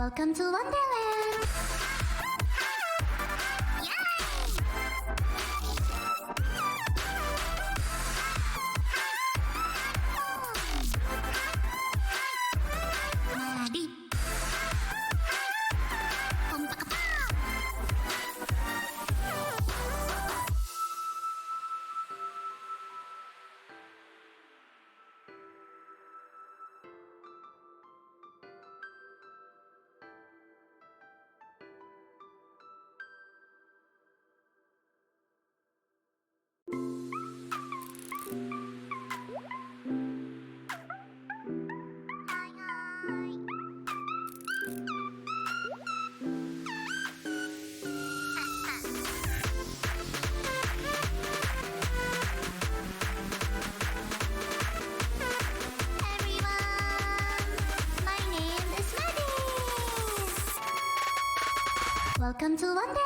Welcome to Wonderland! Welcome to Wonderland!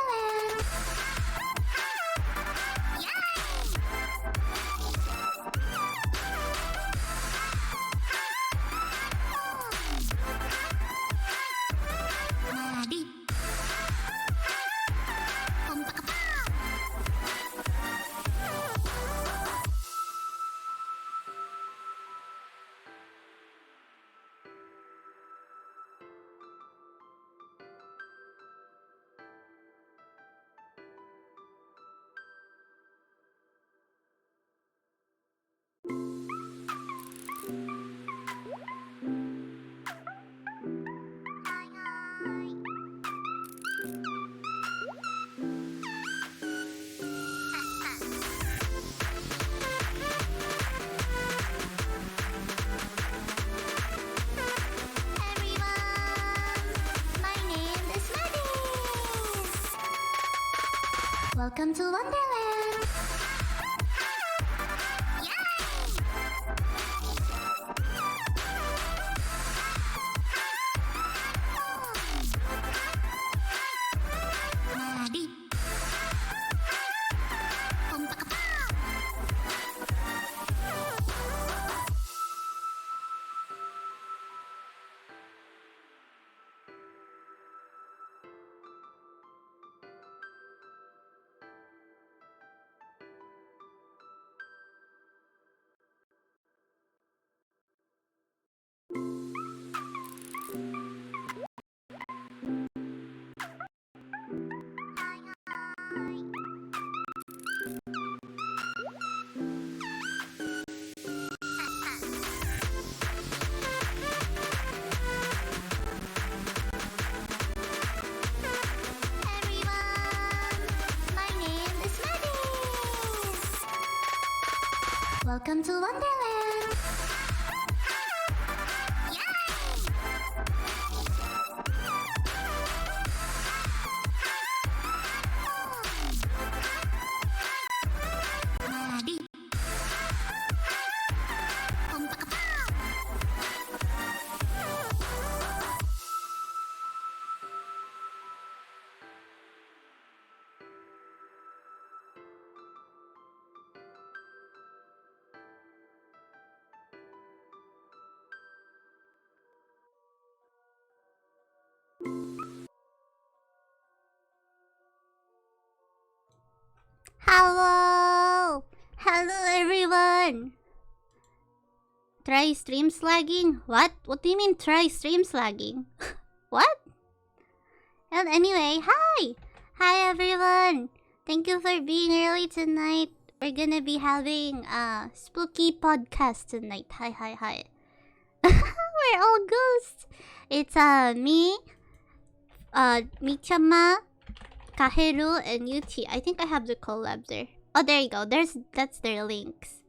Welcome to Wonderland! Welcome to Wonderland! Hello! Hello everyone! Try streams lagging? What? What do you mean try streams lagging? What? And anyway, hi! Hi everyone! Thank you for being early tonight. We're gonna be having a spooky podcast tonight. Hi. We're all ghosts. It's me, Michama, Kaheru, and Yuchi. I think I have the collab there. Oh, there you go. That's their links.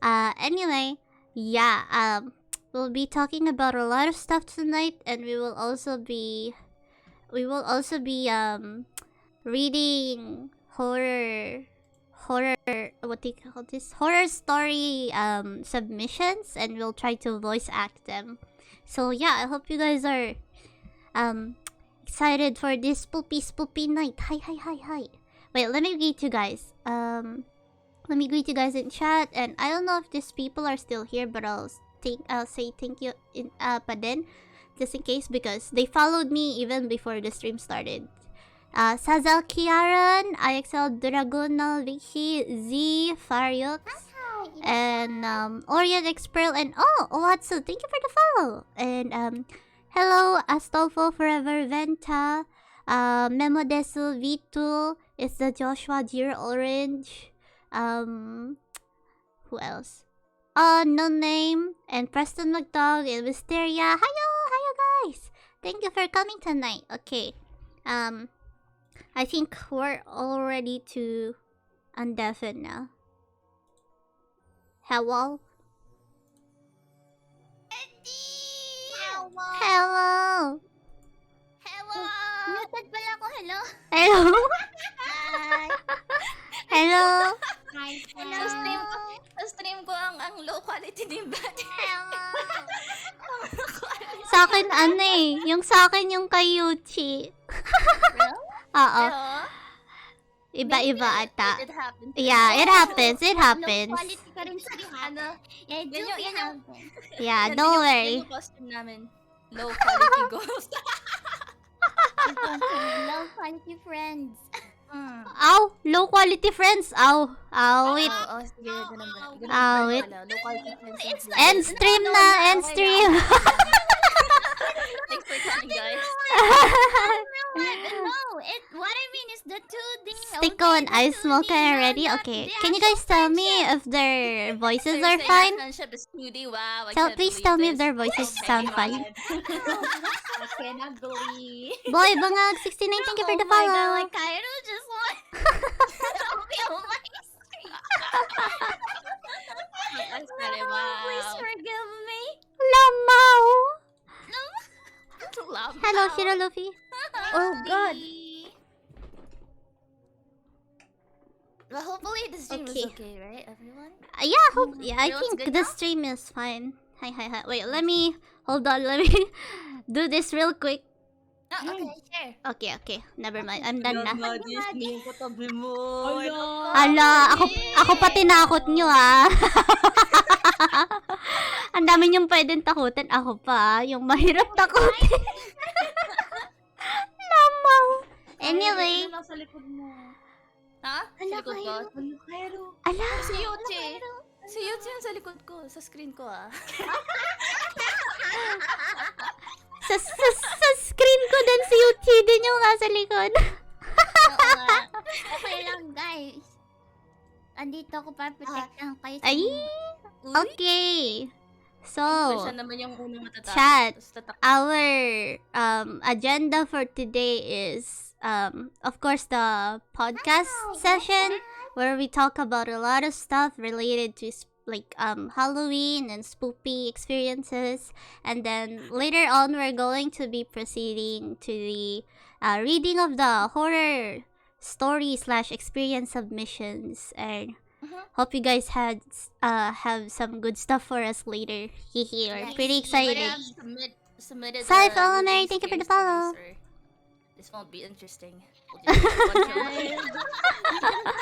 Anyway, yeah. We'll be talking about a lot of stuff tonight, and we will also be reading horror. What do you call this? Horror story submissions, and we'll try to voice act them. So yeah, I hope you guys are excited for this spoopy night. Hi. Wait, let me greet you guys. Let me greet you guys in chat. And I don't know if these people are still here, but I'll say thank you in pa din. just in case, because they followed me even before the stream started. Sazal Kiaran, IXL Dragonal Vicky, Z Fariux, and Orient Xpearl, and Owatsu, thank you for the follow. And hello Astolfo Forever Venta, Memo Desu V2, it's the Joshua Dear Orange, who else? No Name, and Preston McDog, and Wisteria. Hiyo guys! Thank you for coming tonight. Okay. I think we're all ready to undeafen now. Hello? Hello! Muted pala ako, hello? Hello? Hi! Hello? Hi, Sa stream ko ang low quality din ba? Sa akin yung sa akin yung kay Huechi. Oo. Iba-iba ata. It happens. Yeah, it happens. It happens. Low quality ka rin sa ano. Yeah, it do happen. Yeah, don't worry. Yung costume namin. Low quality ghost. Low quality friends. Ow! Low quality friends. Ow. Wait. Sige, ganun ba? Wait. Low quality friends. End stream na. End stream. Thanks for coming, guys. No, what I mean is the 2D. Sticko and Ice Mocha are ready? Okay. Can you guys tell me if their voices are fine? Please tell me if their voices sound fine. Okay, nag-glee. Boy, Bangag 69, thank you for the follow. Oh my god, like Kaheru just won. Oh my Please forgive me. Lamau! Love. Hello, Shiro Luffy. Oh god. Well, hopefully the stream Okay. is okay, right, everyone? Yeah, I Feels think good the now? stream is fine. Hi. Wait, hold on, let me do this real quick. Okay, sure. Okay, never mind. I'm done na. Hala. Ala, ako pa tinakot nyo Ang dami niyong pwedeng takutin. Ako pa, yung mahirap takutin. Lamaw. Anyway. Nasa likod mo. Ha? Sa likod ko? Ala. Si Yuchi. Si Yuchi yung sa likod ko. Sa screen ko Sa screen ko din si Yuchi din yung nasa likod. Okay lang, guys. Andito ako para protect lang kayo sa Ay. Okay. So, siya naman yung unang matatakot. chat. Tapos tatakot. Our agenda for today is of course the podcast session where we talk about a lot of stuff related to like Halloween and spooky experiences, and then later on we're going to be proceeding to the reading of the horror story / experience submissions, and hope you guys have some good stuff for us later. We're pretty excited. Submitted Sorry, the follow living Mary, thank you for the scary follow. stories, or this won't be interesting. We'll just have a bunch of-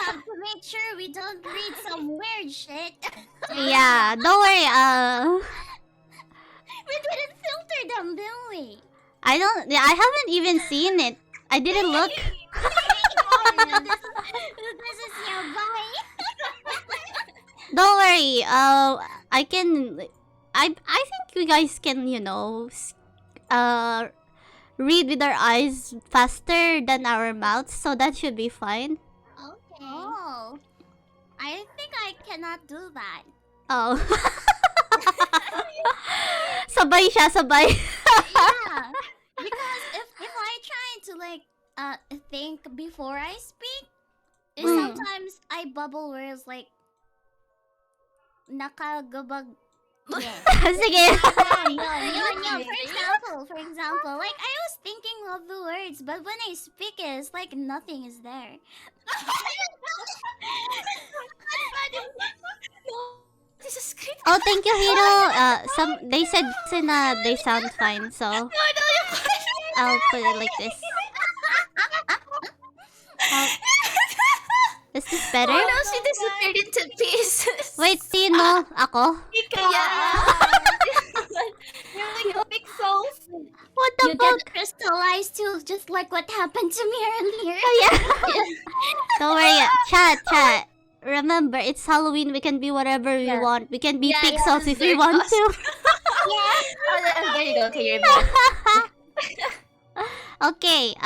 have to make sure we don't read some weird shit. Yeah, don't worry. We didn't filter them, didn't we? I haven't even seen it. I didn't look. This is your boy. Don't worry. I think you guys can, read with our eyes faster than our mouths, so that should be fine. Okay. Oh. I think I cannot do that. Oh. Sabay siya, sabay. Yeah. Because if I try to think before I speak, sometimes I bubble words like nakagabag. Yeah. Sige. For example, like I was thinking of the words, but when I speak it, it's like nothing is there. This is script. Oh, thank you, Hiro. They said they sound fine, so I'll put it like this. Is this better? Oh no, she disappeared into pieces. Wait, sino? Ako? Kaya. You're like pixels. What the You fuck? get crystallized too, just like what happened to me earlier. Oh, yeah. Don't worry. Chat. Remember, it's Halloween. We can be whatever we Yeah. want. We can be Yeah, pixels yeah, if we want to. Oh, there you go. Okay, you're back. Okay.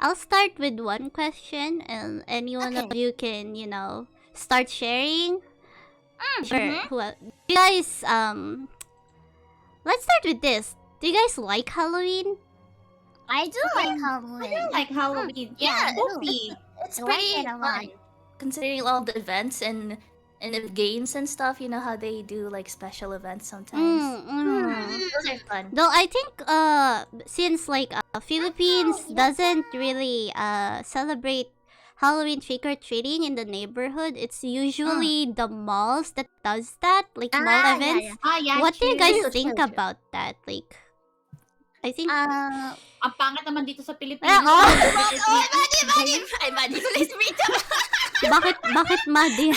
I'll start with one question, and any one of you can, start sharing. Sure. Well, you guys, let's start with this. Do you guys like Halloween? I do like Halloween. I like Halloween. Yeah, Spooky. It's I like pretty it a lot. fun. Considering all the events and the games and stuff, you know how they do like special events sometimes. Those are fun. Though I think since Philippines doesn't really celebrate Halloween trick or treating in the neighborhood, it's usually the malls that does that, like mall events. Yeah, What do you true. guys True, think true. about that? Like, I think Ang pangat naman dito sa Pilipinas. Ay, Maddie, please me too. bakit Madi?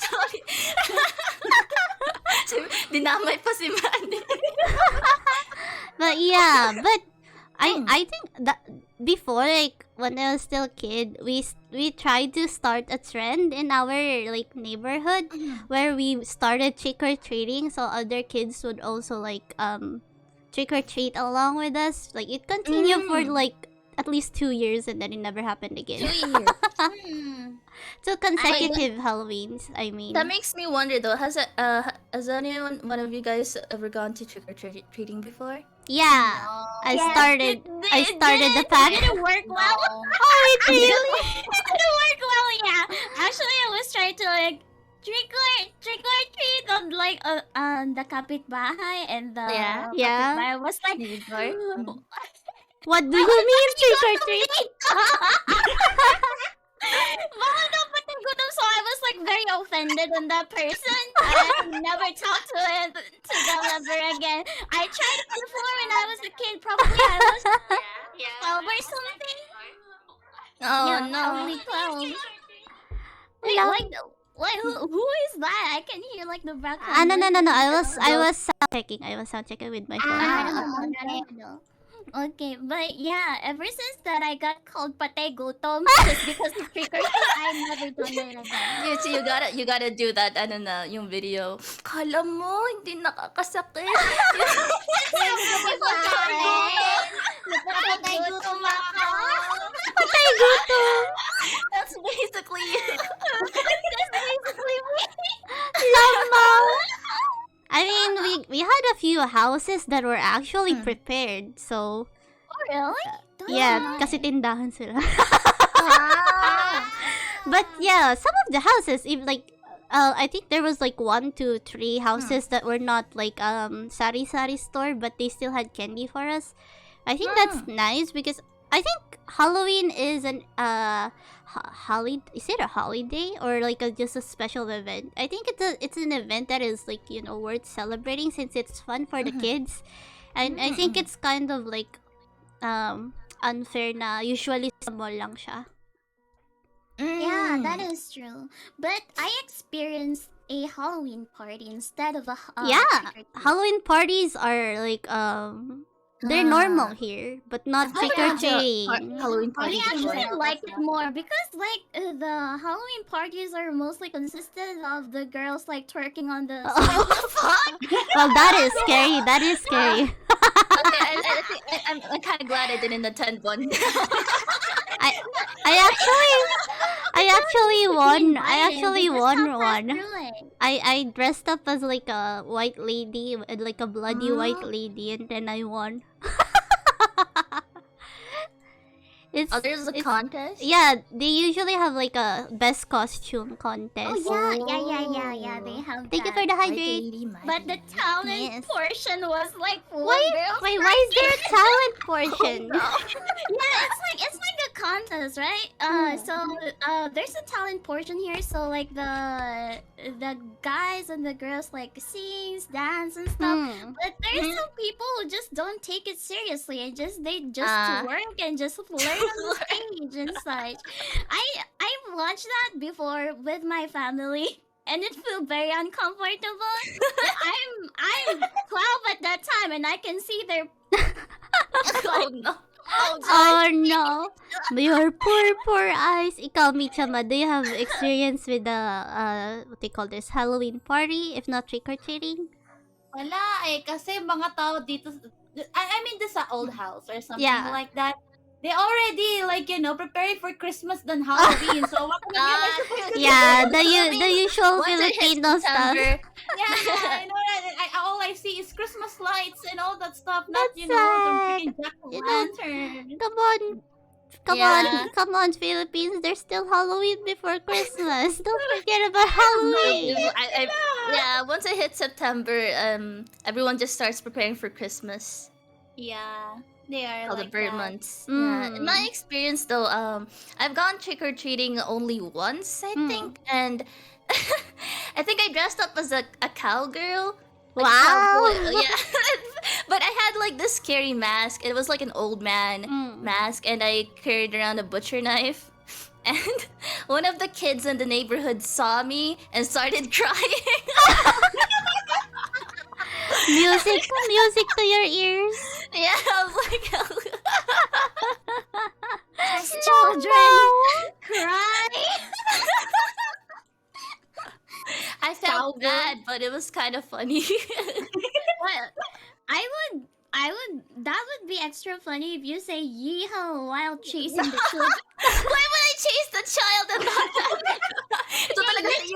Sorry. Dinamay pa si Maddie. But I think that before, like when I was still a kid, we tried to start a trend in our neighborhood where we started trick or treating, so other kids would also trick or treat along with us. Like it continued for at least 2 years, and then it never happened again. 2 years. 2 consecutive Halloweens. I mean, That makes me wonder though. Has anyone, one of you guys, ever gone to trick or treating before? yeah, I started the pack. It didn't work well. Oh, it really? It didn't work well, yeah. Actually, I was trying to trick or treat on the kapitbahay, and the Yeah. kapitbahay was like, What do you mean trick or treat? Baka dapat ang gutom, so I was very offended on that person. I never talked to them ever again. I tried it before when I was a kid. Probably I was 12 or something. Oh Yeah, no. only 12. Who is that? I can hear the background. No. I was sound checking with my phone. Okay, but yeah, ever since that I got called patay gutom just because of trick or treat, I never done it again. So you gotta do that, yung video. Kala mo, hindi nakakasakit. Patay gutom ako. Patay gutom. That's basically Lamaw. I mean, we had a few houses that were actually prepared, so Oh, really? yeah, kasi tindahan sila. But yeah, some of the houses, if I think there was 1, 2, 3 houses that were not sari-sari store, but they still had candy for us. I think that's nice because I think Halloween is an holiday. Is it a holiday or just a special event? I think it's an event that is worth celebrating since it's fun for the kids, and I think it's kind of unfair na usually sa mall lang siya. Yeah, that is true. But I experienced a Halloween party instead of a Yeah, trick-or-treat. Halloween parties are they're normal here, but not trick or treating. Halloween I party. actually like it more because the Halloween parties are mostly consisted of the girls twerking on the Well, that is scary. That is scary. Okay, I'm kind of glad I didn't attend one. I actually won. I actually won one. I dressed up as a white lady, a bloody white lady, and then I won. There's a contest? Yeah, they usually have a best costume contest. Oh yeah. They have. Thank you that. for the hydrate. But the talent Yes. portion was full Wait, of girls. why is there a talent portion? Yeah, it's like a contest, right? So there's a talent portion here. So the guys and the girls sings, dance and stuff. But there's some people who just don't take it seriously and they just work and just flirt on the stage and such. I watched that before with my family. and it feels very uncomfortable. I'm 12 at that time, and I can see their Oh no. Oh no. Your poor eyes. Ikaw, Michama, do you have experience with the, what they call this, Halloween party, if not trick-or-treating? Wala eh, kasi mga tao dito, I mean this sa old house or something Yeah. like that. They already like, you know, preparing for Christmas than Halloween. So what am I supposed to do? Yeah, the usual Once it hits Filipino stuff. September, Yeah, I know that. All I see is Christmas lights and all that stuff. Not, That's you know, the sad. freaking You know, jack-o'-lantern. Come on, Philippines. There's still Halloween before Christmas. Don't forget about Halloween. yeah, once it hits September, everyone just starts preparing for Christmas. Yeah, they are All the like bird that. months. Yeah. In my experience though, I've gone trick or treating only once, I think, and I think I dressed up as a cowgirl. Like a Wow. cowboy. Yeah. But I had like this scary mask. It was like an old man mask, and I carried around a butcher knife. And one of the kids in the neighborhood saw me and started crying. Music to your ears. Yeah, I was like, as children cry. I felt bad, but it was kind of funny. Well, I would. That would be extra funny if you say yeehaw while chasing the children. Why would I chase the child and not that? Ito talaga si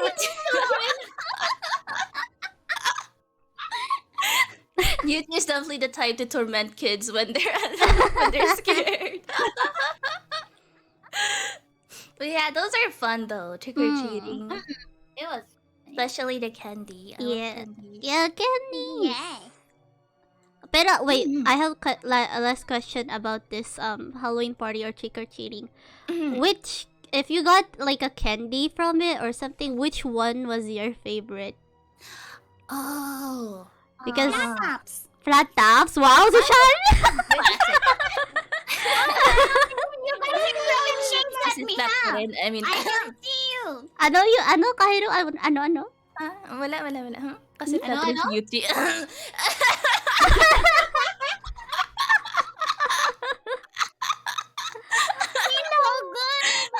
Yuti is definitely the type to torment kids when they're scared. But yeah, those are fun though, trick or treating. It was. Especially the candy. I love Yeah. candy. Yeah, candy. Yes. Pero wait, I have a last question about this Halloween party or trick or treating. Which, if you got like a candy from it or something, which one was your favorite? Oh. Because Tops. flat tops. Wow, Sushan! You guys really shapes that Since me back up. then, I mean, I can see you. Ano, Kaheru? Ano? wala. Huh? Kasi Ano, flat rin ano? si Yuti. So good.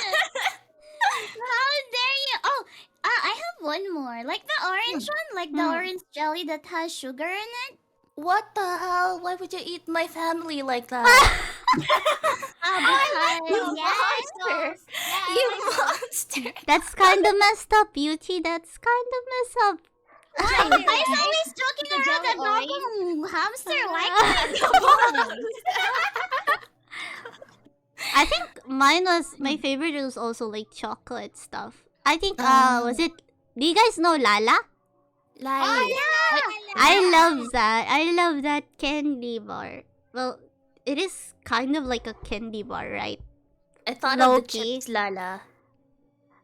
How dare you? Oh, I have one more. Like the orange one, like the orange jelly that has sugar in it. What the hell? Why would you eat my family like that? Because You yes. monster! You monster! That's kind of messed up, Yuchi. That's kind of messed up. Why? Guys always joking around that normal hamster like that. I think my favorite was also like chocolate stuff. I think was it? Do you guys know Lala? Like, I love that. I love that candy bar. Well, it is kind of like a candy bar, right? I thought of the Low-key. chips Lala.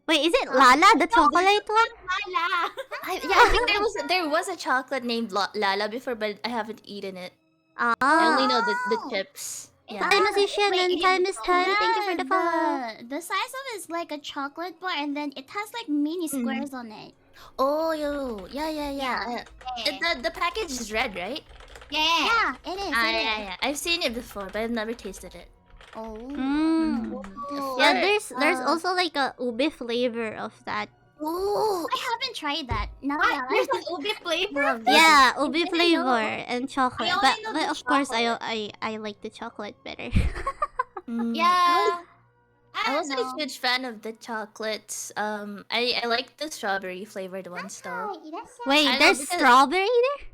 Wait, is it Lala, the chocolate one? Lala. I think there was a chocolate named Lala before, but I haven't eaten it. I only know the chips. Yeah. Time is Shannon, time is time. Thank you for the follow. The size of it is like a chocolate bar, and then it has like mini squares on it. Oh, yeah. The package is red, right? Yeah, it is. Yeah. I've seen it before, but I've never tasted it. Oh. Yeah, there's also like a ube flavor of that. Oh, I haven't tried that. No, There's an ube flavor. Yeah, ube flavor and chocolate. I only But, know but the of course, chocolate. I like the chocolate better. Yeah. I wasn't a huge fan of the chocolates. I like the strawberry flavored ones though. Wait, I know there's because- strawberry there?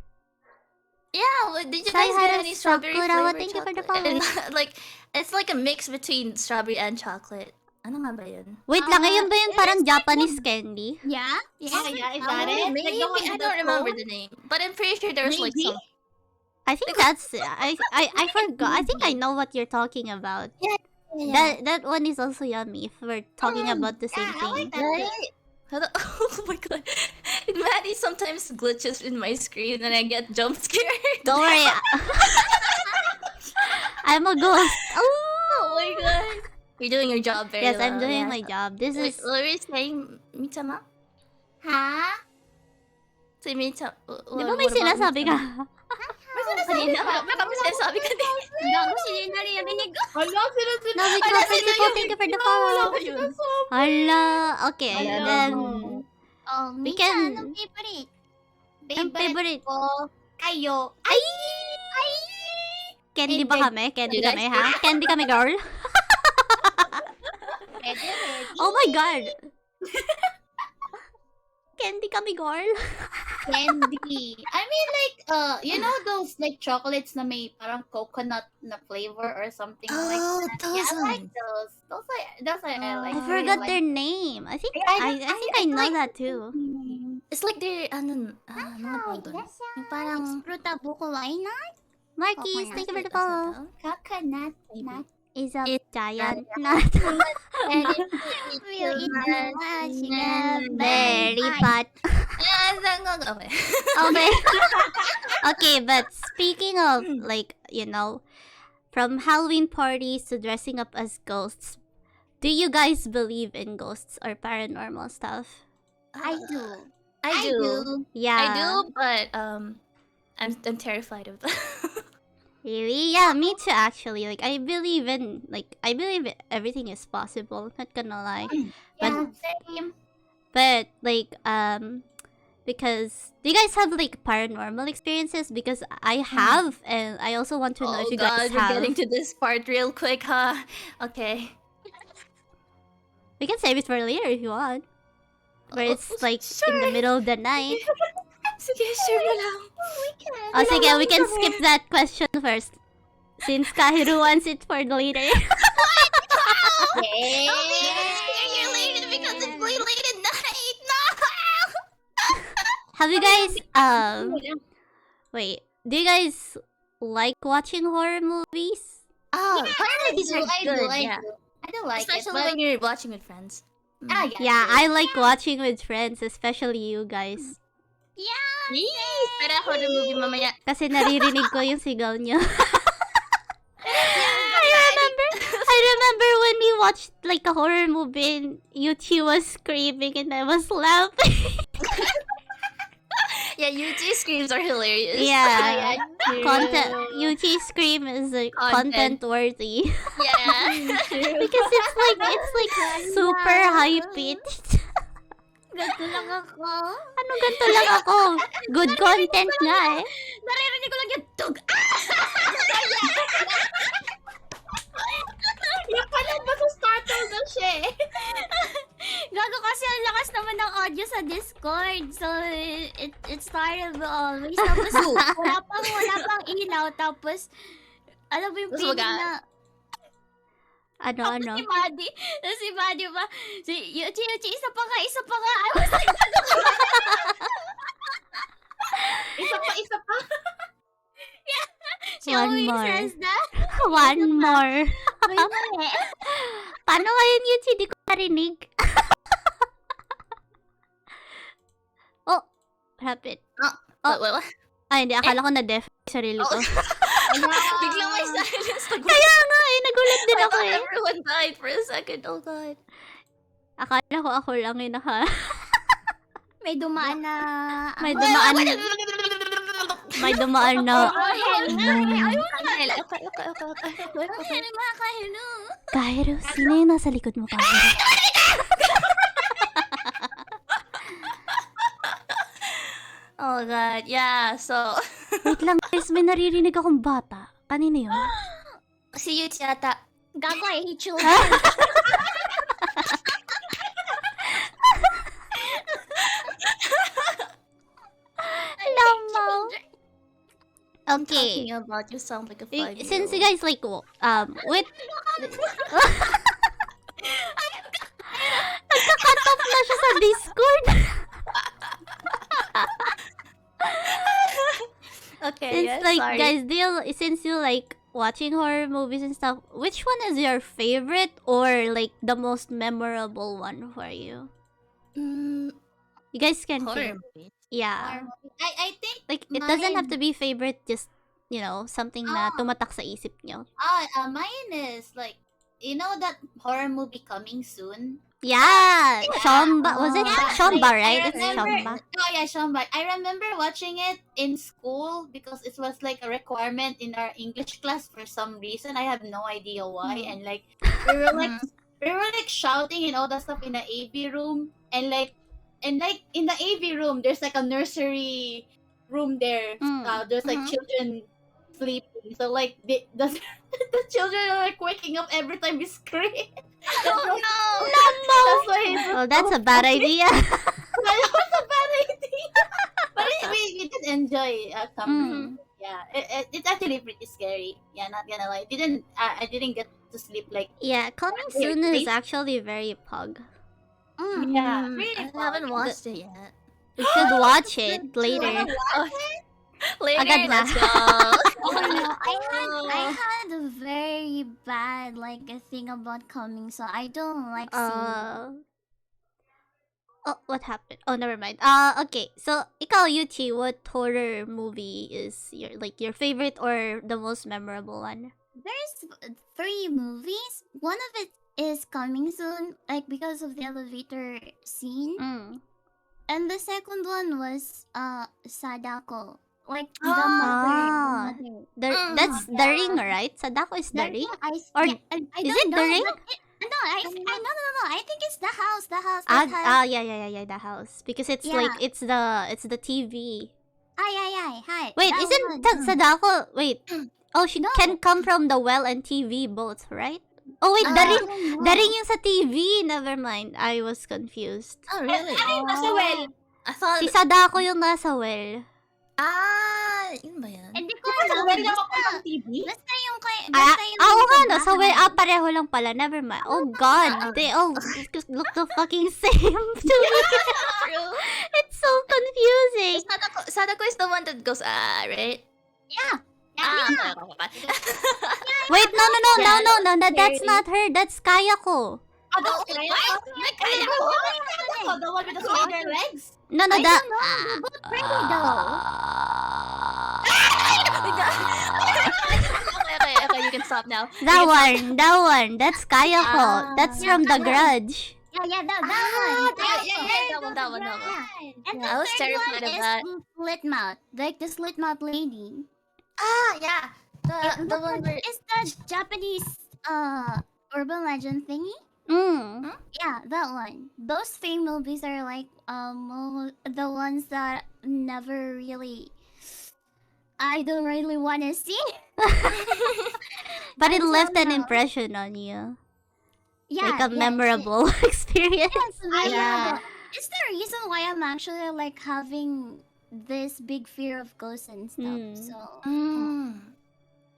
Yeah, did you Sai guys get Haras any strawberry Sakura, flavored thank you for the chocolate? follow. And, like, it's like a mix between strawberry and chocolate. Ano nga ba yun? Wait lang, ngayon ba yung parang Japanese candy? Yeah. Oh, yeah, is that it? Maybe, Like the one I with don't the remember cone? the name. But I'm pretty sure there's like Maybe? some... I think that's I forgot. I think I know what you're talking about. Yeah. That one is also yummy if we're talking about the same I thing. like that. Right? Oh my god. Maddie sometimes glitches in my screen and I get jump scared. Don't worry. I'm a ghost. Oh my god. You're doing your job very Yes, well. I'm doing yeah. my job. This Wait, is what were you saying, Mitama? Ha? Si Micha. Di ba may sinasabi ka? Kanina. Baka may sinasabi ka din. Gago sila na narinig ko. Hala, sila. Nabi ko, thank you for the follow. Hala, okay. Wala Then, Oh, We Mika, can- anong favorite? ang favorite. ko, kayo. Candy ba kami? Candy kami, ha? Candy kami, girl. Ready. Oh my God. Candy kami, girl. Candy. I mean, like, you know those, like, chocolates na may parang coconut na flavor or something like that? Yeah, I like those. Those I like. I forgot their name. I think I think I know that too. It's like they're, ano nga tawag doon? Yung parang, Fruta buko na? Marquis, thank you for the follow. Coconut. Maybe. Is a It's giant nut. Will eat the Very fat. Okay. Okay. Okay, but speaking of, like, you know, from Halloween parties to dressing up as ghosts, do you guys believe in ghosts or paranormal stuff? I do. I do. Yeah. I do, but I'm terrified of that. Really? Yeah, me too, actually. Like, I believe everything is possible. Not gonna lie. Yeah, same. But, like, because, do you guys have, like, paranormal experiences? Because I have, and I also want to know if you guys we're have. getting to this part real quick, huh? Okay. We can save it for later if you want. Where it's, like, in sure. the middle of the night. Sige, sure mo lang. Oh, sige, we can skip that question first. Since Kaheru wants it for the later. You're late because it's late at night. No! Have you guys, wait, do you guys like watching horror movies? Oh, horror movies are I good, do. yeah. I do like Especially it. when you're watching with friends. Yeah, I like watching with friends, especially you guys. Yes! Pero horror movie mamaya. Kasi naririnig ko yung sigaw niyo. I remember when we watched like a horror movie and Yuchi was screaming and I was laughing. Yeah, Yuji screams are hilarious. Yeah. Yuchi scream is content worthy. Yeah. Because it's like super high pitched. Ganto lang ako. Ano ganito lang ako? Good content nga eh. Naririnig ko lang yung tug. Yung pala ba sa startle na siya eh. Gago kasi ang lakas naman ng audio sa Discord. So, it started always. Tapos, wala pang ilaw. Tapos, alam mo yung Tapos feeling wag- na... Ano? Si Maddie. Tapos si Maddie pa, Yuchi, isa pa nga. I was like, Isa pa. she One always more. says that. One more. May mali. Paano ngayon Yuchi? Di ko narinig. Oh, rapid. What? Ay, hindi. Akala ko na-deaf yung sarili ko. Biglang may silence. Kaya nga eh, nagulat din I ako thought eh. everyone died for a second. Oh God. Akala ko ako lang yung May dumaan na... May dumaan na. May dumaan na. Okay. Ano mga kahino? Kaheru, sino yung nasa likod mo, Kaheru? Oh God. Yeah, so... Wait lang guys, may naririnig akong bata. Kanino yun? Si Yuchi ata. Gago, I hate you. Lamaw. Okay. Talking about you sound like a 5-year-old. Since you guys like, with... Nagka-cut off na siya sa Discord. Okay, Since yes, like, sorry. guys, since you like watching horror movies and stuff, which one is your favorite or like the most memorable one for you? You guys can Horror think. movie. Yeah. I think Like, it doesn't have mine- to be favorite, just, you know, something na Ah. tumatak sa isip nyo. mine is like, you know that horror movie coming soon? Yeah, Shomba. Was it Yeah, Shomba, I right? It's remember. Shomba. Oh yeah, Shamba. I remember watching it in school because it was like a requirement in our English class for some reason. I have no idea why. And like we were like we were like shouting and all that stuff in the AV room, and like in the AV room there's like a nursery room there. There's like children sleeping. So like the the children are like waking up every time we scream. That's why it's Oh, that's a bad idea. that was a bad idea. But we did enjoy coming. Yeah, it's actually pretty scary. Yeah, not gonna lie. I didn't get to sleep like. Yeah, coming soon is actually very pug. Yeah, I really haven't watched it yet. We should watch it later. Later, Agad na. let's go. I had a very bad like a thing about coming, so I don't like seeing. Oh, what happened? Oh, never mind. Okay. So, ikaw, Yuchi, what horror movie is your favorite or the most memorable one? There's 3 movies. One of it is coming soon, like because of the elevator scene, and the second one was Sadako, like the mother. That's The Ring, right? Sadako is The Ring? Or I is don't it know, The Ring? but no. I think it's the house. The house. Yeah, the house. Because it's Yeah. like it's the TV. Hi. Wait, that isn't one. that Sadako? Wait. Oh, she No. can come from the well and TV both, right? Oh wait, The Ring. The Ring yung sa TV. Never mind. I was confused. Oh, really? nasa well. I thought... Si Sadako yung nasa well. Yun ba yan? Hindi ko Nasa alam. well na ako ng TV. Basta yung kay... Oo nga, no? Sa well. Pareho lang pala. Never mind. Oh God. They all look the fucking same to me. True. It's so confusing. Sadako is the one that goes, right? Yeah. Wait, no. That's not her. That's Kayako. Oh, that's Kayako. The one with the spider legs. No, I that. don't know. They're both pretty though. Okay, you can stop now. That one. That's Kayako. That's from The Grudge. Yeah, that one. That one. And I was terrified of that. Slit mouth, like the slit mouth lady. Yeah. The one where... It's the Japanese urban legend thingy. Yeah, that one. Those 3 movies are like the ones that never really I don't really want to see. But it Until left an now. impression on you. Yeah, Like a memorable experience. Yes, memorable. Yeah. It's the reason why I'm actually like having this big fear of ghosts and stuff. So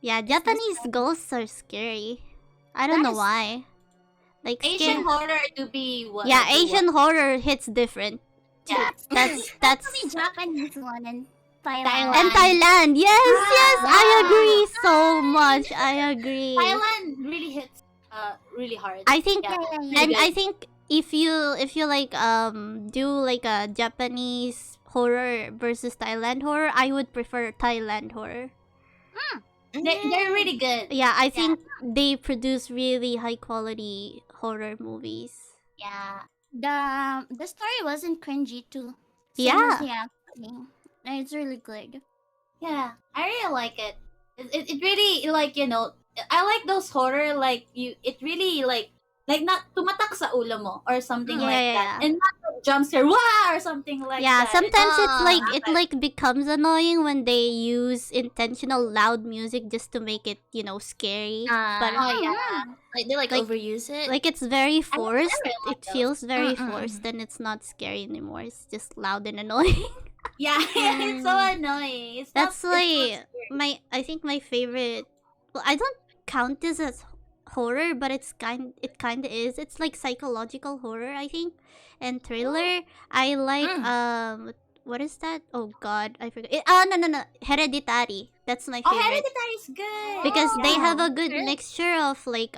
Yeah, Japanese ghosts are scary. I don't know why. Like Asian horror to be what? Yeah, Asian horror hits different. Yeah. That's the Japanese one and Thailand. and Thailand. Yes, I agree so much. I agree. Thailand really hits really hard. I think Yeah. and good. I think if you like do like a Japanese horror versus Thailand horror, I would prefer Thailand horror. They're really good. Yeah, I think they produce really high quality horror movies. Yeah. The story wasn't cringy too. Same Yeah. as the acting. It's really good. Yeah, I really like it. It really like I like those horror like it really like not tumatak sa ulo mo or something like that, Yeah. and not like jump scare wow or something like Yeah, that. sometimes it becomes annoying when they use intentional loud music just to make it, scary. But Oh yeah. Like they Like- overuse it. like it's very I forced. really like It feels very Mm-mm. forced and it's not scary anymore. It's just loud and annoying. Yeah, it's so annoying. It's That's not, why it's not scary. I think my favorite. Well, I don't count this as horror, but it kind of is. It's like psychological horror, I think, and thriller. I like what is that? Oh God, I forgot. No, Hereditary. That's my Oh, favorite Hereditary is good because they Yeah. have a good Really? mixture of like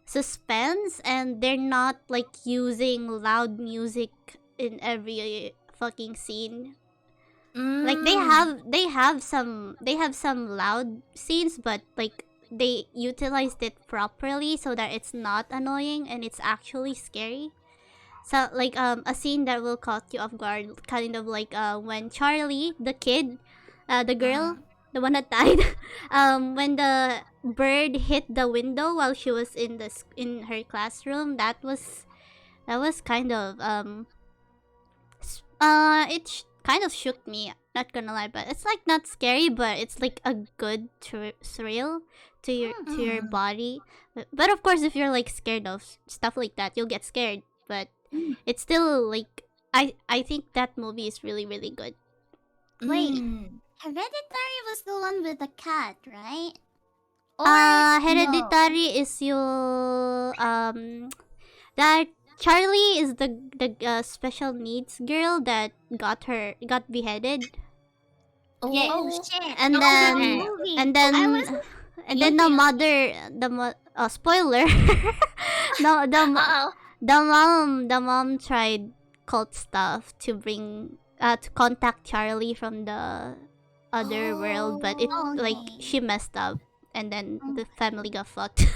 suspense, and they're not like using loud music in every fucking scene. Like they have some loud scenes, but like they utilized it properly so that it's not annoying and it's actually scary. So like a scene that will caught you off guard, kind of like when Charlie, the kid, the girl, the one that died, when the bird hit the window while she was in her classroom, that was kind of kind of shook me. Not gonna lie, but it's like not scary, but it's like a good thrill to your body. But of course, if you're like scared of stuff like that, you'll get scared. But it's still like I think that movie is really really good. Wait, Hereditary was the one with the cat, right? Or Hereditary is your that Charlie is the special needs girl that got beheaded. Oh shit! And Oh, then that movie. and then I was and then the mother spoiler no the mom tried cult stuff to bring to contact Charlie from the other world, but it like she messed up and then the family got fucked.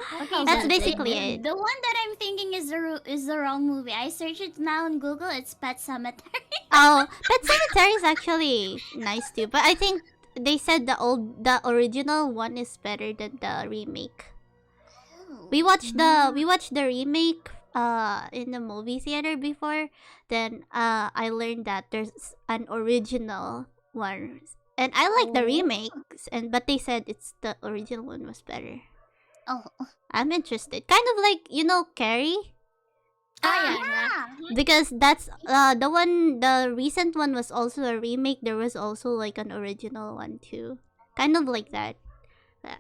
Okay, That's so basically it. The one that I'm thinking is the wrong movie. I searched it now on Google. It's Pet Cemetery. Oh, Pet Sematary is actually nice too, but I think they said the original one is better than the remake. We watched the remake in the movie theater before. Then I learned that there's an original one, and I like the remakes, but they said it's the original one was better. Oh, I'm interested. Kind of like Carrie. yeah. Because that's the recent one was also a remake. There was also like an original one too. Kind of like that.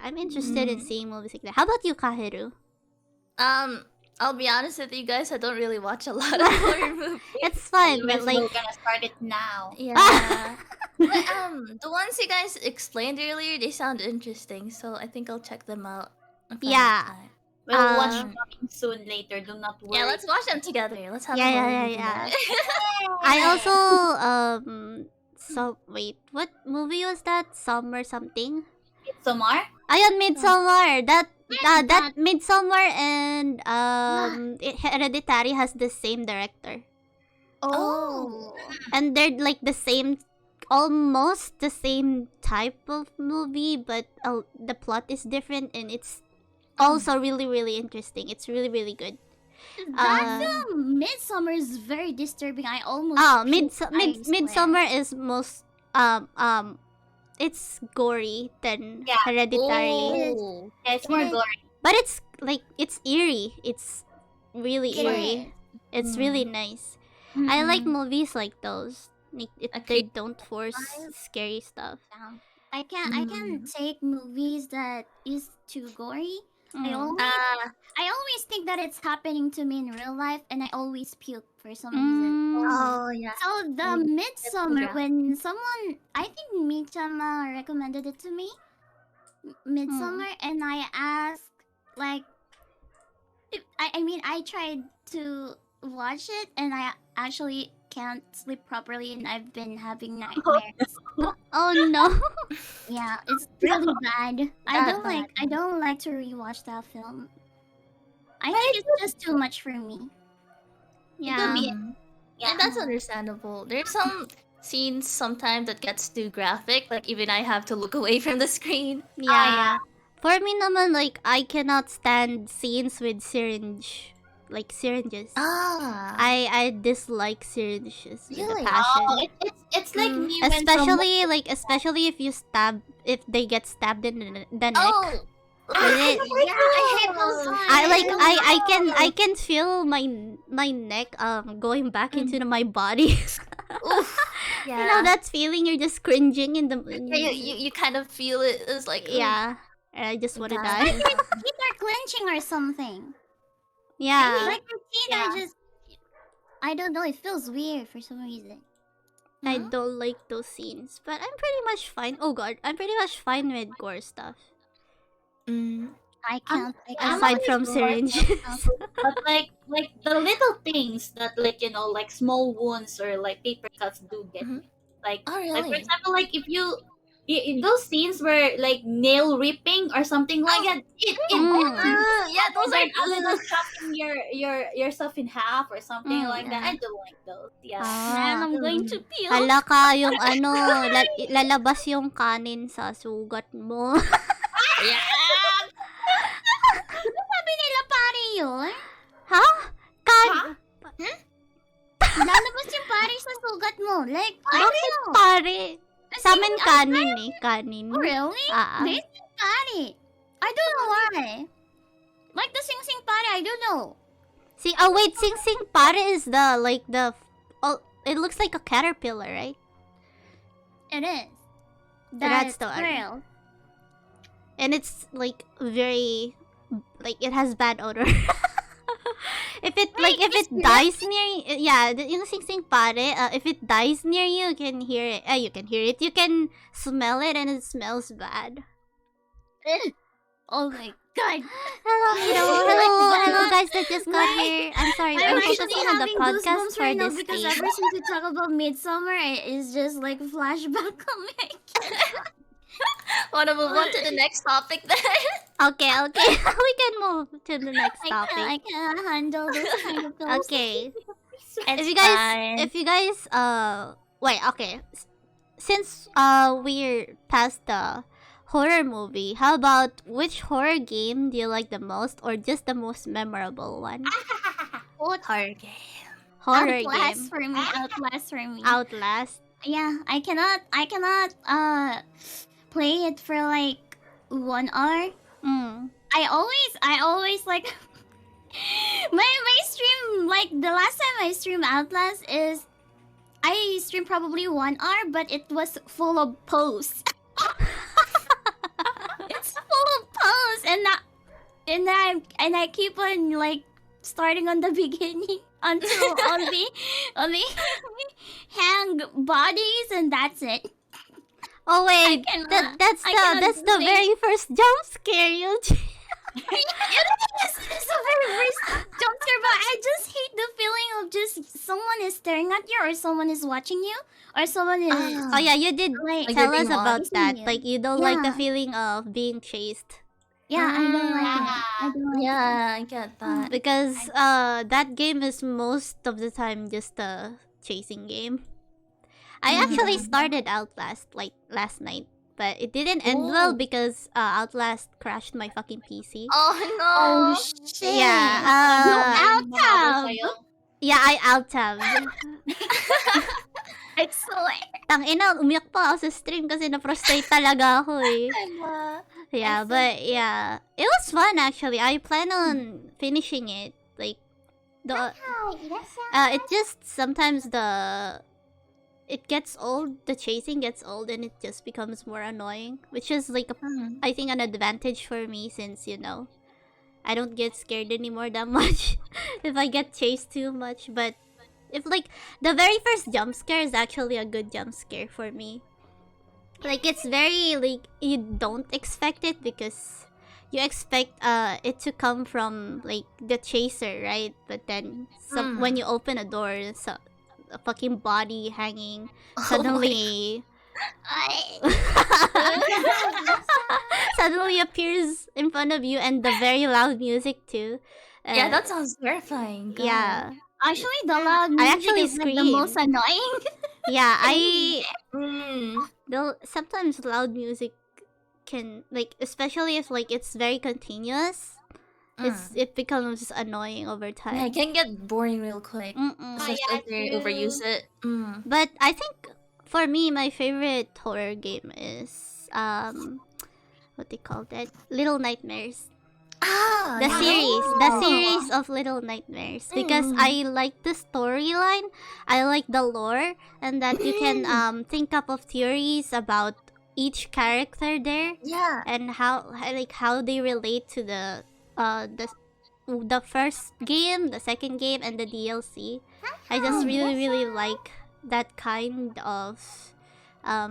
I'm interested in seeing movies like that. How about you, Kaheru? I'll be honest with you guys, I don't really watch a lot of horror movies. It's fun, but We're like gonna start it now. Yeah. But, the ones you guys explained earlier, they sound interesting, so I think I'll check them out. if I have Yeah. time. We'll watch coming soon later. Do not worry. Yeah, let's watch them together. Let's have a Yeah, horror yeah, movie yeah. night. I also so wait, what movie was that? Summer something? Midsommar? Ayun, Midsommar. That Midsommar and Hereditary has the same director. Oh. And they're like the same, almost the same type of movie, but the plot is different and it's also really really interesting. It's really really good. That film, Midsummer, is very disturbing. I almost. Midsummer is most it's gory than Yeah. Hereditary. Oh. Yeah, it's more gory. But it's like it's eerie. It's really eerie. It's really nice. I like movies like those. They don't force scary stuff. I can't take movies that is too gory. I always think that it's happening to me in real life, and I always puke for some reason. Oh, yeah. So the Midsummer, when someone, I think Michama recommended it to me, Midsummer, and I asked, like, I tried to watch it, and I actually can't sleep properly, and I've been having nightmares. Oh no. Yeah, it's really bad. I don't like to rewatch that film. I think it's just too much for me. Yeah. Yeah, that's understandable. There's some scenes sometimes that gets too graphic. Like even I have to look away from the screen. Yeah. For me naman, like I cannot stand scenes with syringes. I dislike syringes with a Really? passion. Oh, it's like me when especially if they get stabbed in the neck. Oh, With it. Yeah, I hate those ones. I can feel my neck going back into my body. yeah. You know that feeling, you're just cringing in the Yeah, you kind of feel it. It's like yeah. I just want to Yeah. die. Teeth are clenching or something. Yeah. Like the teeth are just. I don't know. It feels weird for some reason. I don't like those scenes, but I'm pretty much fine. Oh god, I'm pretty much fine with gore stuff. I can't. Aside from syringes. But like the little things that like small wounds or like paper cuts do get me. Like, oh like for really? example, like if you those scenes where like nail ripping or something like that. Yeah, those are a little chopping yourself in half or something like that. I don't like those. Yeah. Man, I'm going to puke. Hala ka yung ano, lalabas yung kanin sa sugat mo. Sabi nila pare yun? Ha? Lalabas yung pare sa sugat mo. Like, I don't Bakit know. pare? Sa amin kanin eh, kanin. Oh, really? Ah. They say pare. I don't know why. Like the sing sing pare, I don't know. Wait, sing sing pare is it looks like a caterpillar, right? It is. That's the one. real. And it's like very, like it has bad odor. if it dies near you, yeah, yung sing sing pare, if it dies near you, you can hear it. You can hear it. You can smell it, and it smells bad. Oh my god. Hello, guys that just got here. I'm sorry, I'm we're actually focusing on the having podcast goosebumps for right now this because game. ever since you talk about Midsummer, it is just like flashback coming. Wanna move on to the next topic then? Okay, we can move to the next I topic. can't handle this kind of things. Okay. It's If you guys wait, okay. Since we're past the horror movie, how about which horror game do you like the most, or just the most memorable one? Horror game. Horror Outlast game. for me. Outlast for me. Outlast. Yeah, I cannot play it for like 1 hour. I always like my stream, like the last time I streamed Outlast is I streamed probably 1 hour, but it was full of posts. It's full of posts, and I keep on like starting on the beginning until only hang bodies, and that's it. Oh wait, that's cannot the play. very first jump scare you. It is. It's the very first jump scare, but I just hate the feeling of just someone is staring at you, or someone is watching you, or someone is. Oh yeah, you did Like tell you're us being about watched. that. Like you don't like the Yeah. feeling of being chased. Yeah, I don't like it. I don't like it. Yeah, I get that. Because that game is most of the time just a chasing game. I actually started Outlast like last night, but it didn't end well because Outlast crashed my fucking PC. Oh no! Oh shit! Yeah, Out yeah, I alt-tabbed. Excellent. Tangina, umiyak pa ako sa stream kasi na-frustrate talaga ako eh. Yeah, but yeah, it was fun actually. I plan on finishing it. Like it just sometimes it gets old. The chasing gets old, and it just becomes more annoying, which is like I think an advantage for me since I don't get scared anymore that much if I get chased too much. But if like the very first jump scare is actually a good jump scare for me. Like it's very like you don't expect it because you expect it to come from like the chaser, right? But then when you open a door, it's a fucking body hanging suddenly suddenly appears in front of you, and the very loud music too. Yeah, that sounds terrifying. God. Yeah. Actually, the loud I music actually is like the scream. most annoying. Yeah, sometimes loud music can like, especially if like it's very continuous, it becomes annoying over time. Yeah, it can get boring real quick. Especially if they overuse it. But I think for me, my favorite horror game is what they call that? Little Nightmares. The series of Little Nightmares, because I like the storyline, I like the lore, and that you can think up of theories about each character there. Yeah. And how they relate to the first game, the second game, and the DLC. I just really like that kind of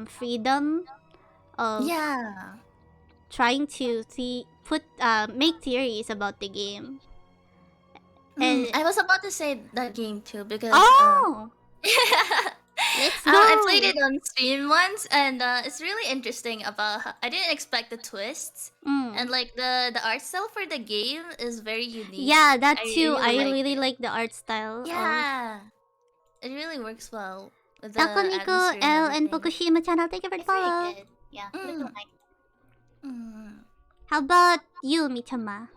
freedom of trying to make theories about the game. And I was about to say that game too because Let's go. I played it on stream once, and it's really interesting. I didn't expect the twists, and like the art style for the game is very unique. Yeah, that I too. really I like really like the art style. Yeah, it really works well with the Takoniko, atmosphere L, and everything. Fukushima channel. Thank you for the It's very follow. good. Yeah. Little Mike. How about you, Michama?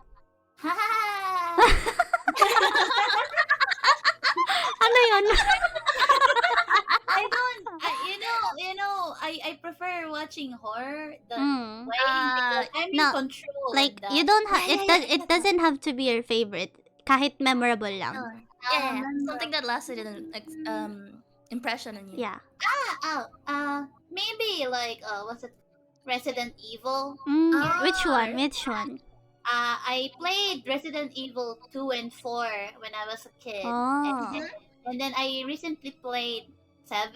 Ano yun? I don't. I prefer watching horror than playing because I'm no, in control. Like, of that. you don't have, it doesn't have to be your favorite. Kahit memorable lang. Yeah, something that lasted an impression on you. Yeah. Maybe like what's it? Resident Evil. Which one? Which one? I played Resident Evil 2 and 4 when I was a kid. Oh. And then I recently played 7,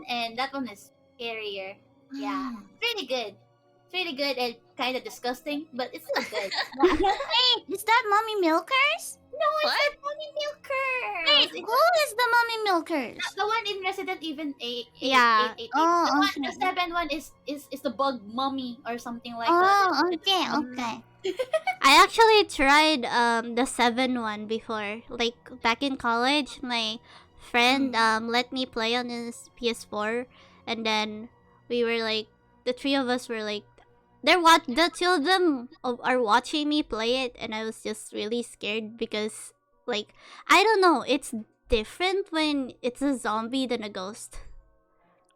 and that one is scarier. Yeah. It's really good. It's really good and kind of disgusting, but it's still good. Wait, is that Mommy Milkers? No, it's not Mommy Milkers. Wait, who is the Mommy Milkers? The one in Resident Evil 8. Yeah. Oh, The 7 one is the bug mummy or something like that. Oh, okay. I actually tried the 7 one before. Like, back in college, my friend let me play on his PS4, and then we were like, the three of us were like, the two of them are watching me play it, and I was just really scared because, like, I don't know, it's different when it's a zombie than a ghost,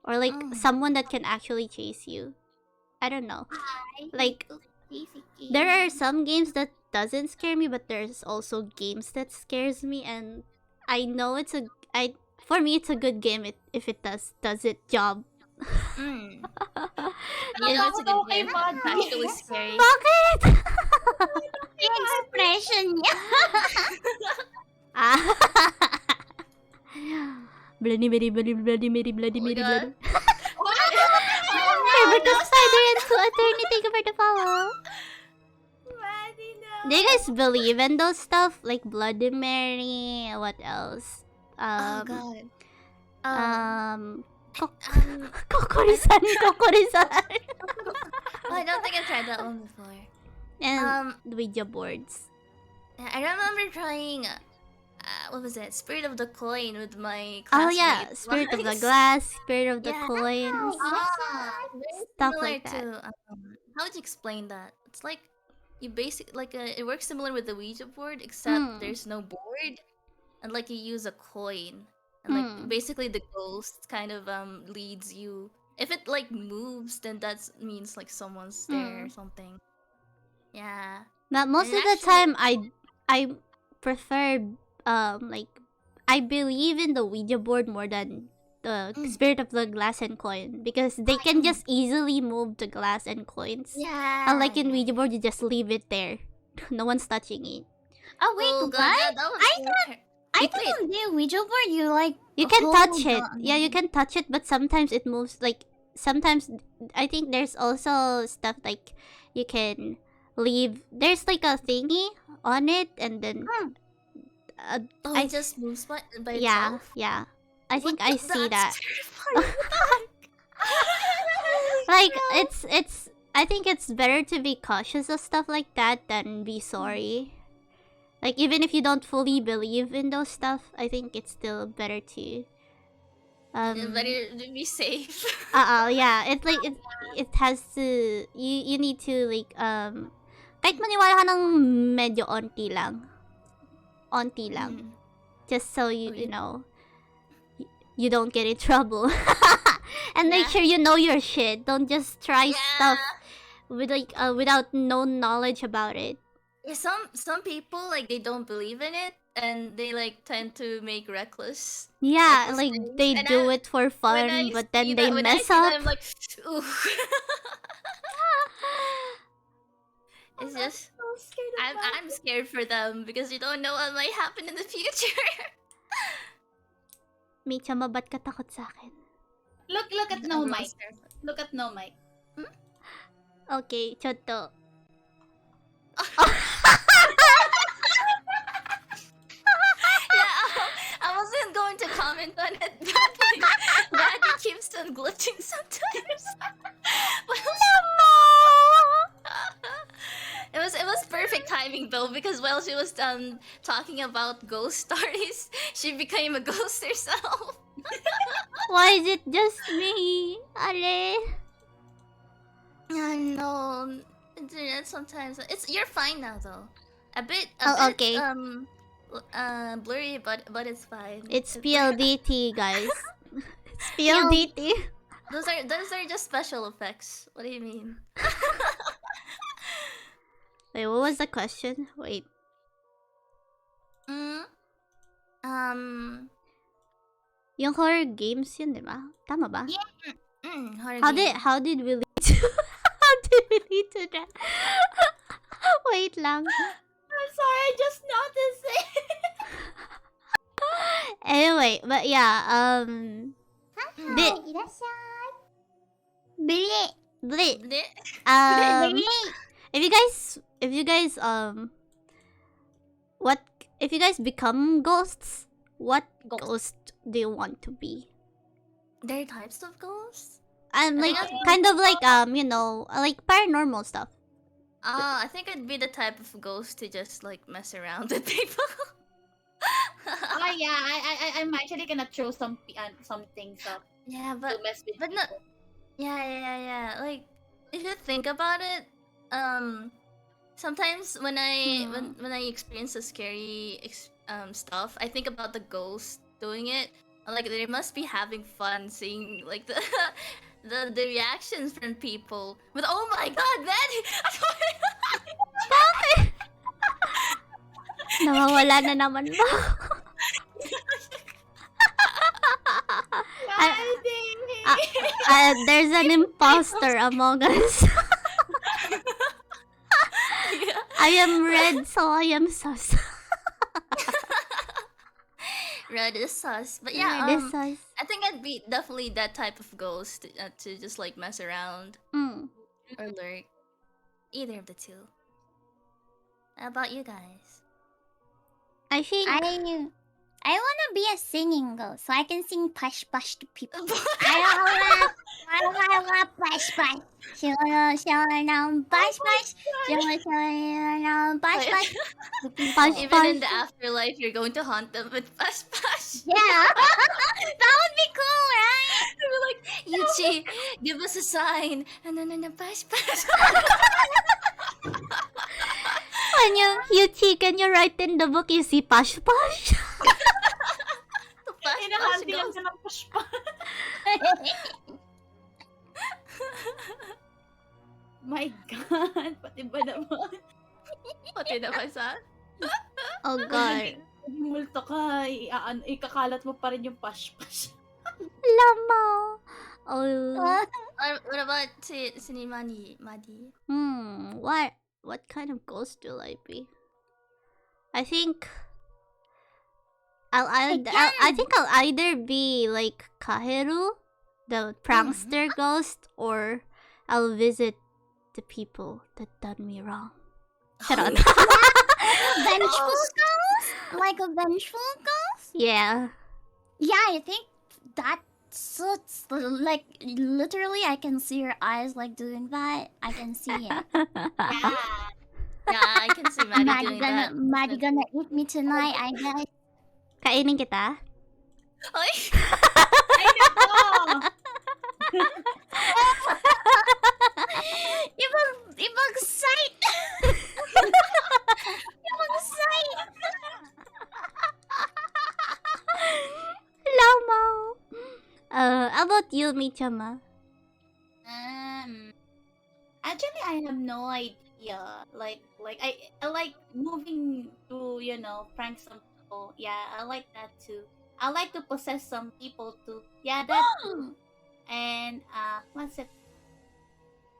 or like someone that can actually chase you. I don't know. Like, there are some games that doesn't scare me, but there's also games that scares me, and I know for me it's a good game if it does its job. Yeah, that's a good game. Actually scary. Bakit? Expression niya. Bloody Mary, bloody Mary, bloody Mary, bloody. Oh Favorite of Spider and to Attorney, thank you for the follow. Do you guys believe in those stuff? Like Bloody Mary, what else? Oh god. Kokori-san, Kokori-san. I don't think I've tried that one before. And Ouija boards. I remember trying what was it? Spirit of the Coin with my Oh classmates. yeah, Spirit of the Glass, Spirit of the Coins. Stuff Similar like that. to, how would you explain that? It's like you basically it works similar with the Ouija board, except there's no board, and like you use a coin, and like basically the ghost kind of leads you. If it like moves, then that means like someone's there or something. Yeah. But most And of the time, I prefer like I believe in the Ouija board more than the Spirit of the Glass and Coin, because they can just easily move the glass and coins. Yeah. Unlike in Ouija board, you just leave it there. No one's touching it. Oh wait, Oh, what? God, that was I thought on the Ouija board you like You can hold touch it. on. Yeah, you can touch it, but sometimes it moves. Like, sometimes I think there's also stuff like you can leave. There's like a thingy on it, and then it just moves by yeah, itself. yeah. I think I see that. That's terrifying. Like, it's. I think it's better to be cautious of stuff like that than be sorry. Like, even if you don't fully believe in those stuff, I think it's still better to Better to be safe. yeah. It's like it has to you need to like kahit maniwala ka ng medyo onti lang. Just so you know you don't get in trouble. And make sure you know your shit. Don't just try stuff with like without no knowledge about it. Yeah, some people like they don't believe in it and they like tend to make reckless. Yeah, reckless like things. they And do I- it for when fun, I but see then that- they when I mess see that, up. I'm like, ooh. It's just I'm scared for them because you don't know what might happen in the future. Michama, ba't ka takot sa akin? Look at no mic. Look at no mic. Okay, chotto. Yeah, I wasn't going to comment on it. Daddy keeps on glitching sometimes. It was perfect timing though, because while she was talking about ghost stories, she became a ghost herself. Why is it just me? Ale. I know. Internet sometimes you're fine now though. A bit Okay. blurry, but it's fine. It's PLDT, guys. It's PLDT. Those are just special effects. What do you mean? Wait, what was the question? Wait. Yung horror games yun, di ba? Tama ba? Horror How game. did we lead to how did we lead to that? Wait lang. I'm sorry, I just noticed it. Anyway, but yeah, Bit. Bili. Blit. Bleh. If you guys what if you guys become ghosts, what ghost do you want to be? There are types of ghosts? Like think kind of like you know, like paranormal stuff. I think I'd be the type of ghost to just like mess around with people. Oh yeah, I'm actually gonna throw some things up Yeah, to but mess with but no, people. yeah. Like if you think about it, sometimes when I experience the scary stuff, I think about the ghost doing it. Like they must be having fun seeing like the the reactions from people. But oh my god, man! Nawawala na naman ba? There's an imposter among us. Yeah. I am red, so I am sus. Red is sus, but yeah, Red is sus. I think I'd be definitely that type of ghost to just like mess around or lurk. Either of the two. How about you guys? I think I wanna be a singing ghost so I can sing push push to people. I wanna push push. Show now push push. Show now push push. Push, Even in push. the afterlife, you're going to haunt them with pash pash. Yeah, that would be cool, right? You're like, Yuchi, give us a sign. And then pash pash. When can you write in the book you see Pash Pash? Pash pash Hinahanti lang ghost. ka ng pushpa. My God, pati ba naman? Pati na ba sa? Oh god. Pag multo ka, ikakalat mo pa rin yung pash-pash. Lama. Oh. What about si Madi? What kind of ghost will I be? I think I think I'll either be like Kaheru, the prankster ghost, or I'll visit the people that done me wrong. Shut up. Vengeful ghost? Like a vengeful ghost? Yeah. Yeah, I think that suits. Like, literally, I can see your eyes, like, doing that. I can see it. Yeah. Yeah, I can see Maddie doing that. Maddie gonna eat me tonight, I guess. Kainin kita? Ay! Ay, nako! Ibang sight! Ibang sight! Lamo. How about you, Michama? Actually, I have no idea. Like I like moving to, prank some people. Yeah, I like that too. I like to possess some people too. Yeah, that too. And what's it?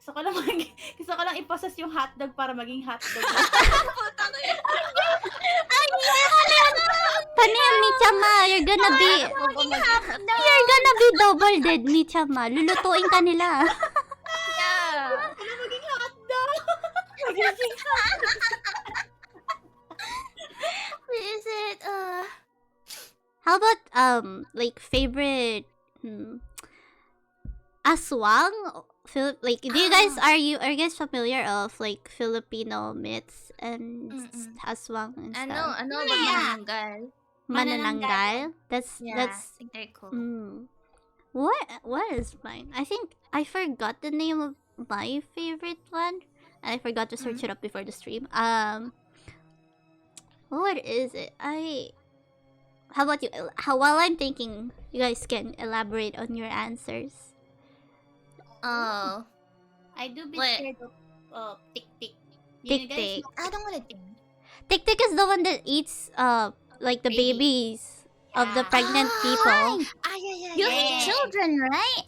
Gusto ko lang i-possess yung hotdog para maging hotdog. Paano yan, Michama? You're gonna be double dead, Michama. Lulutuin ka nila. Yeah! Para maging hotdog! Is it, How about like favorite aswang? Like, do you guys are you guys familiar of like Filipino myths and aswang and I stuff? know about manananggal. Manananggal. That's Yeah, that's I think they're cool. what is mine? I think I forgot the name of my favorite one, and I forgot to search it up before the stream. What is it? How about you? While I'm thinking, you guys can elaborate on your answers. Oh, I do be What? scared of Tik Tik. Tik Tik. I don't want to. Tik Tik is the one that eats like the Baby. babies of the pregnant people. Yeah. You hate children, right?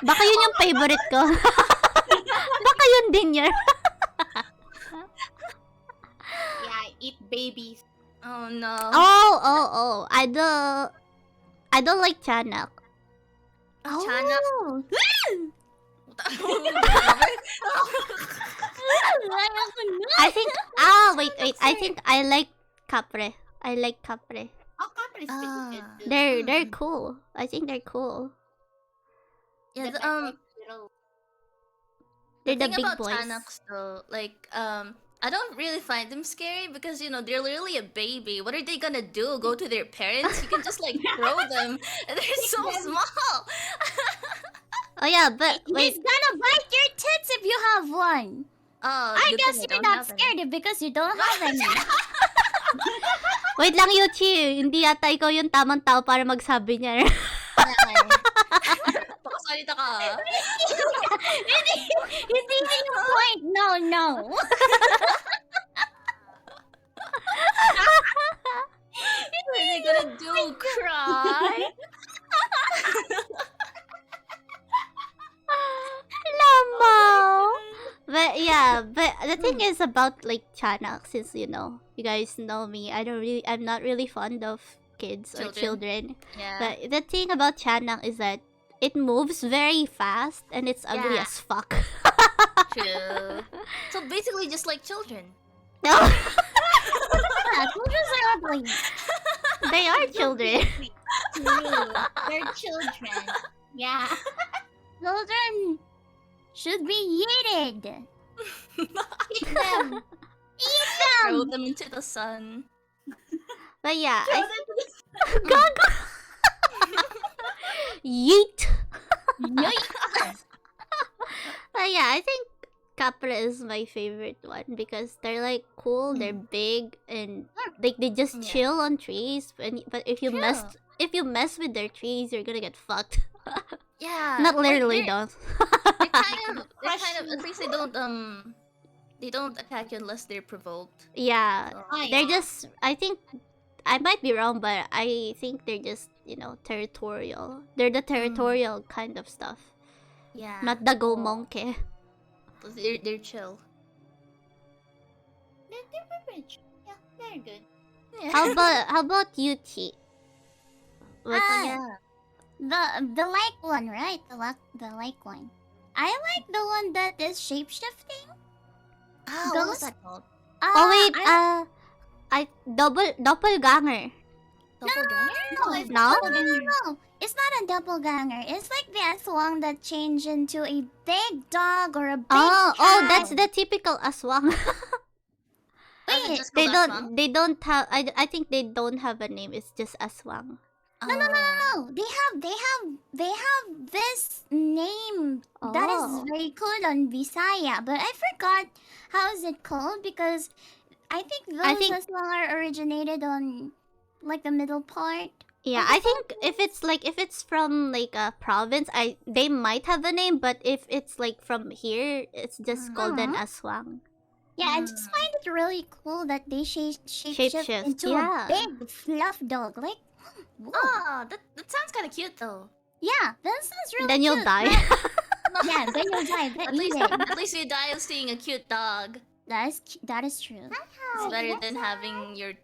Baka yun yung favorite ko. Baka yun din yun. Yeah, I eat babies. Oh no. Oh. I don't like Chanak. Chana. I think wait. I think I like Capre. I like Capre. Oh, Capra is pretty good too. They're cool. I think they're cool. Yeah, But I like little- They're the thing big about boys. Chanaks though, like I don't really find them scary because they're literally a baby. What are they gonna do? Go to their parents? You can just like throw them. They're so small. Oh yeah, but He's wait. gonna bite your tits if you have one. Oh, I good guess thing you're don't not have any. scared because you don't have any. Wait lang, Yuchi. Hindi yata ikaw yung tamang tao para magsabi niya. Pakasalita ka. Hindi yung point. No. What are they gonna do? Cry? Lamo. But yeah, but the thing is about like Chanak, since you guys know me, I'm not really fond of kids or children. Yeah. But the thing about Chanak is that it moves very fast and it's ugly Yeah. as fuck. True. So basically, just like children. No, Yeah, children are ugly. they are children. True. They're children. Yeah. Children should be yeeted. Eat them. Throw them into the sun. But yeah, Gaga. Yeet. But yeah, I think Capra is my favorite one because they're like cool, they're big, and like they just Yeah. chill on trees. But if you mess with their trees, you're gonna get fucked. Yeah. Not like, literally, they're- though. They're kind of at least they don't attack you unless they're provoked. Yeah, So, Oh, they're yeah. just. I think I might be wrong, but I think they're just territorial. They're the territorial kind of stuff, yeah. not the go monkey. They're chill. They're rich. Yeah, they're good. Yeah. How about you, Chi? What? Ah, the like one, right? The like one. I like the one that is shape-shifting. What was that called? Oh wait, I doppelganger. Doppelganger? no. It's not a doppelganger. It's like the aswang that change into a big dog or a big Oh, cat. that's the typical aswang. Does it Wait, just they called aswang? don't have. I think they don't have a name. It's just aswang. Oh. No. They have this name that is Oh. very cool on Visaya, but I forgot how is it called because I think those aswang are originated on like the middle part. Yeah, I think if it's from like a province, they might have a name, but if it's like from here, it's just called an aswang. Yeah, I just find it really cool that they Shapeshift, shapeshift into yeah. a big fluff dog. Like, whoa. Oh, that sounds kind of cute though. Yeah, that sounds really Then you'll cute, die. but- Yeah, then you'll die. But At least you die of seeing a cute dog. that is true. It's better than having your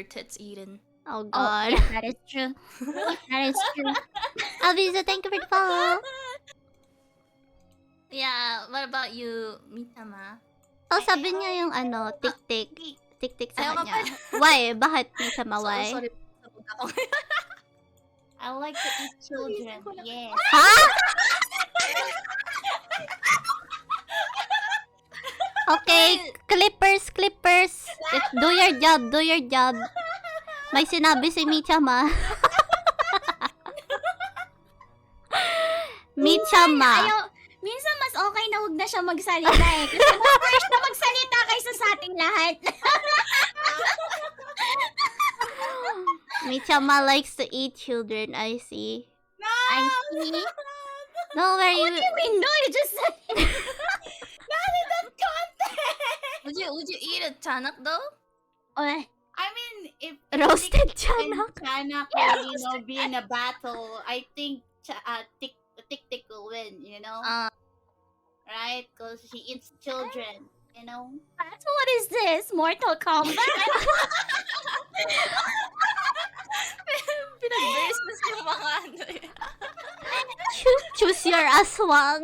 tits eaten. Oh Oh, god. yeah, that is true. That is true. Alvisa, thank you for the follow. Yeah, what about you, Mitama? Oh, sabi niya yung tik-tik. Tik-tik sa Ayaw kanya. Why? Bakit Michama, why? Sorry. I like to eat children. Yes. Ha? Okay, clippers. Do your job. May sinabi si Michama. Michama. Minsan mas okay na huwag na siya magsalita eh. Kasi mas first na magsalita kaysa sa ating lahat. Michama likes to eat children, I see. I see. No, where What do you mean? No, you just said it. Not in that context. Would you eat a tanak though? Oh, I mean, if roasted Tik chanak. and Chanak will, be in a battle, I think Tik will win, right? Because she eats children, that's what is this? Mortal Kombat? Pinag-verse na sa mga ano eh. Choose your aswang.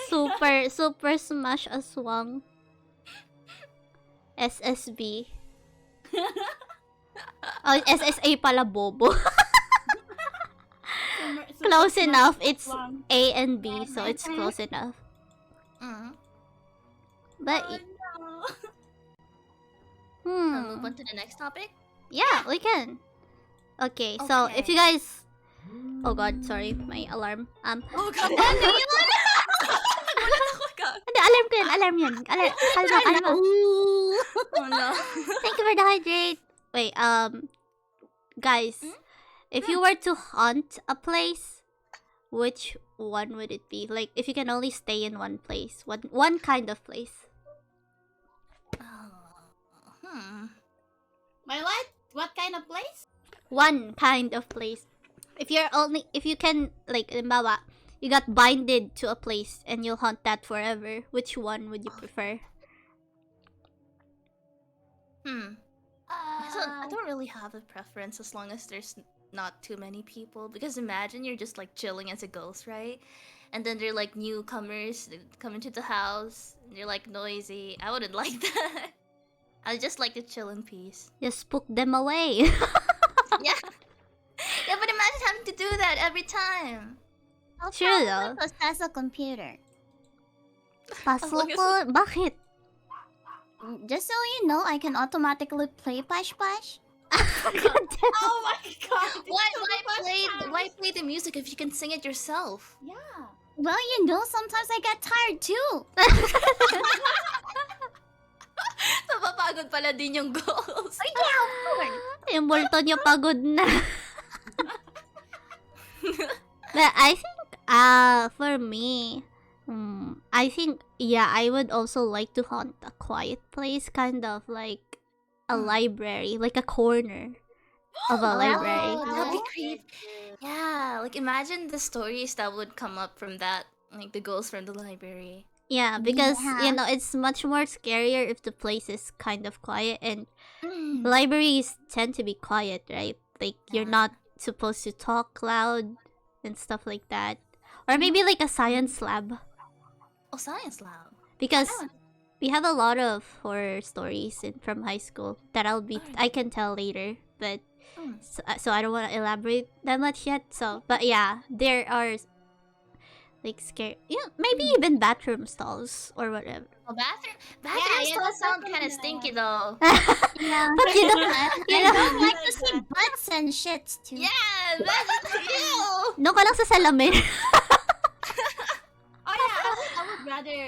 Super Smash Aswang. SSB. Oh, SSA pala, bobo. Close enough. It's A and B, so it's close enough. But Move on to the next topic. yeah, we can. Okay, so if you guys, oh god, sorry, my alarm. Oh god. Hindi, alarm yan. Kalma. Oh no. Thank you for the hydrate. Wait, guys, if you were to hunt a place, which one would it be? Like, if you can only stay in one place, one kind of place. What kind of place? One kind of place. If you can, like, limbawa, you got binded to a place and you'll hunt that forever, which one would you prefer? I don't really have a preference as long as there's not too many people. Because imagine you're just like chilling as a ghost, right? And then they're like newcomers that come into the house. And they're like noisy. I wouldn't like that. I just like to chill in peace. Just spook them away. Yeah. Yeah, but imagine having to do that every time. True though. Possess a computer. Puzzle ko? Bakit? Just so you know, I can automatically play Pash Pash. Oh my god! Why play the music if you can sing it yourself? Yeah. Well, sometimes I get tired too. Napapagod pala din yung ghost. Yeah, of course. Yung multo niyo pagod na. But I think, for me, I think, yeah, I would also like to haunt a quiet place, kind of like a library, like a corner of a library. That'd be creepy. Yeah, like imagine the stories that would come up from that, like the ghosts from the library. Yeah, because, Yeah. it's much more scarier if the place is kind of quiet, and libraries tend to be quiet, right? Like, you're not supposed to talk loud and stuff like that. Or maybe like a science lab. Oh, science lab. Because we have a lot of horror stories from high school that I can tell later, but so I don't want to elaborate that much yet. So, but yeah, there are like scary, maybe even bathroom stalls or whatever. Oh, bathroom stalls sound kind of stinky though. Yeah. But you don't I like to see butts and shits too. Yeah, that's ew. doon ka lang sa salamin. Oh yeah, I would rather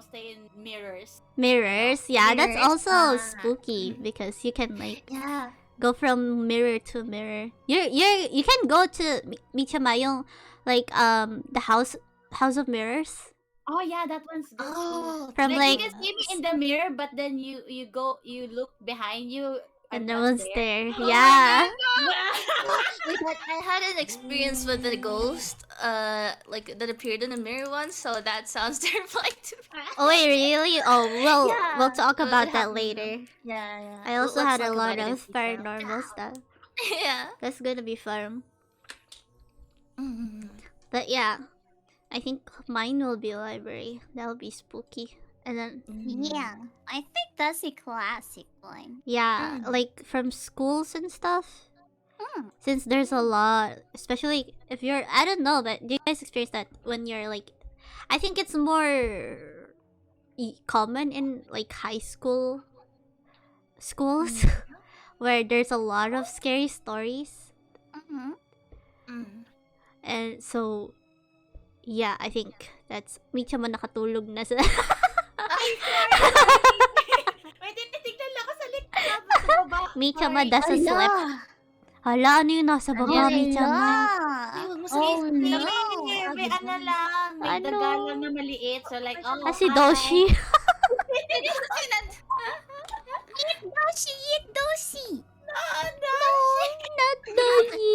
stay in mirrors. Mirrors, yeah, that's Mirrors, also spooky because you can like Yeah. go from mirror to mirror. You can go to Michama yung like the house of mirrors. Oh yeah, that one's good. Oh, From Like, like you can see me in the mirror, but then you look behind you and I'm no not one's there. Oh Yeah. Like, I had an experience with a ghost, like that appeared in a mirror once. So that sounds terrifying to me. Oh wait, really? Oh, Yeah. we'll talk Well, about it that happened, later. Yeah. I also Let's had a talk lot about it in of detail. paranormal stuff. Yeah. That's gonna be fun. Mm. But yeah, I think mine will be library. That'll be spooky. And then Yeah, I think that's a classic one. yeah, like from schools and stuff. Mm. Since there's a lot, especially if you're, I don't know, but do you guys experience that when you're like, I think it's more common in like high school schools where there's a lot of scary stories. And so yeah, I think that's Micha mo nakatulog na sa Ay, sorry. May tinitignan lang ako sa likod. Sa baba. Micha ma doesn't sleep. Hala, ano yung nasa baba, Micha ma? Ay, huwag mo Oh, sabihin. no. May ano lang. May Ano? daga lang na maliit. So like, oh, Si hi. Doshi. Doshi! Not Doshi.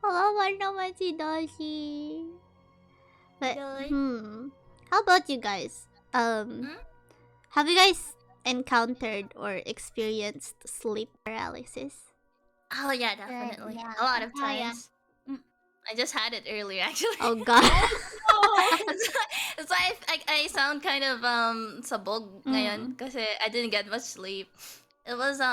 Kawawa naman si Doshi. But, how about you guys? Have you guys encountered or experienced sleep paralysis? Oh yeah, definitely. yeah. A lot of Ah, yeah. times. I just had it earlier, actually. Oh god. That's why I sound kind of sabog ngayon kasi I didn't get much sleep. It was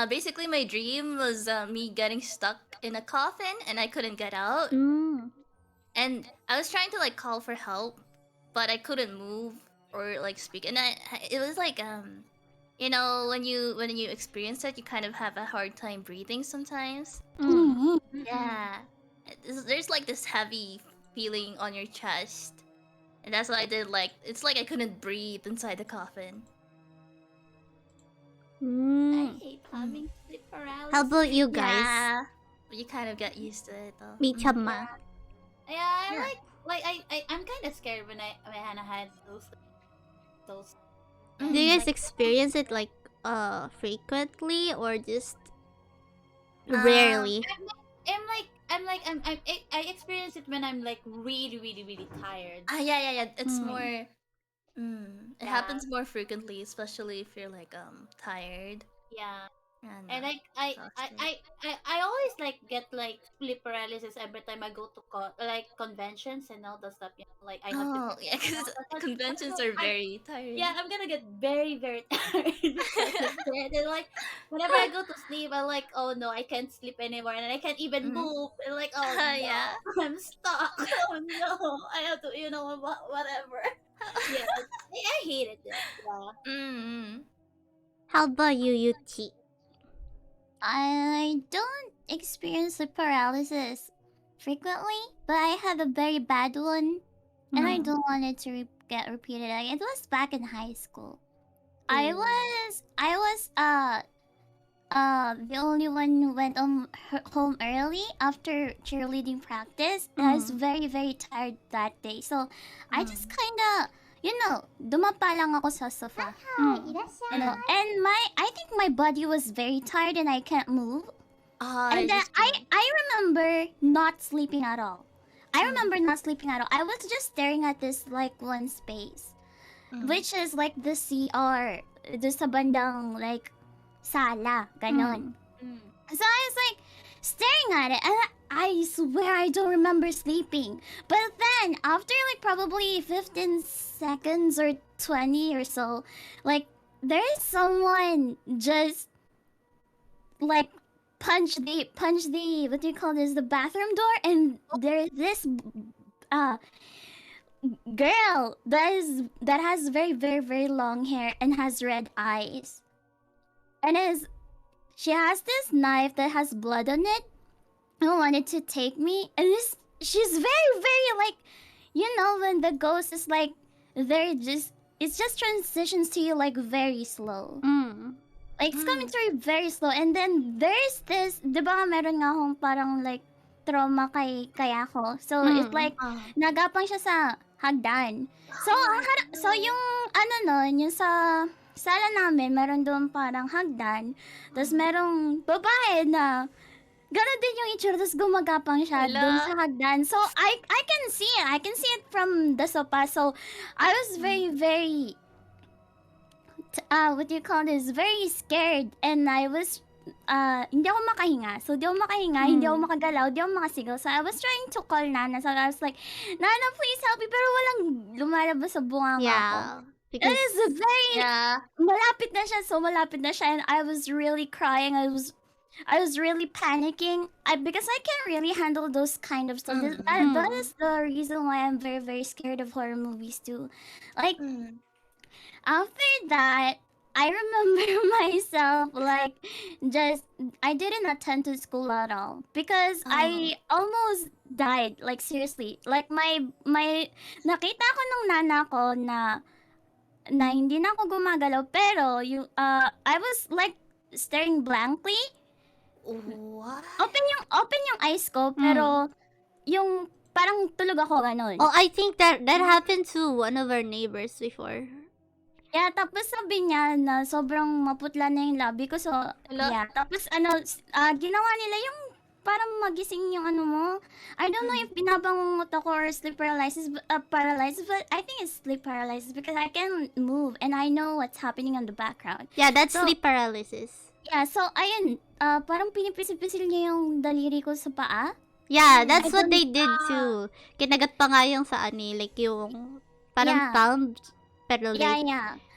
basically my dream was me getting stuck in a coffin and I couldn't get out. And I was trying to like call for help, but I couldn't move or like speak. And it was like you know, when you experience it, you kind of have a hard time breathing sometimes. Yeah. There's like this heavy feeling on your chest. And that's what I did. Like, it's like I couldn't breathe inside the coffin. I hate having sleep paralysis. How about you guys? Yeah. But you kind of get used to it though. Micha-ma. Yeah, I'm kind of scared when I had those. Do you guys experience it like frequently or just rarely? I experience it when I'm like really tired. Yeah. It's more. It Yeah. happens more frequently, especially if you're like tired. Yeah. And And like I always like get like sleep paralysis every time I go to like conventions and all that stuff. You know, like I have oh to. yeah, because conventions are very tiring. Yeah, I'm gonna get very tired. And like whenever I go to sleep, I'm like, oh no, I can't sleep anymore, and I can't even move. And like, oh no, Yeah. I'm stuck. Oh no, I have to, whatever. Yeah, I hated it. Yeah. How about you, Yuchi? I don't experience the paralysis frequently, but I had a very bad one, and I don't want it to get repeated again. It was back in high school. I was the only one who went home early after cheerleading practice, and I was very tired that day. So I just kinda, dumapa lang ako sa sofa. And I think my body was very tired and I can't move. And then I remember not sleeping at all. I was just staring at this like one space, which is like the CR, doon sa bandang like sala, ganon. So I was like staring at it, and I swear I don't remember sleeping. But then after like probably 15 seconds or 20 or so, like there's someone just like punch the what do you call this, the bathroom door, and there's this girl that has very long hair and has red eyes, and she has this knife that has blood on it, and wanted to take me. And she's very like, when the ghost is like, it just transitions to you like very slow. Like it's coming through very slow. And then there's this, di ba meron nga akong parang like trauma kay ako. So it's like nagapang siya sa hagdan. So yung yung sa sala namin, meron doon parang hagdan. Tapos merong babae na gano'n din yung itsura, tapos gumagapang siya doon sa hagdan. So I can see it. I can see it from the sofa. So I was very what do you call this? Very scared, and I was hindi ako makahinga. So, di ako makahinga, hindi ako makagalaw, di ako makasigaw. So, I was trying to call Nana. So, I was like, Nana, please help me. Pero walang lumalabas sa bunganga ko. Yeah. It Because is very, Yeah. malapit na siya. So, malapit na siya. And I was really crying. I was really panicking. Because I can't really handle those kind of stuff. That is the reason why I'm very, very scared of horror movies too. Like, after that, I remember myself like I didn't attend to school at all because I almost died, like seriously. Like my nakita ko nung nana ko na hindi na ako gumagalaw pero I was like staring blankly. What? Open yung eyes ko pero yung parang tulog ako ganun. oh, I think that happened to one of our neighbors before. Yeah, tapos sabi niya na sobrang maputla na yung labi ko. So, yeah. Tapos ginawa nila yung parang magising yung ano mo. I don't know if binabangungot ako or sleep paralysis, paralysis, but I think it's sleep paralysis because I can move and I know what's happening on the background. Yeah, that's sleep paralysis. Yeah, so ayun, parang pinipisil-pisil niya yung daliri ko sa paa. Yeah, that's what they did too. Kinagat pa nga yung sa ani, like yung parang palm. Pero like,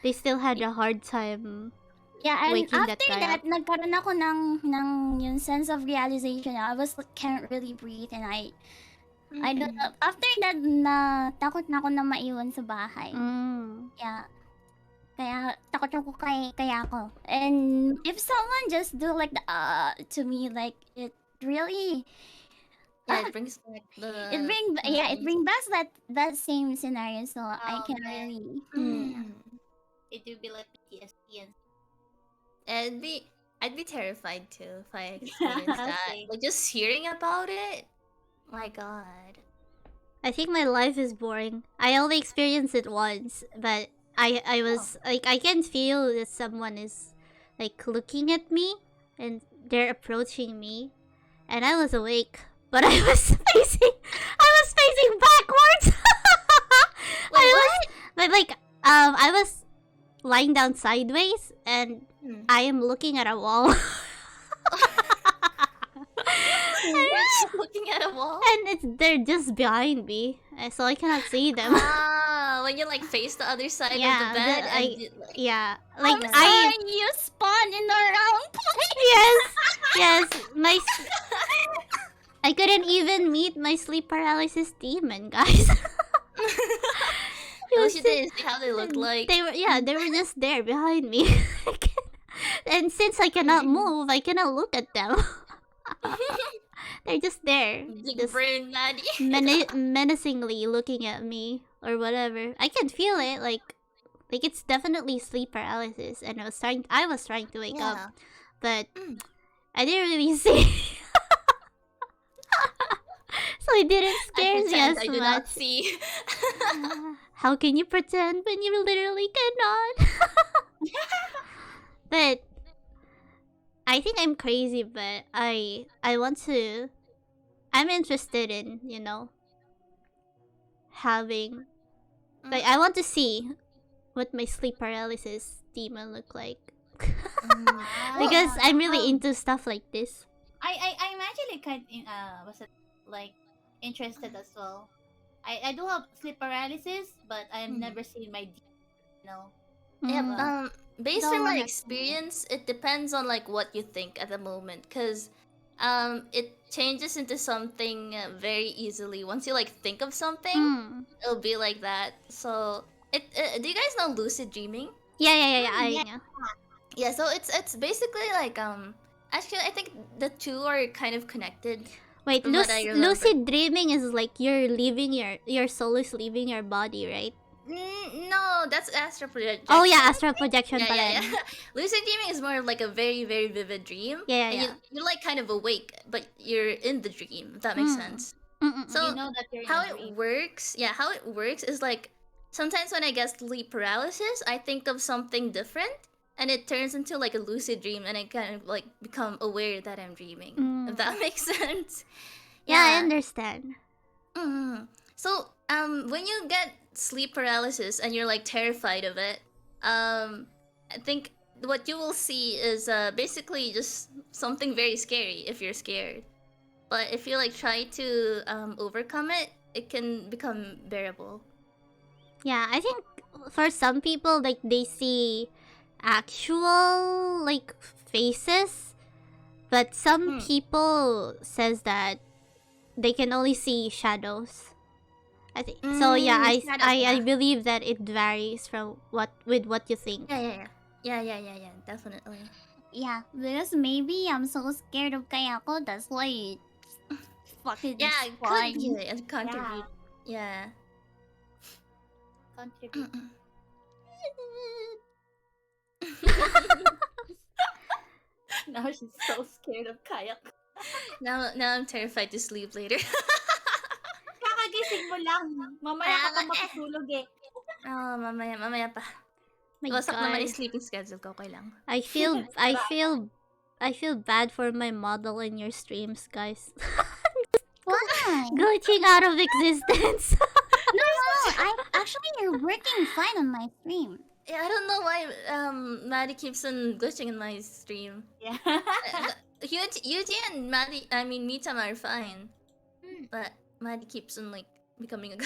they still had a hard time and waking after that guy up. nagkaroon ako ng yung sense of realization. I was like, can't really breathe and I don't know. After that, takot na ako na maiwan sa bahay. Yeah. Kaya takot ako kaya ako. And if someone just do like the to me, like it really Yeah, it brings back the. it bring back that same scenario. So I can really. It will be like PTSD and I'd be terrified too if I experienced that. Same. Like just hearing about it. My God. I think my life is boring. I only experienced it once, but I was like, I can feel that someone is like looking at me and they're approaching me, and I was awake, but I was facing backwards. I was lying down sideways and I am looking at a wall. Looking at a wall. And they're just behind me, so I cannot see them. When you like face the other side Yeah, of the bed but and I'm sorry, you spawn in the wrong place. Yes, I couldn't even meet my sleep paralysis demon, guys. you didn't see how they looked like. They were just there behind me. And since I cannot move, I cannot look at them. They're just there, Big just brain laddie. menacingly looking at me or whatever. I can feel it, like it's definitely sleep paralysis, and I was trying to wake up, but I didn't really see. So it didn't scare me as I much. do not see. How can you pretend when you literally cannot? But I think I'm crazy, but I'm interested in, having, like, I want to see what my sleep paralysis demon look like. Because I'm really into stuff like this. I'm actually kind interested as well. I do have sleep paralysis, but I have never seen my Yeah, based on Don't my wanna- experience, it depends on like what you think at the moment, cause it changes into something very easily. Once you like think of something, it'll be like that. So do you guys know lucid dreaming? Yeah. Yeah, so it's basically like actually I think the two are kind of connected. Wait, From what I remember. lucid dreaming is like you're leaving your soul is leaving your body, right? No, that's astral projection. Oh yeah, astral projection pala. Yeah. Lucid dreaming is more of like a very, very vivid dream. Yeah. And you're like kind of awake, but you're in the dream, if that makes sense. So you know that you're how in a it dream. works is like sometimes when I get sleep paralysis, I think of something different and it turns into like a lucid dream and I kind of like become aware that I'm dreaming. If that makes sense. Yeah, I understand. So when you get sleep paralysis and you're like terrified of it, I think what you will see is basically just something very scary if you're scared. But if you like try to overcome it, it can become bearable. Yeah, I think for some people, like, they see actual, like, faces, but some people says that they can only see shadows. I think so. Yeah, I believe that it varies from what you think. Yeah, definitely. Yeah, because maybe I'm so scared of Kayako, that's why it's fucking Yeah, it fun. could be a contribute. Yeah. Contribute. Now she's so scared of kayak. Now I'm terrified to sleep later. Kakagising mo lang. Mamaya ka pa matutulog eh. Oh, mamaya pa. My Wasak naman God. yung sleeping schedule ko, okay lang. I feel bad for my model in your streams, guys. Why? Glitching out of existence. No, actually you're working fine on my stream. Yeah, I don't know why Maddie keeps on glitching in my stream. Yeah. Yuji and Maddie, I mean Mitama are fine. But Maddie keeps on like becoming a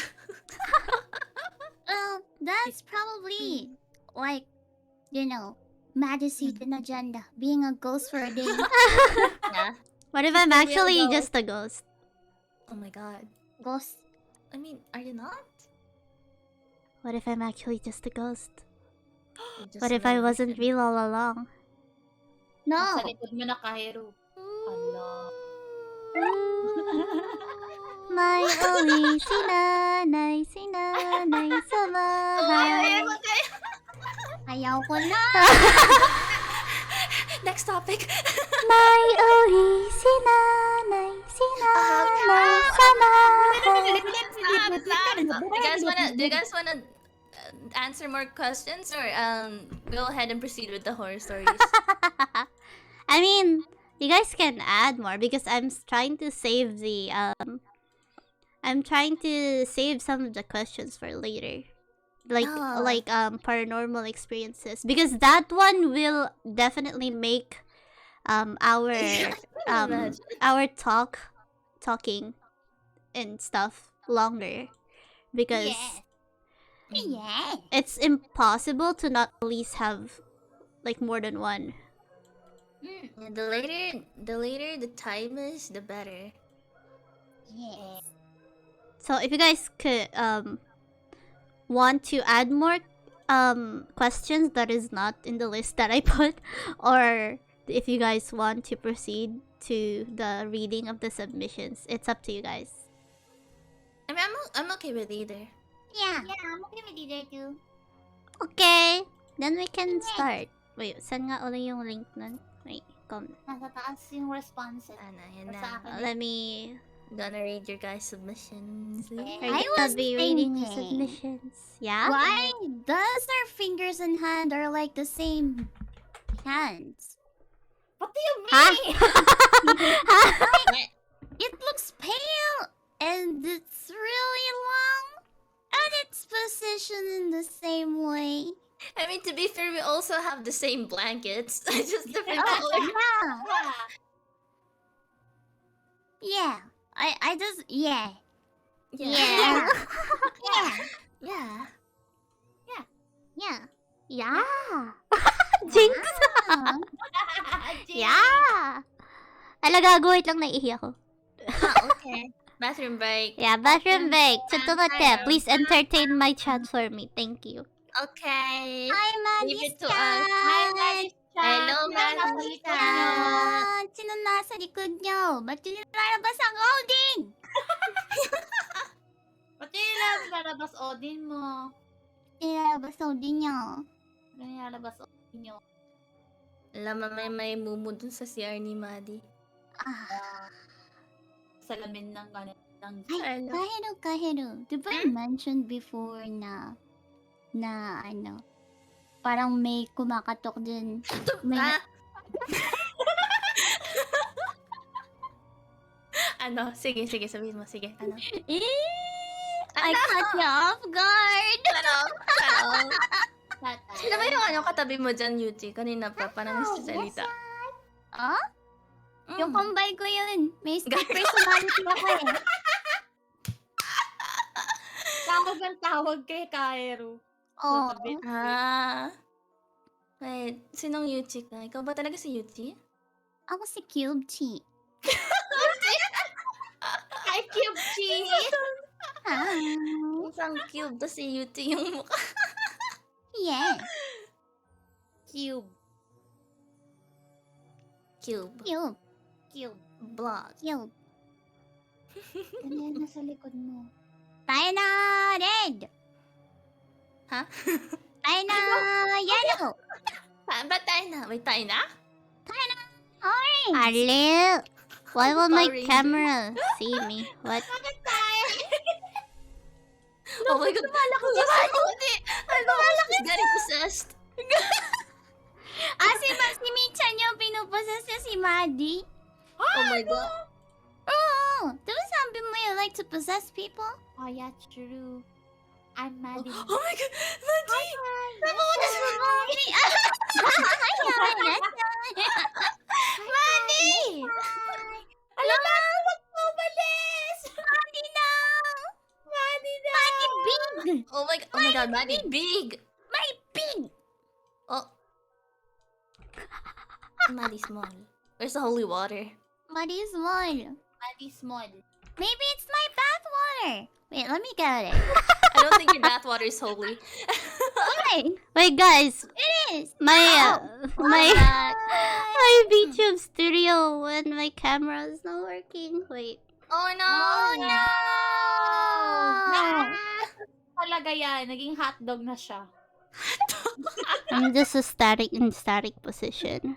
Well, that's probably like, you know, Maddie's hidden agenda, being a ghost for a day. Yeah. What if I'm actually just a ghost? Oh my god. Ghost. I mean, are you not? What if I'm actually just a ghost? You're just What if a I wasn't illusion. real all along? No. Sa likod mo na Kaheru. Hala. My only sinanay sa bahay. Ayaw ko na. Next topic. My only sinanay sa bahay. Do you guys wanna answer more questions or go ahead and proceed with the horror stories? I mean, you guys can add more because I'm trying to save the I'm trying to save some of the questions for later. Like paranormal experiences, because that one will definitely make our talking and stuff longer, because Yeah. it's impossible to not at least have like more than one. Yeah, the later the time is, the better. Yes. So if you guys could want to add more questions that is not in the list that I put, or if you guys want to proceed to the reading of the submissions, it's up to you guys. I mean, I'm okay with either. Yeah, I'm okay with either too. Okay, then we can start. Wait, saan nga ulit yung link nun? Wait, Nasa taas yung responses. Yan Sa na. akin. let me. Gonna read your guys' submissions. I I'll was be reading the thinking, submissions. Yeah. why does our fingers and hand are like the same hands? What do you Huh? mean? It looks pale and it's really long and it's positioned in the same way. I mean, to be fair, we also have the same blankets. Just different Oh, colors. yeah. Yeah. I just yeah. Yeah. Yeah. Yeah. Yeah. Jinx. Ah. Yeah. Alaga, wait lang, naiihi ako. Okay. Bathroom break. Yeah, bathroom break. Tsutumate, please entertain my chat for me. Thank you. Okay. Hi, Leave it to Maddie. us. Hi, Maddie. Hello, Maddie. Yan! Sino nasa likod nyo? Ba't yun nilalabas ang holding? Ba't yung nilalabas Odin mo? Nilalabas ang holding nyo. Ba't yung nilalabas Odin nyo? Alam, may mumu dun sa CR ni Maddie. Salamin ng ng Ay, Hello. Kaheru. Di ba you mentioned before na ano, parang may kumakatok din. May, Ano? Sige, sabihin mo. Sige, ano? I caught you off guard. Ano? Sino ba yung katabi mo dyan, Yuji? Kanina pa, parang nagsasalita. Ah? Yung Mm. kumbay ko yun. May split personality ako eh. Tawag ang tawag kay Kaheru. Oo. Wait, sinong Yuji ka? Ikaw ba talaga si Yuji? Ako si Cube Chi. Hi, Cube Chi! Isang cube, tas si Yuji yung mukha. Yeah. Cube. Cube. Cube. Cube. Blog. Cube. Ano yan nasa likod mo? Tayo na red. Ha? Tayo na yellow. Ba't tayo na? Wait, tayo na? Orange. Ale, why will my Sorry. camera see me? What? Oh my god. Hindi. She's getting possessed. Si Michan yung pinuposes niya si Maddie. Oh my god. Oo. Diba sabi mo you like to possess people? Oh, yeah, true. I'm Maddie. Oh my god. Maddie. Maddie! Alam mo, huwag mo umalis! Maddie na! Maddie na! Maddie big! Oh my god, Maddie big. Maddie big! Oh. Maddie small. Where's the holy water? Maddie small. Maddie small. Maybe it's my bath water. Wait, let me get it. I don't think your bathwater is holy. Why? Wait, guys, It is. my my Back. my VTube studio when my camera is not working. Wait, Oh no. Oh no! Talaga yan. Naging hotdog na siya. I'm just in static position.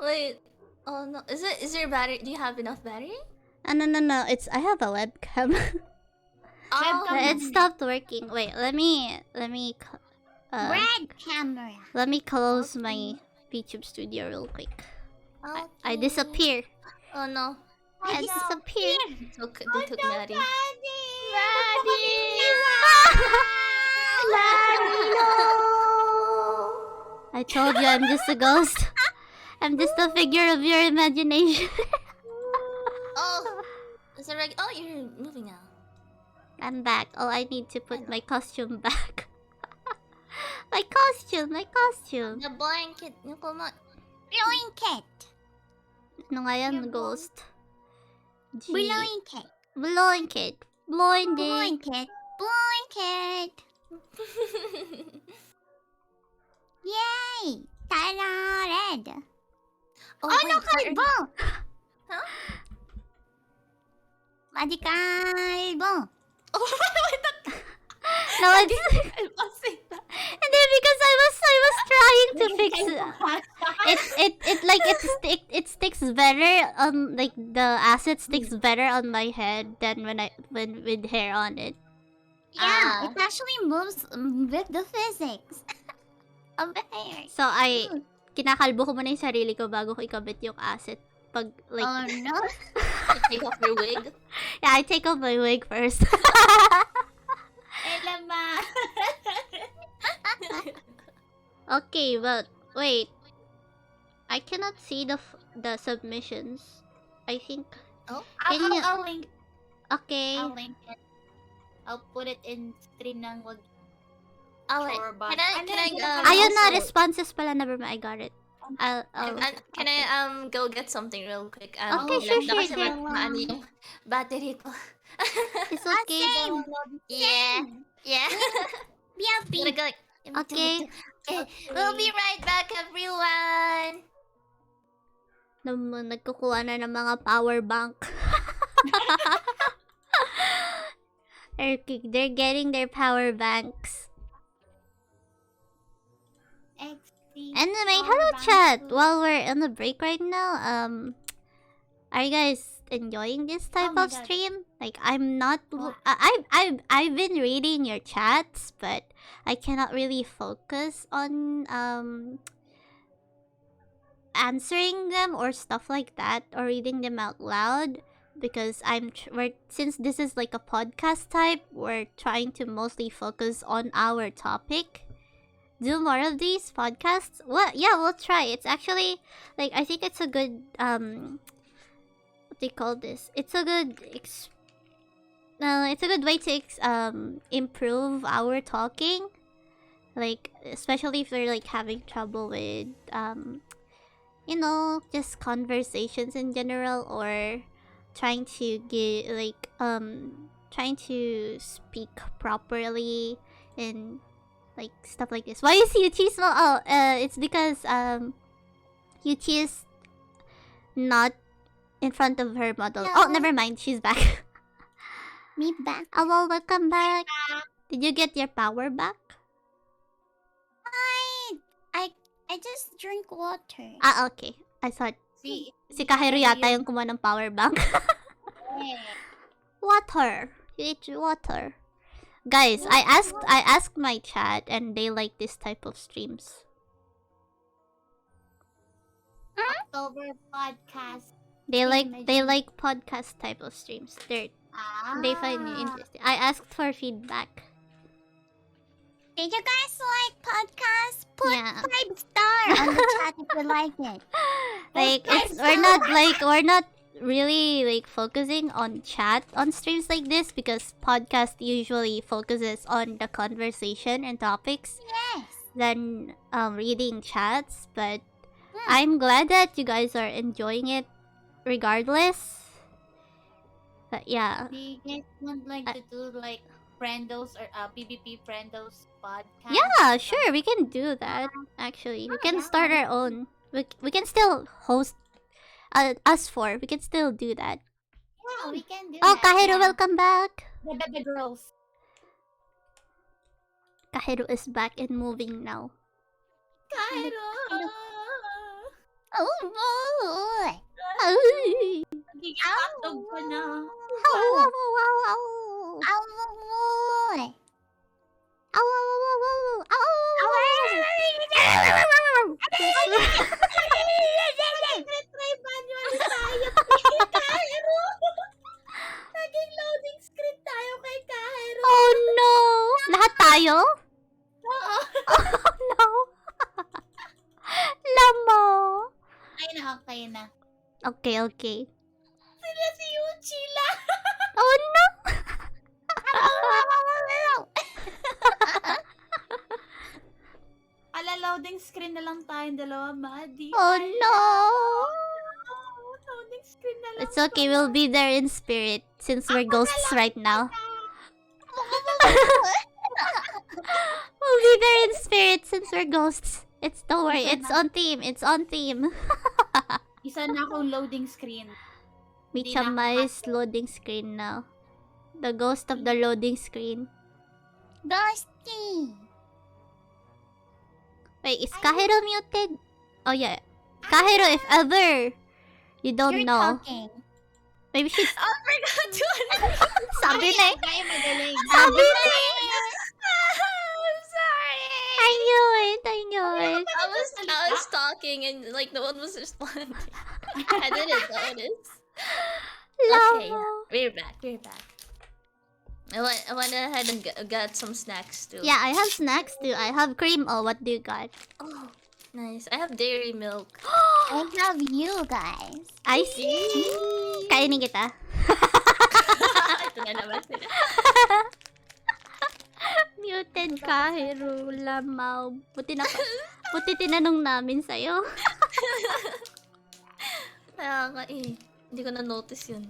Wait. Oh no. Is your battery? Do you have enough battery? No. I have a webcam. Oh. It stopped working. Wait, let me Red camera. let me close my VTube studio real quick. I Okay. disappear. Oh no. I disappear. They took Maddie. I told you I'm just a ghost. I'm just a figure of your imagination. Oh. Is it right? Oh, you're moving now. I'm back. Oh, I need to put my costume back. my costume. The blanket. Yung kuma. Blanket. Ano nga yan, ghost? G. Blanket. Blanket. Blinded. Blanket. Blanket. Yay! Tara red. Oh, Ano wait, kalbo? Huh? Maddie kalbo. Oh, wait, No, it's and then because I was trying to fix it sticks better like the acid sticks better on my head than when with hair on it. Yeah, it actually moves with the physics of the hair. So kinakalbo ko muna yung sarili ko bago ko ikabit yung acid. Pag like Oh no. You take off your wig. yeah, I take off my wig first. Elama! Okay, but wait. I cannot see the submissions. I think Oh, Can you- I'll link. okay. I'll link it. I'll put it in stream ng wag. oh wait. Or ba- Can I Ayun na, also- responses pala. Never mind, I got it. I'll Can I go get something real quick? Okay, lang sure, na kasi sure. maano yung battery ko. It's okay. Same. Yeah. Yeah. BFB. Gotta go. Okay. Okay. We'll be right back, everyone. Nagkukuha na ng mga power bank. They're getting their power banks. Anyway, hello chat. While we're on the break right now, are you guys enjoying this type my of God. stream? Like, I'm not. I've been reading your chats, but I cannot really focus on answering them or stuff like that, or reading them out loud, because since this is like a podcast type, we're trying to mostly focus on our topic. do more of these podcasts? Well, yeah, we'll try. It's actually like I think it's a good what do you call this? It's a good it's a good way to improve our talking. Like especially if they're like having trouble with you know, just conversations in general, or trying to get like trying to speak properly and like stuff like this. Why is Yuchi small? Oh, it's because Yuchi is not in front of her model. No. Oh, never mind. She's back. Me back. Oh, well, welcome back. Did you get your power back? I just drink water. Ah, okay. I thought See, si Kaheru yata yung kumuha ng power bank. Water. You eat water. Guys, I asked my chat and they like this type of streams. October podcast. They like podcast type of streams. They find me interesting. I asked for feedback. Did you guys like podcasts? Put Yeah. 5-star on the chat if you like it. Like we're not really like focusing on chat on streams like this because podcast usually focuses on the conversation and topics Yes. than reading chats, but I'm glad that you guys are enjoying it regardless. But yeah. Do you guys want like to do like friendos or PvP friendos podcast? Yeah, sure, we can do that. Actually, we can start our own. We can still host us four. We can still do that. Yeah, we can do Oh, that. Kaheru, yeah. welcome back. The girls. Kaheru is back and moving now. Kaheru! Oh boy. Ay. Nagiging ko na. Ow, ow, ow, ow, ow. Oh boy. Ow, ow, ow, ow, ow. Ow, ow, ow, ow. Try manual tayo. Kaheru! Naging loading screen tayo kay Kaheru. Oh no! Lahat tayo? Oo. Oh no! Lamo! Okay na. Okay. Sila si Yuchi lang. Oh no! Loading screen na lang tayong dalawa, Madi. Oh no! Loading screen na lang. It's okay, we'll be there in spirit since we're ghosts right now. We'll be there in spirit since we're ghosts. Don't worry, it's on theme. Isa na akong loading screen. Michama's loading screen now. The ghost of the loading screen. Ghosty. Wait, is Kaheru muted? Oh yeah. Kaheru, if ever you don't You're know. talking. Maybe she's... Oh my god, Sabi na eh. Kaya magaling. Sabi na eh. I'm sorry. I knew it. I was talking and like no one was responding. I didn't notice. Okay, Lamo. we're back. I went ahead and got some snacks too. Yeah, I have snacks too. I have cream. Oh, what do you got? Oh, nice. I have dairy milk. I love you guys. I see. Kainin kita. Ito na naman sila. Muted Kaheru, lamaw. Buti tinanong namin sa'yo. Kaya nga eh. Hindi ko na-notice yun.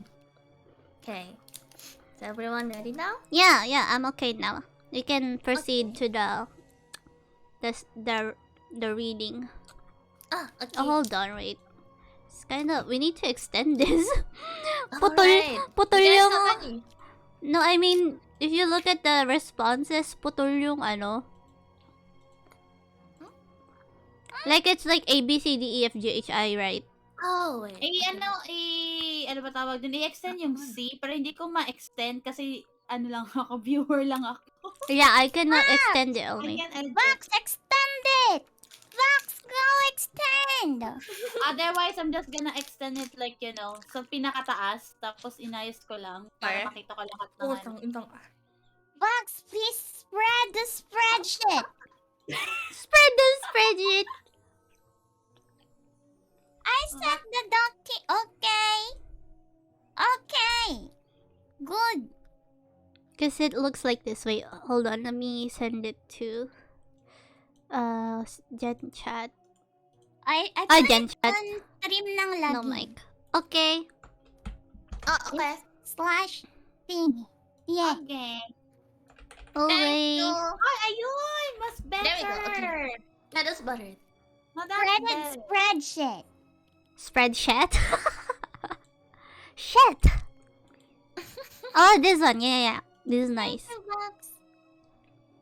Okay. Is everyone ready now? Yeah, I'm okay now. We can proceed to the reading. Okay. Oh, hold on, wait. It's kinda, we need to extend this. Alright. Putol You guys yung... have any? No, I mean, if you look at the responses, putol yung ano. Like, it's like A, B, C, D, E, F, G, H, I, right? Oh, wait. Ano ba tawag dun? I-extend yung C, pero hindi ko ma-extend kasi ano lang ako, viewer lang ako. Yeah, I cannot extend it only. Vox, extend it! Vox, go extend! Otherwise, I'm just gonna extend it like, you know, sa pinakataas, tapos inayos ko lang para makita ko lahat ng ano. Ibang Vox, please spread the spreadsheet! Spread it. I suck the donkey. Okay. Good. Because it looks like this. Wait, hold on. Let me send it to Gen Chat. I Gen Chat. stream ng lagi. No mic. Okay. Okay. Slash thing. Yeah. Okay. Okay. Ay, ayun! Mas better! There we go, okay. That is buttered. No, that's better. Spreadsheet. Spreadsheet. Shit. Oh, this one. Yeah. This is nice.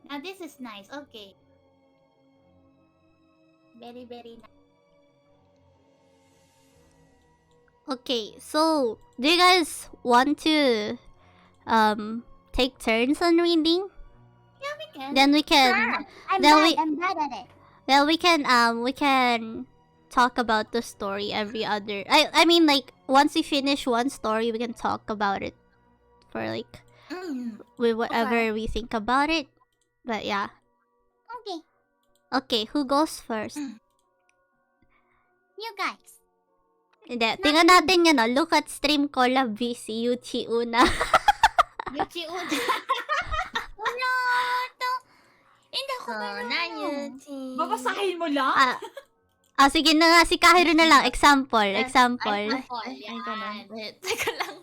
Now this is nice. Okay. Very, very nice. Okay, so do you guys want to take turns on reading? Yeah, we can. Then we can Sure. I'm bad at it. then we can talk about the story every other. I mean, like, once we finish one story, we can talk about it for like with whatever we think about it. But yeah. Okay, who goes first? You guys. Hindi, tingnan natin yan, oh. Look at stream collab VC Huechi una. Huechi una. Wala to. Hindi ako marunong. Babasahin mo lang? Sige na nga, si Kaheru na lang. Example. Ay, Yan. wait, teka lang.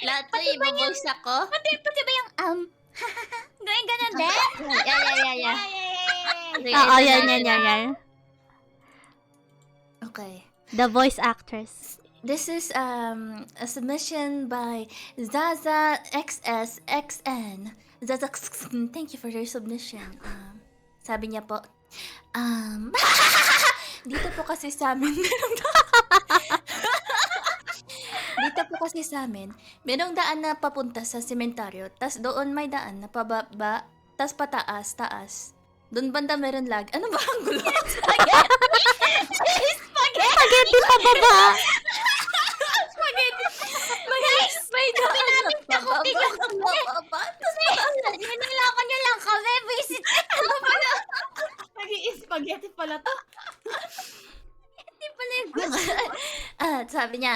Lahat to i-voice ako. Pati ba yung gawin ganun din? Yeah. Oo, yan. Okay. The voice actress. This is a submission by Zaza XSXN. Zaza, thank you for your submission. Sabi niya po, dito po kasi sa amin merong daan na papunta sa sementaryo, tas doon may daan na pababa, tas pataas. Doon banda meron lag. Ano ba ang gulo? Spaghetti pababa! May daan na pababa. Nilalakan niyo lang kami. Visit ko pala. Nag-i-spaghetti pala to. Hindi pala yung Sabi niya,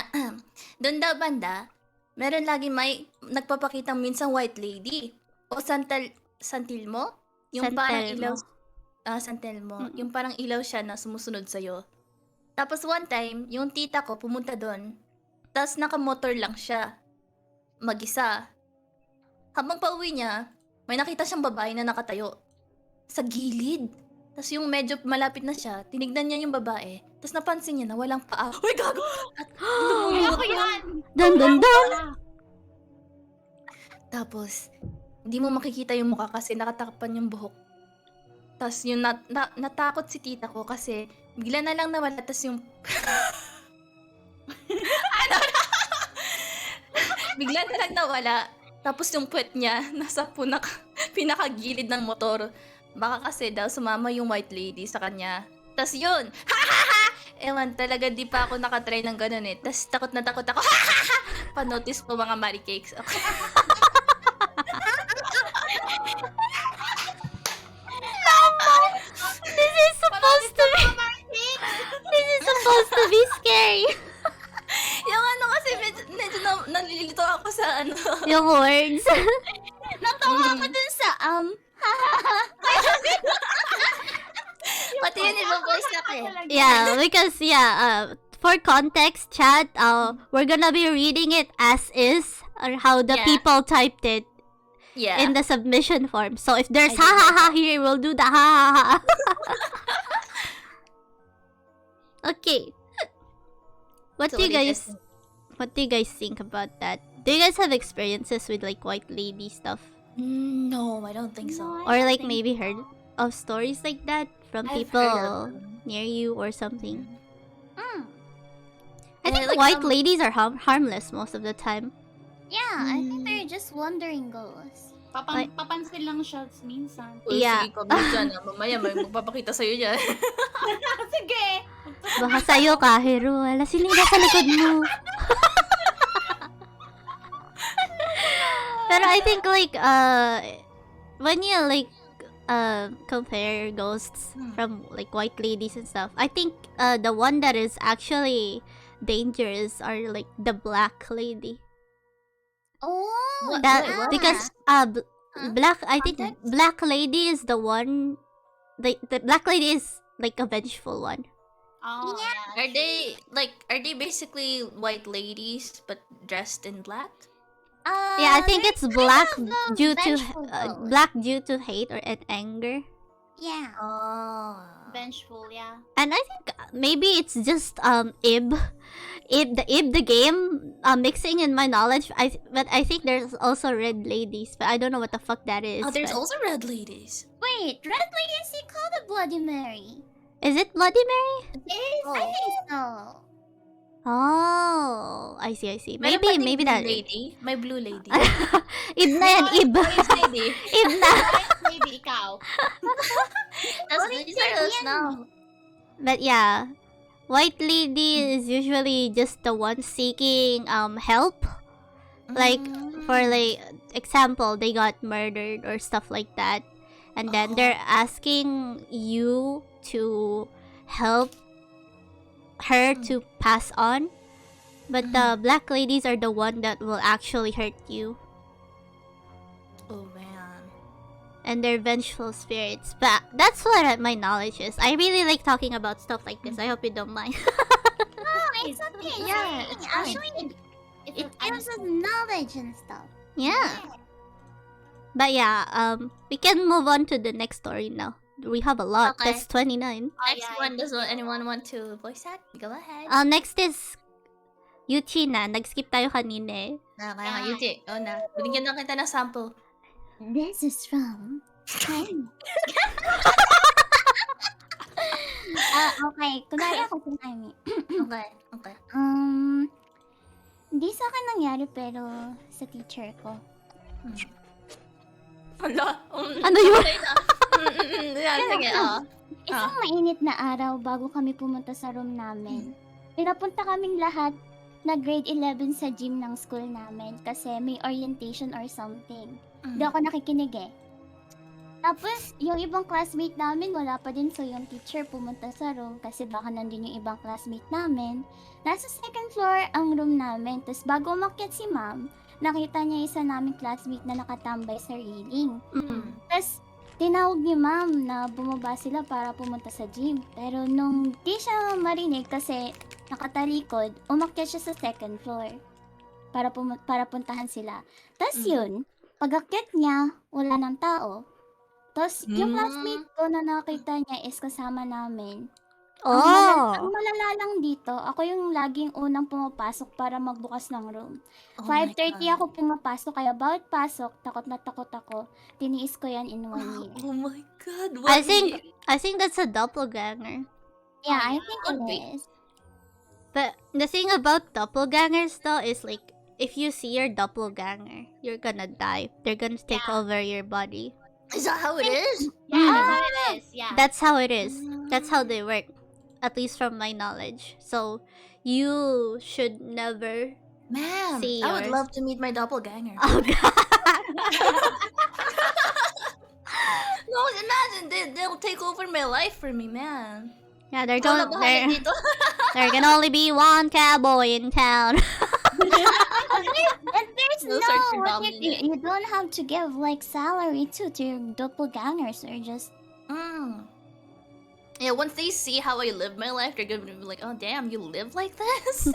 doon daw banda, meron lagi may nagpapakitang minsang white lady. O santil mo? Yung parang ilaw. Santel mo. Yung parang ilaw siya na sumusunod sa'yo. Tapos one time, yung tita ko pumunta doon. Tapos nakamotor lang siya. Mag-isa. Habang pauwi niya, may nakita siyang babae na nakatayo. Sa gilid. Tapos yung medyo malapit na siya, tinignan niya yung babae. Tapos napansin niya na walang paa. Uy, gago! At Ako yan! Dun! Tapos, hindi mo makikita yung mukha kasi nakatapan yung buhok. Tapos yung natakot si tita ko kasi bigla na lang nawala. Tapos yung... bigla na lang nawala. Tapos yung puwet niya nasa pinakagilid ng motor. Baka kasi daw sumama yung white lady sa kanya. Tapos yun! Ewan, talaga di pa ako nakatry ng ganun eh. Tapos takot na takot ako. Pa-notice po mga Mary Cakes. Okay. This is supposed to be scary. Yung ano kasi medyo nalilito ako sa ano. Yung words. natawa ako dun sa Pati yun iba-voice ako eh. Yeah, because for context, chat, we're gonna be reading it as is, or how the people typed it Yeah. in the submission form. So if there's ha here, we'll do the ha. Okay. What do you guys think about that? Do you guys have experiences with like white lady stuff? No, I don't think so. Or like maybe heard of stories like that from I've people heard of them. near you or something? I Yeah, think like white ladies are harmless most of the time. Yeah, I think they're just wandering ghosts. Papansin lang siya minsan. Uy, Yeah. sige ka dyan. Mamaya may magpapakita sa'yo dyan. Sige! Baka sa'yo, Kaheru. Wala sino yung nasa likod mo. Pero I think like, when you like compare ghosts from like white ladies and stuff. I think the one that is actually dangerous are like the black lady. Oh, That yeah. because black. I think black lady is the one. The black lady is like a vengeful one. Oh, Yeah. Are they basically white ladies but dressed in black? Yeah, I think it's black due to vengeful though. black due to hate or and anger. Yeah. Oh. Vengeful, yeah. And I think maybe it's just Ib the game mixing in my knowledge. But I think there's also red ladies, but I don't know what the fuck that is. Oh, there's but- also red ladies. Wait, Red Lady is called the Bloody Mary. Is it Bloody Mary? It is. I think so. Oh, I see. Meron Maybe pa ding maybe blue that. lady. May blue lady. Ib na yan, Ib. White lady. Ib na. Maybe ikaw. These are us now. But yeah, white lady is usually just the one seeking help. Like for like example, they got murdered or stuff like that, and then they're asking you to help her to pass on. But the black ladies are the one that will actually hurt you, Oh man. and they're vengeful spirits. But that's what my knowledge is. I really like talking about stuff like this. I hope you don't mind. Oh, it's okay. Yeah, It's it's actually it gives us knowledge and stuff. Yeah. But yeah, we can move on to the next story now. We have a lot. Okay. That's 29. Next one, does anyone want to voice act? Go ahead. Next is Huechi na. Nag-skip tayo kanina eh. Kaya Yuji, na. Binigyan na kita ng sample. This is from okay. Kunwari ako si Amy. Okay. Hindi sa akin nangyari pero sa teacher ko. Hala. Ano yun? Yeah, sige, Isang mainit na araw bago kami pumunta sa room namin. Pinapunta kaming lahat na grade 11 sa gym ng school namin kasi may orientation or something. Hindi ako nakikinig eh. Tapos, yung ibang classmate namin, wala pa din. So, yung teacher pumunta sa room kasi baka nandun yung ibang classmate namin. Nasa second floor ang room namin. Tapos, bago umakyat si ma'am, nakita niya isa naming classmate na nakatambay sa railing. Tapos, tinawag ni ma'am na bumaba sila para pumunta sa gym. Pero nung di siya marinig kasi nakatalikod, umakyat siya sa second floor para puntahan sila. Tapos yun, pag-akyat niya, wala ng tao. Tapos yung classmate ko na nakita niya is kasama namin. Ang malala lang dito, ako yung laging unang pumapasok para magbukas ng room. 5:30 ako pumapasok, kaya bawat pasok, takot na takot ako. Tiniis ko yan in 1 year. Oh my god. I think that's a doppelganger. Yeah, I think could it be. is. But the thing about doppelgangers though is like if you see your doppelganger, you're gonna die. They're gonna take over your body. Is that how it is? Yeah, that's how it is. Yeah. That's how it is. That's how they work. At least from my knowledge. So you should never Ma'am, see I would yours. love to meet my doppelganger. Oh god. No, imagine they'll take over my life for me, man. Yeah, there can only be one cowboy in town. And there's Those are no, predominant. you don't have to give like salary to your doppelgangers or just Yeah, once they see how I live my life, they're gonna be like, "Oh, damn, you live like this."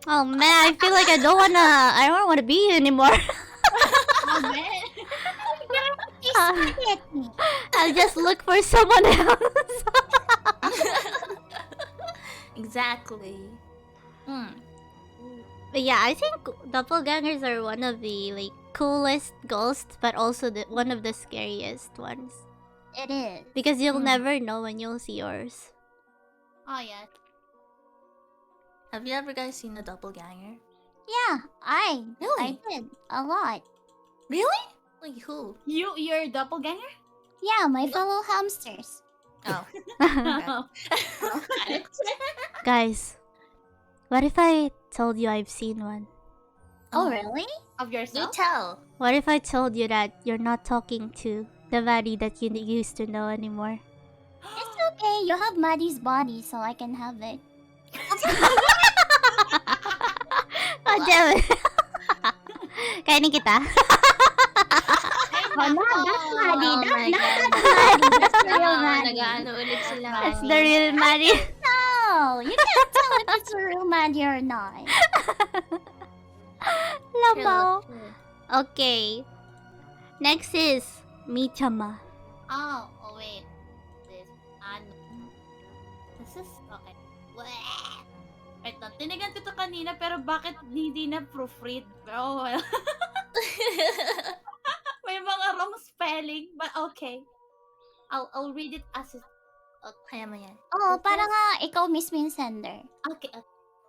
Oh man, I feel like I don't wanna be here anymore. Oh, man. I'll just look for someone else. Exactly. But yeah, I think doppelgangers are one of the like coolest ghosts, but also one of the scariest ones. it is. Because you'll never know when you'll see yours. Oh, yeah. Have you ever guys seen a doppelganger? Yeah, I Really? did a lot. Really? Like who? You're a doppelganger? Yeah, my fellow hamsters. Oh. Guys, what if I told you I've seen one? Oh, really? Of You yourself? tell. What if I told you that you're not talking to the Maddie that you used to know anymore. It's okay. You have Maddie's body, so I can have it. Oh, damn it. Kainin kita. Oh, no, that's Maddie. Oh That's my not God. Maddie. That's the real Maddie. Nag-ano ulit sila. That's the real Maddie. No, you can't tell if it's a real Maddie or not. Lamaw. Okay. Next is Michama. Oh, wait. This is okay. Wait lang, tinigan ko to kanina pero bakit hindi na proofread? Oh, well. May mga wrong spelling, but okay. I'll read it as it. Kaya mo yan. Oh, para nga ikaw mismo yung sender. Okay.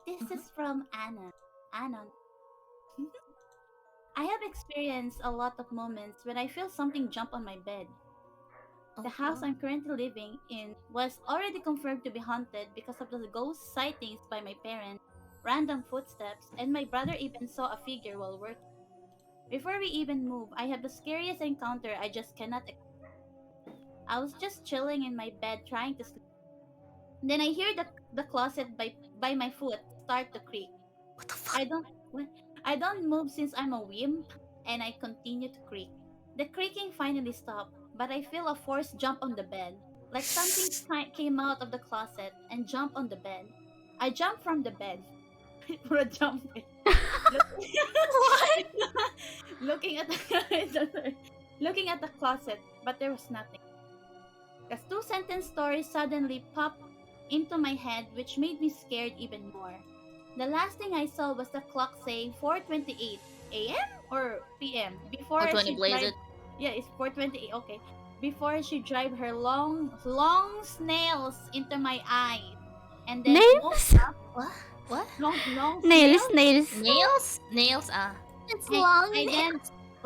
This is from Anna. Anna. I have experienced a lot of moments when I feel something jump on my bed. The house I'm currently living in was already confirmed to be haunted because of the ghost sightings by my parents, random footsteps, and my brother even saw a figure while working. Before we even moved, I had the scariest encounter I just cannot explain. I was just chilling in my bed trying to sleep. Then I hear the closet by my foot start to creak. What the fuck? I don't move since I'm a wimp, and I continue to creak. The creaking finally stopped, but I feel a force jump on the bed. Like something came out of the closet and jumped on the bed. I jumped from the bed. For a jump. Looking at the closet, but there was nothing. The 2-sentence story suddenly popped into my head, which made me scared even more. The last thing I saw was the clock saying 4:28 a.m. or p.m. before she drive. Yeah, it's 4:28. Okay, before she drive her long snails into my eye, and then Nails? woke up. What? Long Nails. Nails? It's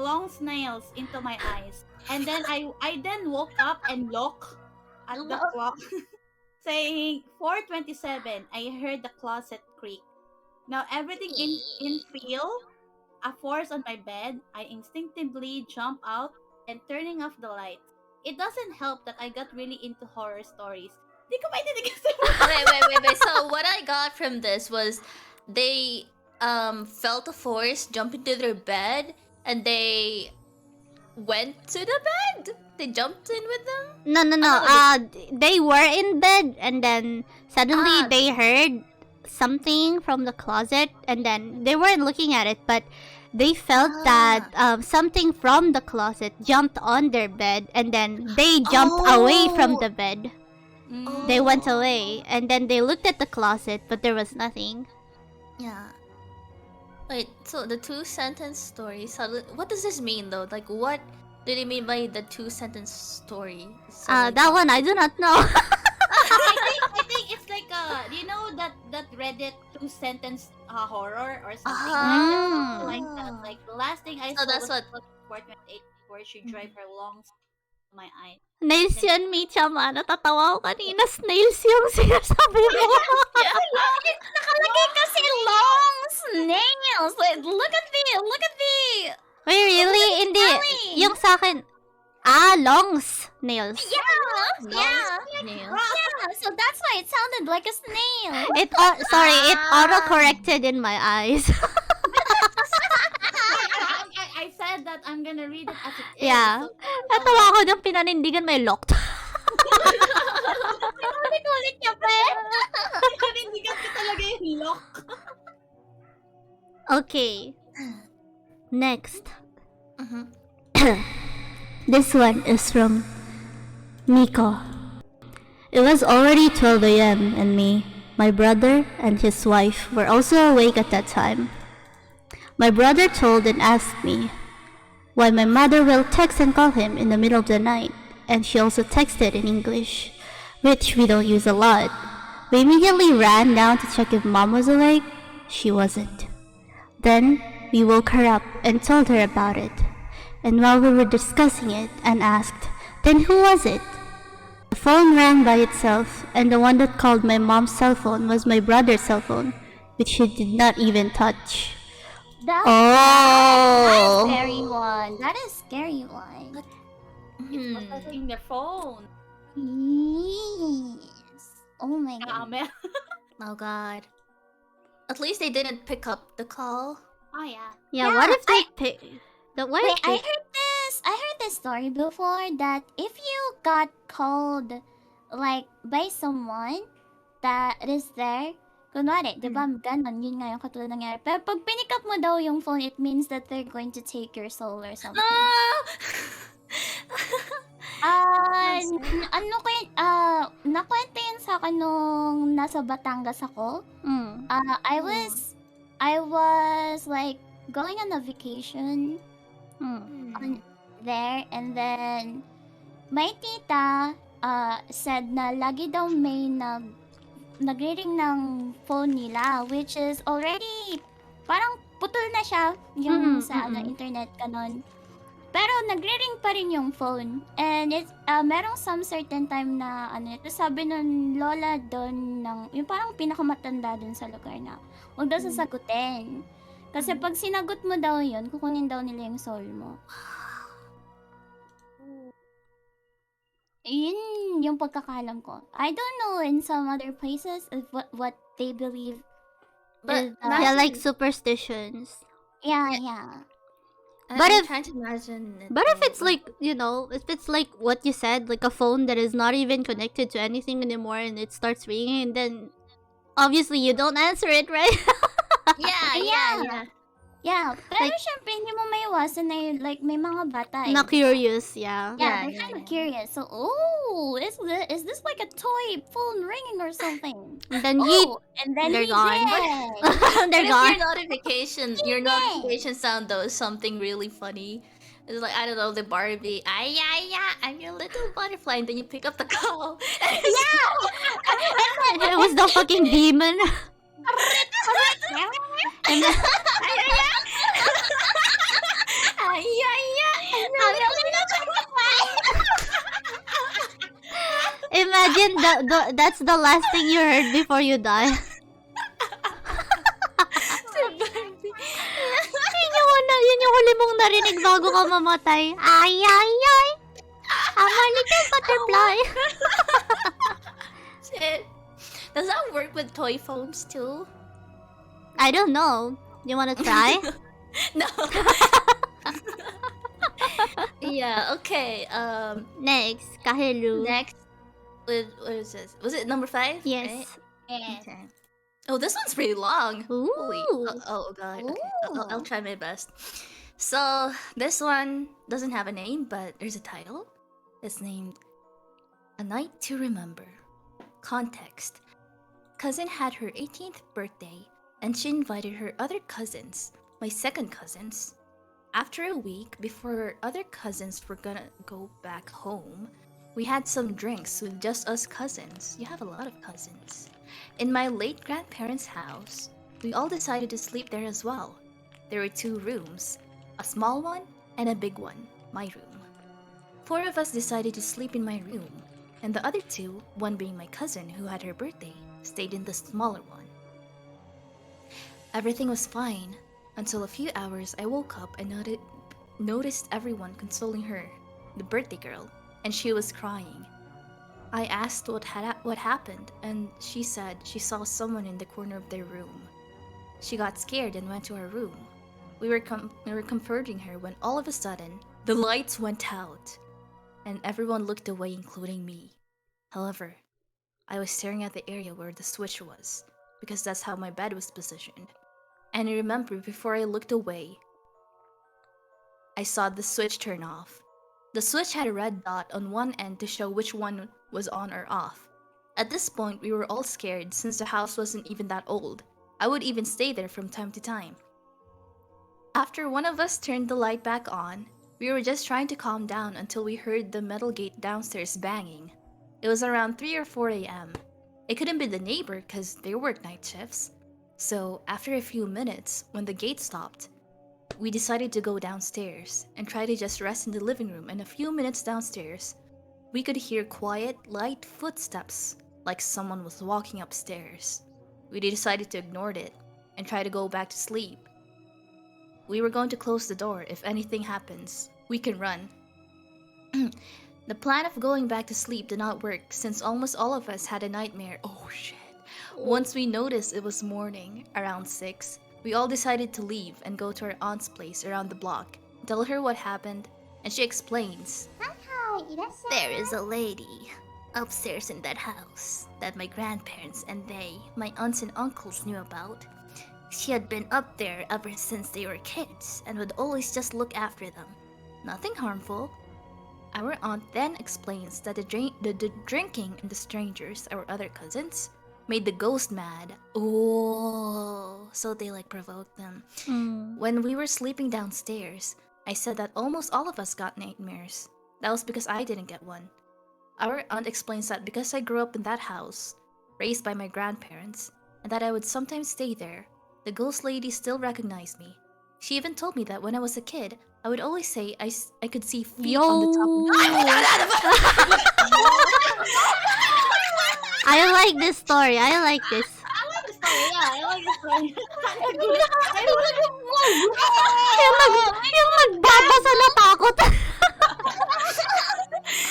long snails into my eyes, and then I then woke up and looked at the clock, saying 4:27. I heard the closet creak. Now everything in feel a force on my bed. I instinctively jump out and turning off the lights. It doesn't help that I got really into horror stories. Di ko maintindihan Wait. So what I got from this was they felt a force jump into their bed and they went to the bed. They jumped in with them. No. They were in bed and then suddenly they heard something from the closet and then they weren't looking at it, but they felt that something from the closet jumped on their bed and then they jumped away from the bed. They went away and then they looked at the closet, but there was nothing. Yeah. Wait, so the 2-sentence story, what does this mean though? Like, what do they mean by the 2-sentence story? So, That one I do not know. I think it's like you know that Reddit 2-sentence horror or something like that. Like the last thing I saw that's was 4:28 before she drive her long to my eye. Nails yun, Michama. Natatawa ko kanina. Snails yung sinasabi mo. nakalagay kasi long snails. Like, look at the. Wait, really? Hindi. Yung sa akin, longs nails. Yeah. So that's why it sounded like a snail. It auto-corrected in my eyes. I said that I'm gonna read it as it is. Yeah. Natawa ko nung pinanindigan may locked. Ulit niya pa eh. Pinanindigan ko talaga yung lock. Okay. Next. This one is from Nico. It was already 12 a.m. and my brother and his wife were also awake at that time. My brother told and asked me why my mother will text and call him in the middle of the night, and she also texted in English, which we don't use a lot. We immediately ran down to check if mom was awake. She wasn't. Then we woke her up and told her about it. And while we were discussing it and asked, then who was it? The phone rang by itself, and the one that called my mom's cell phone was my brother's cell phone, which she did not even touch. That is scary one. Hmm. processing their phone. Yes. Oh my god. Camel. Oh god. At least they didn't pick up the call. Oh yeah. Yeah, Yeah, what if they pick the what Wait, if they I heard this story before that if you got called like by someone that is there, kunwari, di ba, ganon, yun nga yung katulad nangyari. Pero pag pinick up mo daw yung phone, it means that they're going to take your soul or something. Ano ko yun, nakwento yun sa akin nung nasa Batangas ako. I was like going on a vacation on there, and then my tita said na lagi daw may nagre-ring ng phone nila, which is already parang putol na siya yung sa internet kanon. Pero nagre-ring pa rin yung phone. And it's merong some certain time na ito sabi ng lola doon ng yung parang pinakamatanda doon sa lugar na huwag daw sasagutin. Kasi pag sinagot mo daw yun, kukunin daw nila yung soul mo. Yun yung pagkakalam ko. I don't know in some other places if what they believe. But yeah, like superstitions. Yeah. But I'm if- trying to imagine it But if though. it's like, you know, if it's like what you said, like a phone that is not even connected to anything anymore and it starts ringing, then obviously you don't answer it, right? yeah. Yeah, pero Like- syempre hindi mo maiwasan na yun, like may mga bata Not curious, yeah. Yeah, they're kind of curious. So, is this like a toy phone ringing or something? And then And then they're he gone. did. they're But if gone. your notification sound though is something really funny. It's like, I don't know, the Barbie, ay, I'm your little butterfly, and then you pick up the call. It was the fucking demon. And then, imagine that's the last thing you heard before you die. Yun yung huli mong narinig bago ka mamatay. Ay. I'm a little butterfly. Shit. Does that work with toy phones too? I don't know. You wanna try? No. Yeah, okay. Next, Kaheru. Next, what is this? Was it number 5? Yes. Right? Yes. Okay. Oh, this one's pretty long. Ooh. Holy. Oh god. Okay. I'll try my best. So, this one doesn't have a name, but there's a title. It's named A Night to Remember. Context. Cousin had her 18th birthday, and she invited her other cousins, my second cousins. After a week before her other cousins were gonna go back home, we had some drinks with just us cousins. You have a lot of cousins. In my late grandparents' house, we all decided to sleep there as well. There were 2 rooms, a small one and a big one, my room. 4 of us decided to sleep in my room, and the other 2, one being my cousin who had her birthday, stayed in the smaller one. Everything was fine until a few hours I woke up and noticed everyone consoling her, the birthday girl, and she was crying. I asked what happened, and she said she saw someone in the corner of their room. She got scared and went to her room. We were comforting her when all of a sudden, the lights went out, and everyone looked away, including me. However, I was staring at the area where the switch was, because that's how my bed was positioned. And I remember before I looked away, I saw the switch turn off. The switch had a red dot on one end to show which one was on or off. At this point, we were all scared since the house wasn't even that old. I would even stay there from time to time. After one of us turned the light back on, we were just trying to calm down until we heard the metal gate downstairs banging. It was around 3 or 4 a.m. It couldn't be the neighbor because they work night shifts. So after a few minutes, when the gate stopped, we decided to go downstairs and try to just rest in the living room, and a few minutes downstairs, we could hear quiet, light footsteps like someone was walking upstairs. We decided to ignore it and try to go back to sleep. We were going to close the door. If anything happens, we can run. The plan of going back to sleep did not work since almost all of us had a nightmare. Oh shit. Once we noticed it was morning, around 6, we all decided to leave and go to our aunt's place around the block, tell her what happened, and she explains. There is a lady upstairs in that house that my grandparents and my aunts and uncles knew about. She had been up there ever since they were kids and would always just look after them. Nothing harmful. Our aunt then explains that the drinking and the strangers, our other cousins, made the ghost mad. Oh, so they like provoked them. When we were sleeping downstairs, I said that almost all of us got nightmares. That was because I didn't get one. Our aunt explains that because I grew up in that house, raised by my grandparents, and that I would sometimes stay there, the ghost lady still recognized me. She even told me that when I was a kid, I would always say I could see feet on the top of I like this story. I like this. I like the story. Yeah, I like the story. Yung magbabasa na takot.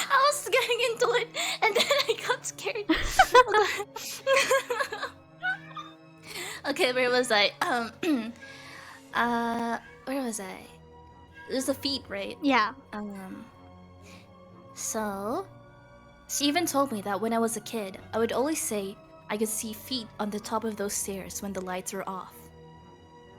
I was getting into it and then I got scared. Okay, where was I? Where was I? There's the feet, right? Yeah. So she even told me that when I was a kid, I would always say I could see feet on the top of those stairs when the lights were off.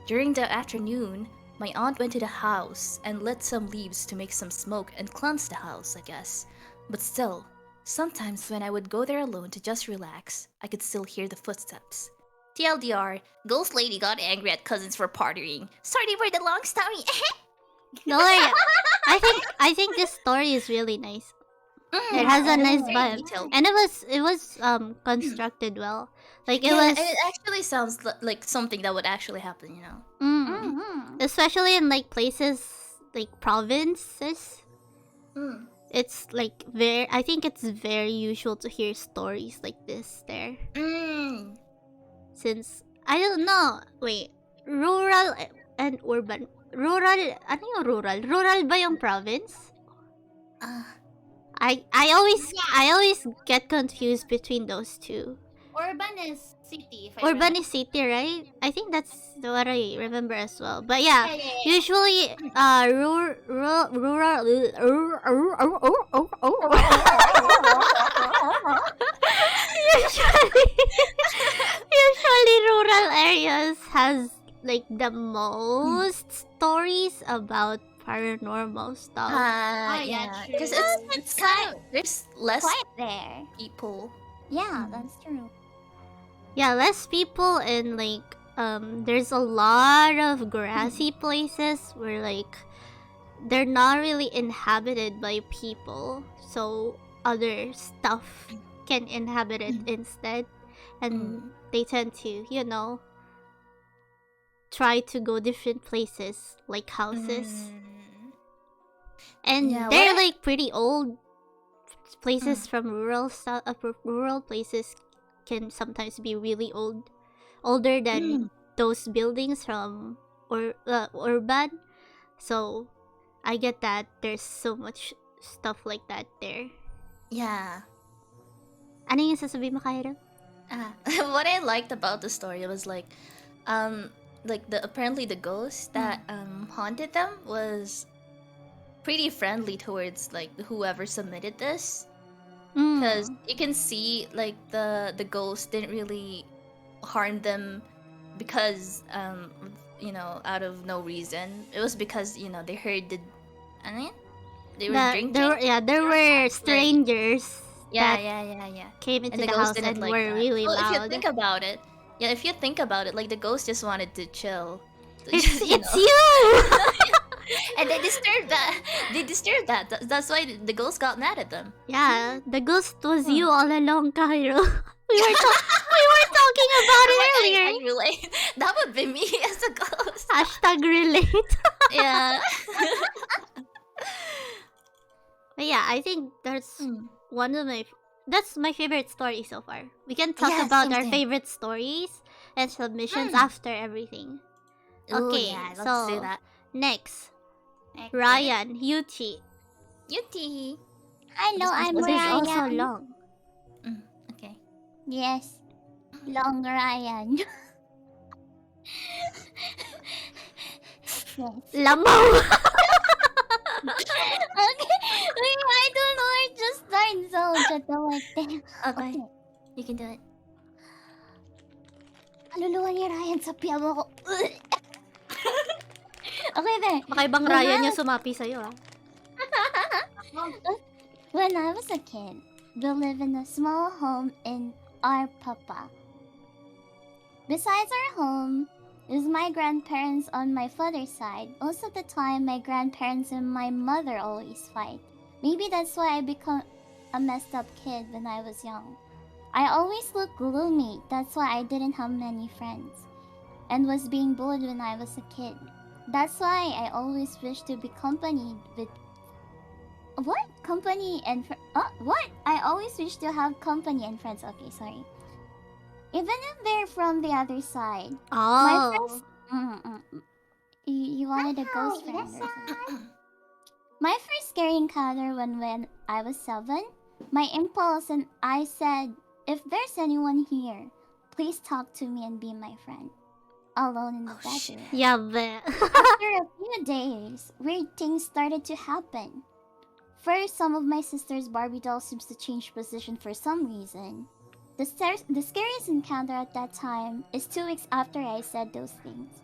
During the afternoon, my aunt went to the house and lit some leaves to make some smoke and cleanse the house, I guess. But still, sometimes when I would go there alone to just relax, I could still hear the footsteps. TLDR, Ghost Lady got angry at cousins for partying. Sorry for the long story. No, I think this story is really nice. It has a nice vibe, and it was constructed well. Like it was. It actually sounds like something that would actually happen, you know. Especially in like places like provinces. It's like I think it's very usual to hear stories like this there. Since I don't know, wait, rural and urban. Rural, ano yung rural? Rural ba yung province? I always get confused between those two. Urban is city. Urban is city, right? I think that's what I remember as well. But yeah, usually usually rural areas has like the most stories about paranormal stuff. Yeah, because it's kind of there's less Quiet there. people. Yeah, that's true. Yeah, less people, and like there's a lot of grassy places where like they're not really inhabited by people, so other stuff can inhabit it instead, and they tend to, you know, try to go different places like houses. And Yeah, they're like pretty old places from rural places can sometimes be really older than those buildings from urban. So I get that there's so much stuff like that there. Yeah. Ano yung sasabihin mo, Kaheru? What I liked about the story was like apparently the ghost that haunted them was pretty friendly towards like whoever submitted this, because you can see like the ghost didn't really harm them because you know, out of no reason. It was because, you know, they heard they were drinking. There were strangers. Yeah. Came into And the house and like were that. really Well, loud. if you think about it, like the ghost just wanted to chill. It's You know? you! And they disturbed that. That's why the ghost got mad at them. Yeah, the ghost was you all along, Kaheru. We were talking about it earlier. I relate. That would be me as a ghost. Hashtag relate. Yeah. But yeah, I think that's that's my favorite story so far. We can talk about our favorite stories and submissions after everything. Ooh, Okay, yeah, let's so do that. next, Ryan, Huechi. Cutie. Hello, I'm This is also Ryan. long. Okay. Yes, long Ryan. Yes. Lamaw! Okay, wait, I don't know where to start, so just go like that. Okay. You can do it. Kaluluwa ni Ryan sa piyamo ko. Okay, there. Baka ibang Ryan yung sumapi sa'yo, ah. When I was a kid, we lived in a small home in our papa. Besides our home is my grandparents on my father's side. Most of the time, my grandparents and my mother always fight. Maybe that's why I become a messed up kid when I was young. I always looked gloomy. That's why I didn't have many friends and was being bullied when I was a kid. That's why I always wished to be accompanied with what? Company and what? I always wish to have company and friends. Okay, sorry. Even if they're from the other side. My Oh. first... You wanted a ghost friend or something. My first scary encounter when I was 7, my impulse and I said, if there's anyone here, please talk to me and be my friend. Alone in the bedroom. Yabe. After a few days, weird things started to happen. First, some of my sister's Barbie doll seems to change position for some reason. The scariest encounter at that time is 2 weeks after I said those things.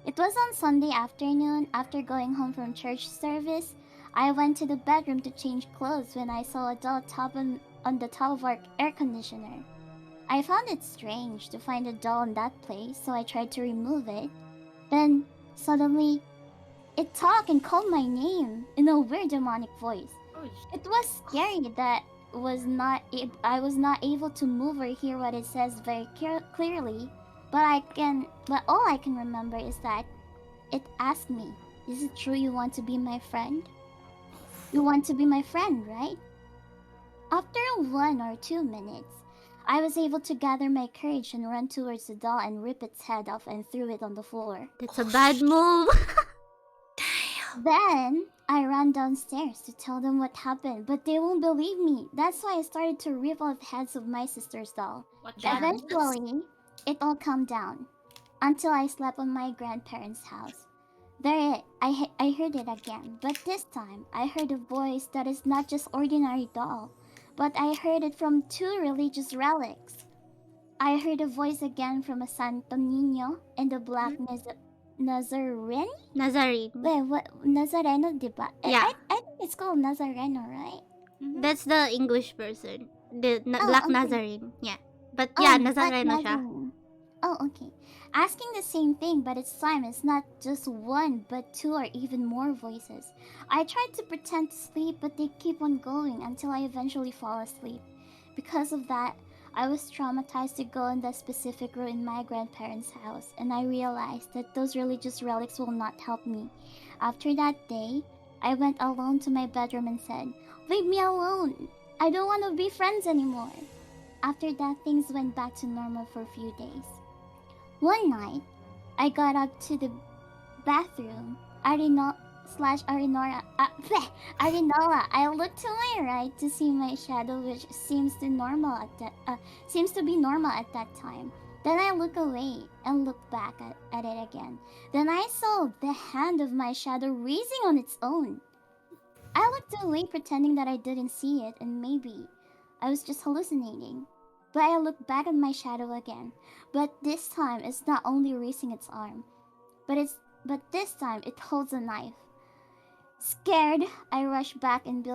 It was on Sunday afternoon after going home from church service. I went to the bedroom to change clothes when I saw a doll on the top of our air conditioner. I found it strange to find a doll in that place, so I tried to remove it. Then, suddenly, it talked and called my name in a weird demonic voice. It was scary that I was not able to move or hear what it says very clearly, but all I can remember is that it asked me, "Is it true you want to be my friend? You want to be my friend, right?" After 1 or 2 minutes, I was able to gather my courage and run towards the doll and rip its head off and threw it on the floor. That's a bad move. Then I ran downstairs to tell them what happened, but they won't believe me. That's why I started to rip off the heads of my sister's doll. Eventually, it all calmed down until I slept on my grandparents' house. There, I heard it again, but this time I heard a voice that is not just ordinary doll, but I heard it from 2 religious relics. I heard a voice again from a Santo Niño and a black Nazarene? Nazarene. Wait, what? Nazareno, diba? Yeah. I think it's called Nazareno, right? That's the English version. The Oh, Black okay. Nazarene. Yeah. But yeah, Black Nazareno siya. Nazarene. Oh, okay. Asking the same thing, but this time it's not just 1, but 2 or even more voices. I tried to pretend to sleep, but they keep on going until I eventually fall asleep. Because of that, I was traumatized to go in that specific room in my grandparents' house, and I realized that those religious relics will not help me. After that day, I went alone to my bedroom and said, "Leave me alone! I don't want to be friends anymore." After that, things went back to normal for a few days. One night, I got up to the bathroom, Arinola. I looked to my right to see my shadow, which seems to be normal at that time. Then I look away and look back at it again. Then I saw the hand of my shadow raising on its own. I looked away pretending that I didn't see it, and maybe I was just hallucinating. But I looked back at my shadow again. But this time it's not only raising its arm, but this time it holds a knife. Scared, I rushed back and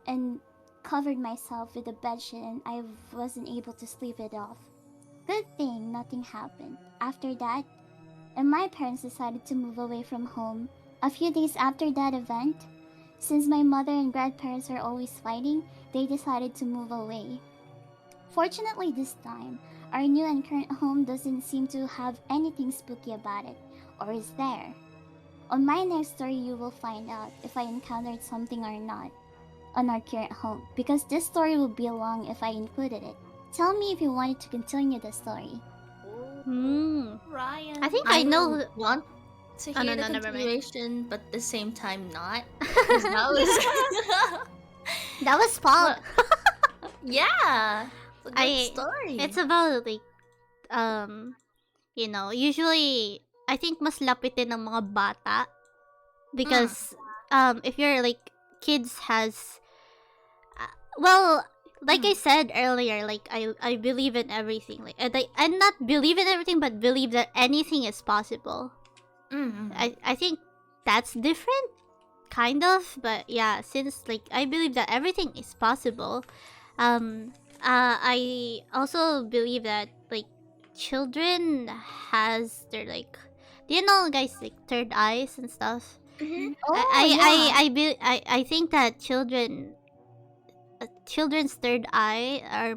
and covered myself with a bedsheet, and I wasn't able to sleep it off. Good thing nothing happened. After that, and my parents decided to move away from home. A few days after that event, since my mother and grandparents are always fighting, they decided to move away. Fortunately this time, our new and current home doesn't seem to have anything spooky about it, or is there? On my next story, you will find out if I encountered something or not on our current home, because this story will be long if I included it. Tell me if you wanted to continue the story. Hmm. Ryan. I think I know. want. to Oh, hear no, the never mind. continuation, but at the same time not. 'Cause that was That was fun. yeah, it's a good I- story. It's about like, you know, usually I think mas lapitin ng mga bata because if you're like kids has well, like I said earlier, like I believe in everything. Like I not believe in everything, but believe that anything is possible. I think that's different, kind of, but yeah, since like I believe that everything is possible, I also believe that like children has their like, do you know guys like third eyes and stuff? I think that children's third eye are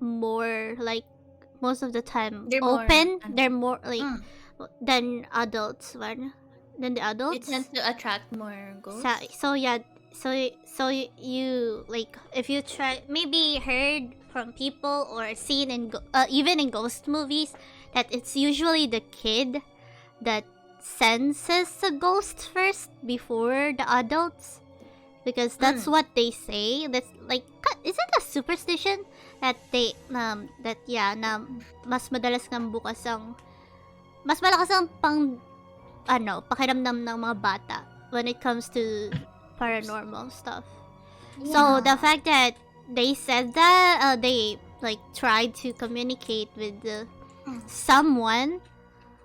more like most of the time They're more open. ano. They're more like than adults one than the It adults. tends to attract more ghosts. So yeah, so you like if you try maybe heard from people or seen in even in ghost movies that it's usually the kid that senses a ghost first before the adults, because that's what they say. That's like, is it a superstition that they that yeah na mas madalas ng bukas ang mas malakas ang pakiramdam ng mga bata when it comes to paranormal stuff. So the fact that they said that they like tried to communicate with someone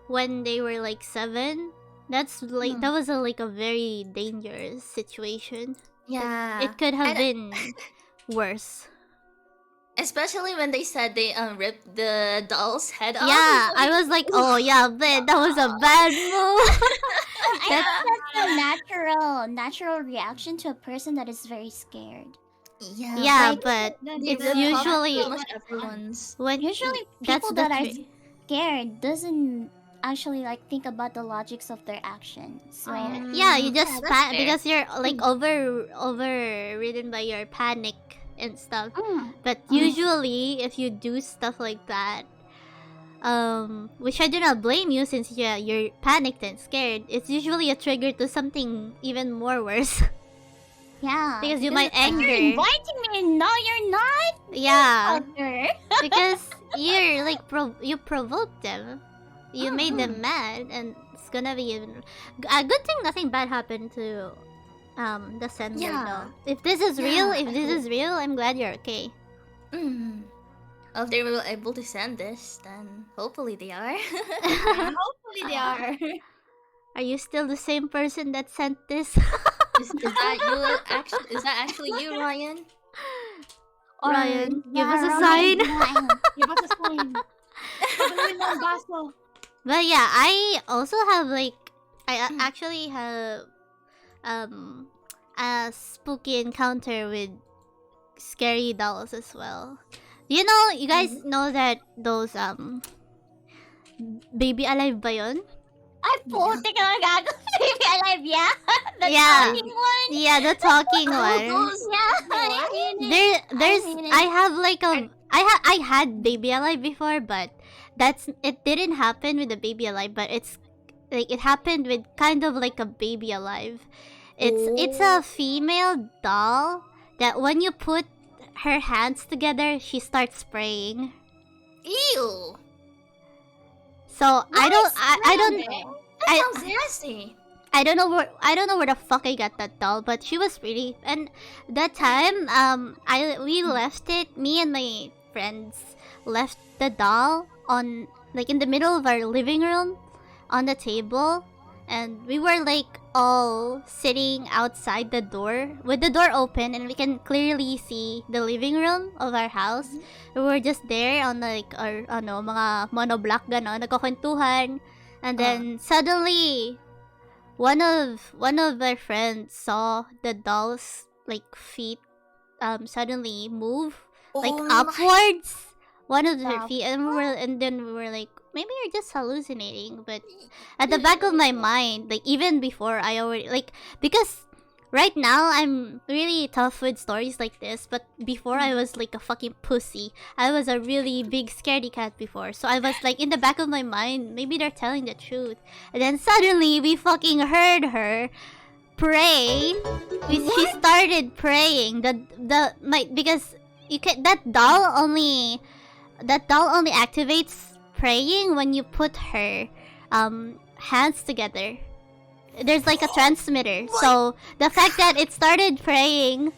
when they were like 7, that's like that was like a very dangerous situation. Yeah, It could have been worse. especially when they said they ripped the doll's head off. Yeah, I was like, oh yeah, but that was a bad move. That's a natural reaction to a person that is very scared. Yeah, like, but it's the usually almost everyone's. when Usually that's people the that are tri- scared doesn't actually like think about the logics of their actions. Right? yeah, you just that's fair. because you're like overridden by your panic and stuff. But usually, if you do stuff like that, which I do not blame you since you're panicked and scared, it's usually a trigger to something even more worse. Yeah. Because you might You're anger. inviting me. No, you're not. Yeah, Fucker. because you're like you provoked them, you made them mad, and it's gonna be even a good thing nothing bad happened to the sender Yeah. though. If this is real, I'm glad you're okay. Well, if they were able to send this, then hopefully they are. Hopefully they are. Are you still the same person that sent this? Is that you? Actually, is that actually you, Ryan? Ryan, give us a Yeah, sign. Ryan. Give us a sign. Pagawin mo ang baso. But yeah, I also have like I actually have a spooky encounter with scary dolls as well. You know, you guys know that those Baby Alive ba yun? Ay, puti ka lang gago. Baby alive, yeah? The Yeah. talking one? Yeah, the talking one. Yeah. I have like I had Baby Alive before, but it didn't happen with the Baby Alive, but it's like it happened with kind of like a Baby Alive. It's a female doll that when you put her hands together, she starts spraying. Ew. So I don't That sounds nasty. I don't know where the fuck I got that doll, but she was pretty. And that time, we left it. Me and my friends left the doll on like in the middle of our living room, on the table, and we were like all sitting outside the door with the door open, and we can clearly see the living room of our house. We were just there on like our mga monoblock ganon, nagkukwentuhan, and then suddenly. One of our friends saw the doll's like feet suddenly move like upwards. One of her feet, and then we were like, maybe you're just hallucinating. But at the back of my mind, like even before I already like because right now I'm really tough with stories like this, but before I was like a fucking pussy. I was a really big scaredy cat before, so I was like in the back of my mind, maybe they're telling the truth. And then suddenly we fucking heard her pray. She started praying. Because that doll only activates praying when you put her hands together. There's like a transmitter. So the fact that it started praying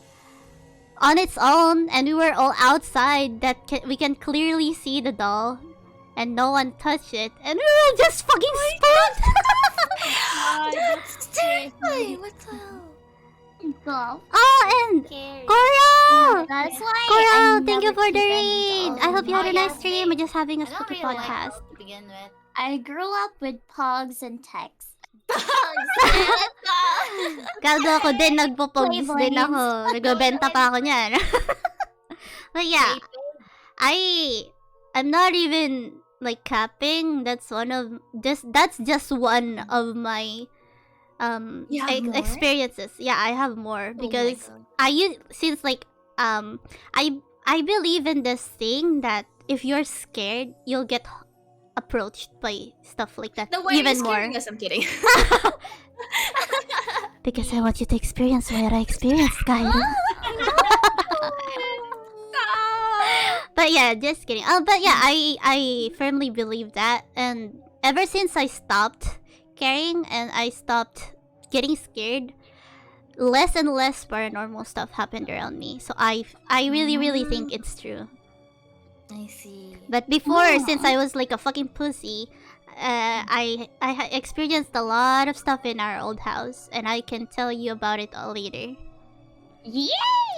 on its own and we were all outside, we can clearly see the doll and no one touched it, and we were just fucking spooked. That's terrifying. What the hell? Oh, and Scary. Coral! That's why. Coral, thank you for the read. I hope you had a nice stream. We're just having a I don't spooky really like podcast. those to begin with. I grew up with pogs and texts. Gago ako din, nagpo-pogs din ako. Nagbebenta pa ako niyan. But yeah, I'm not even like capping. That's just one of my You have more? experiences. Yeah, I have more Oh my because God. since like I believe in this thing that if you're scared, you'll get approached by stuff like that No, why even are you more. scaring us? I'm kidding. Because I want you to experience what I experienced, guys. But yeah, just kidding. But yeah, I firmly believe that, and ever since I stopped caring and I stopped getting scared, less and less paranormal stuff happened around me. So I really think it's true. I see. But before, since I was like a fucking pussy, I experienced a lot of stuff in our old house, and I can tell you about it all later. Yay!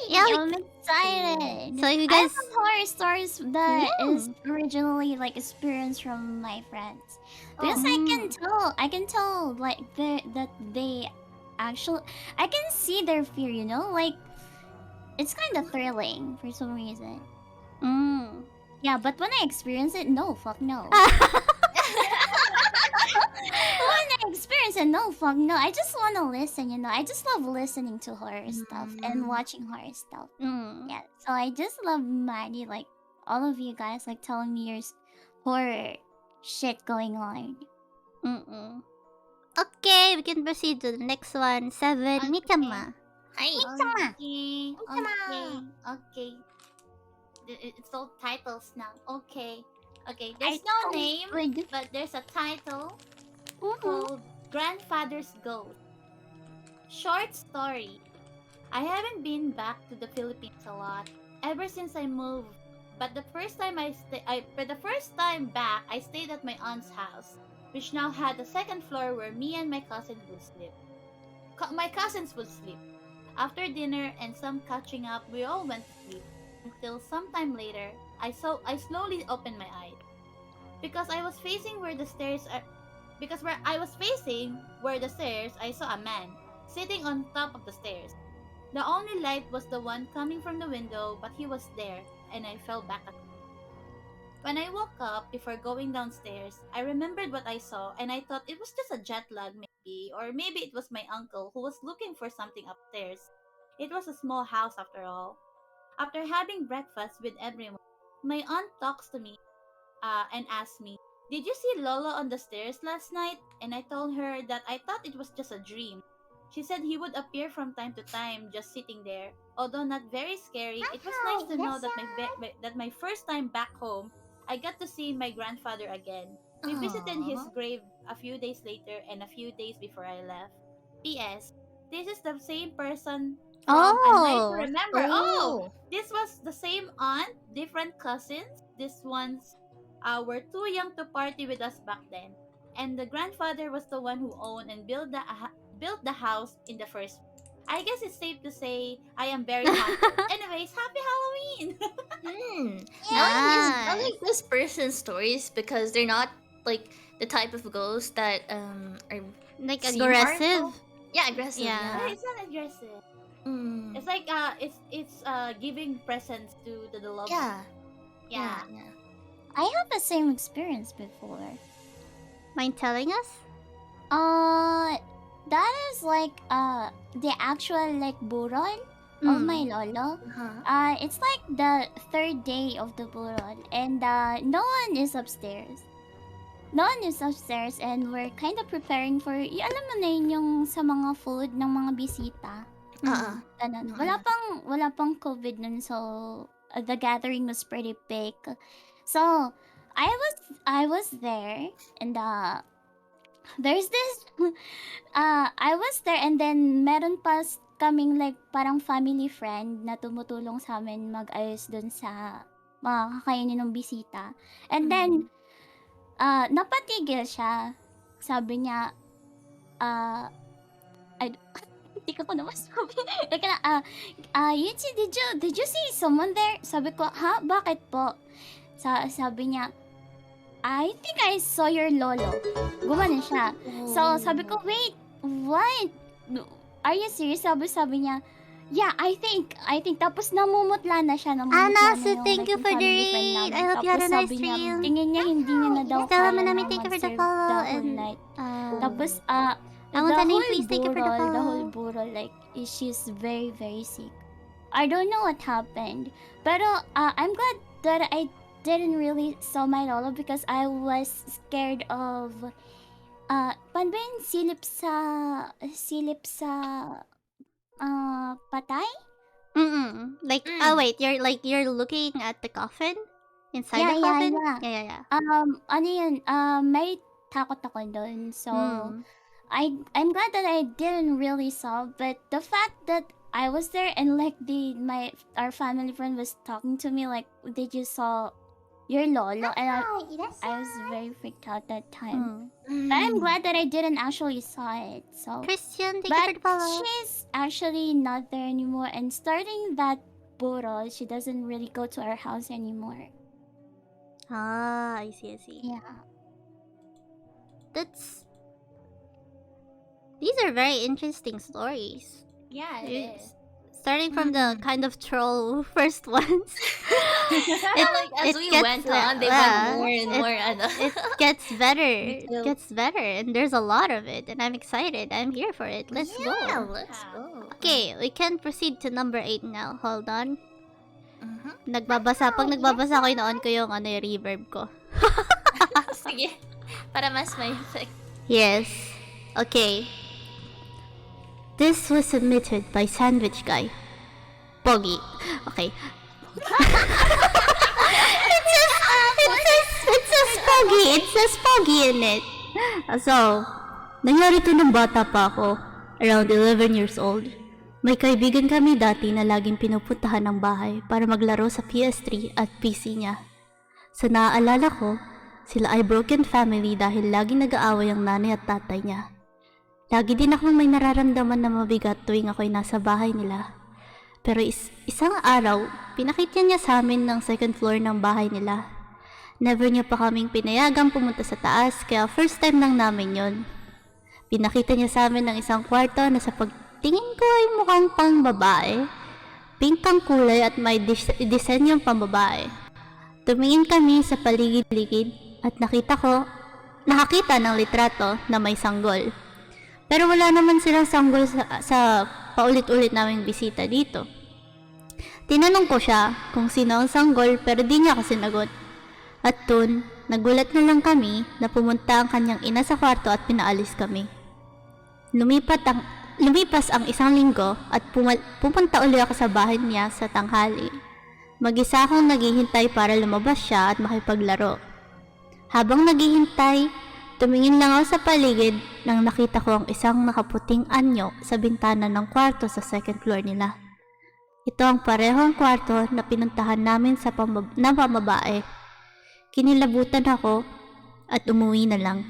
Yeah, I'm excited. So you I guys, have horror stories that Yeah. is originally like experienced from my friends. Because I can tell like that they actually, I can see their fear, you know? Like, it's kind of thrilling for some reason. Yeah, but when I experience it, no, fuck no. When I experience it, no, fuck no. I just want to listen, you know? I just love listening to horror stuff and watching horror stuff. Yeah, so I just love Maddie, like, all of you guys, like, telling me your horror shit going on. Okay, we can proceed to the next one. 7, Mikama. Hi. Okay. It's all titles now. Okay. There's no name, but there's a title called Grandfather's Ghost. Short story. I haven't been back to the Philippines a lot ever since I moved. But the first time back, I stayed at my aunt's house, which now had a second floor where me and my cousin would sleep. My cousins would sleep. After dinner and some catching up, we all went to sleep. Until sometime later, I slowly opened my eyes. Because I was facing where the stairs, I saw a man sitting on top of the stairs. The only light was the one coming from the window, but he was there, and I fell back at him. When I woke up before going downstairs, I remembered what I saw, and I thought it was just a jet lag maybe, or maybe it was my uncle who was looking for something upstairs. It was a small house after all. After having breakfast with everyone, my aunt talks to me and asks me, "Did you see Lolo on the stairs last night?" And I told her that I thought it was just a dream. She said he would appear from time to time just sitting there. Although not very scary, it was nice to know that my first time back home, I got to see my grandfather again. We visited his grave a few days later and a few days before I left. P.S. This is the same person from A Night to Remember. This was the same aunt, different cousins. These ones were too young to party with us back then. And the grandfather was the one who owned and built the house in the first place. I guess it's safe to say I am very haunted. Anyways, happy Halloween! I like this person's stories because they're not like the type of ghosts that are Like seem aggressive. harmful. Yeah, aggressive. Yeah. It's not aggressive. Mm. It's like it's giving presents to the loved Yeah. Yeah. I have the same experience before. Mind telling us? that is like the actual like burol of my lolo. It's like the third day of the burol, and no one is upstairs. No one is upstairs, and we're kind of preparing for, alam mo na yun, yung sa mga food ng mga bisita. Ganun. Wala pang COVID nun, so the gathering was pretty big. So I was there, and there's this I was there, and then meron pa kaming like parang family friend na tumutulong sa amin mag-ayos dun sa mga kakainin ng bisita. And then napatigil siya. Sabi niya, hindi ko na masabi. Like, Yuchi, did you see someone there? Sabi ko, ha? Bakit po? Sabi niya, I think I saw your lolo. Gumanon siya. So, sabi ko, wait, what? Are you serious? Sabi niya, yeah, I think. Tapos namumutla na siya. Anna, so thank you for the raid. I hope you had a nice stream. Tingin niya, hindi niya na daw Tell kaya namin na thank you for the mag-serve follow. the whole And, night. Tapos, I want a name, please. Thank you for the the follow. whole burol, like, she's very, very sick. I don't know what happened. Pero, I'm glad that I didn't really saw my lolo because I was scared of, paano ba yun? Silip sa, patay? Like, wait, you're looking at the coffin? Inside the coffin? Yeah. Ano yun, may takot ako dun. So, I'm glad that I didn't really saw, but the fact that I was there and like our family friend was talking to me like, did you saw your lolo? And I was very freaked out that time. But I'm glad that I didn't actually saw it. So Christian, thank you for the follow. she's actually not there anymore, and starting that burol, she doesn't really go to our house anymore. Ah, I see. Yeah. These are very interesting stories. Yeah, it is. Starting from the kind of troll first ones. As we went on, they went more and more. It gets better. It gets better, and there's a lot of it, and I'm excited. I'm here for it. Let's go. Let's go. Okay, we can proceed to number 8 now. Hold on. Pag nagbabasa ko, ino-on ko yung yung reverb ko. Sige. Para mas may effect. Yes. Okay. This was submitted by Sandwich Guy. Pogi. Okay. it says Pogi. It says Pogi in it. So, nangyari to nung bata pa ako. Around 11 years old. May kaibigan kami dati na laging pinupuntahan ng bahay para maglaro sa PS3 at PC niya. Sa naaalala ko, sila ay broken family dahil laging nag-aaway ang nanay at tatay niya. Lagi din akong may nararamdaman na mabigat tuwing ako'y nasa bahay nila. Pero isang araw, pinakita niya sa amin ng second floor ng bahay nila. Never niya pa kaming pinayagang pumunta sa taas, kaya first time lang namin yon. Pinakita niya sa amin ng isang kwarto na sa pagtingin ko ay mukhang pang babae. Pink ang kulay at may disenyong pang babae. Tumingin kami sa paligid-ligid at nakakita ng litrato na may sanggol. Pero wala naman silang sanggol sa paulit-ulit naming bisita dito. Tinanong ko siya kung sino ang sanggol, pero di niya ako sinagot. At dun, nagulat na lang kami na pumunta ang kanyang ina sa kwarto at pinaalis kami. Lumipas ang isang linggo at pumunta uli ako sa bahay niya sa tanghali. Mag-isa akong naghihintay para lumabas siya at makipaglaro. Habang naghihintay, tumingin lang ako sa paligid nang nakita ko ang isang nakaputing anyo sa bintana ng kwarto sa second floor nila. Ito ang parehong kwarto na pinuntahan namin na pambabae. Kinilabutan ako at umuwi na lang.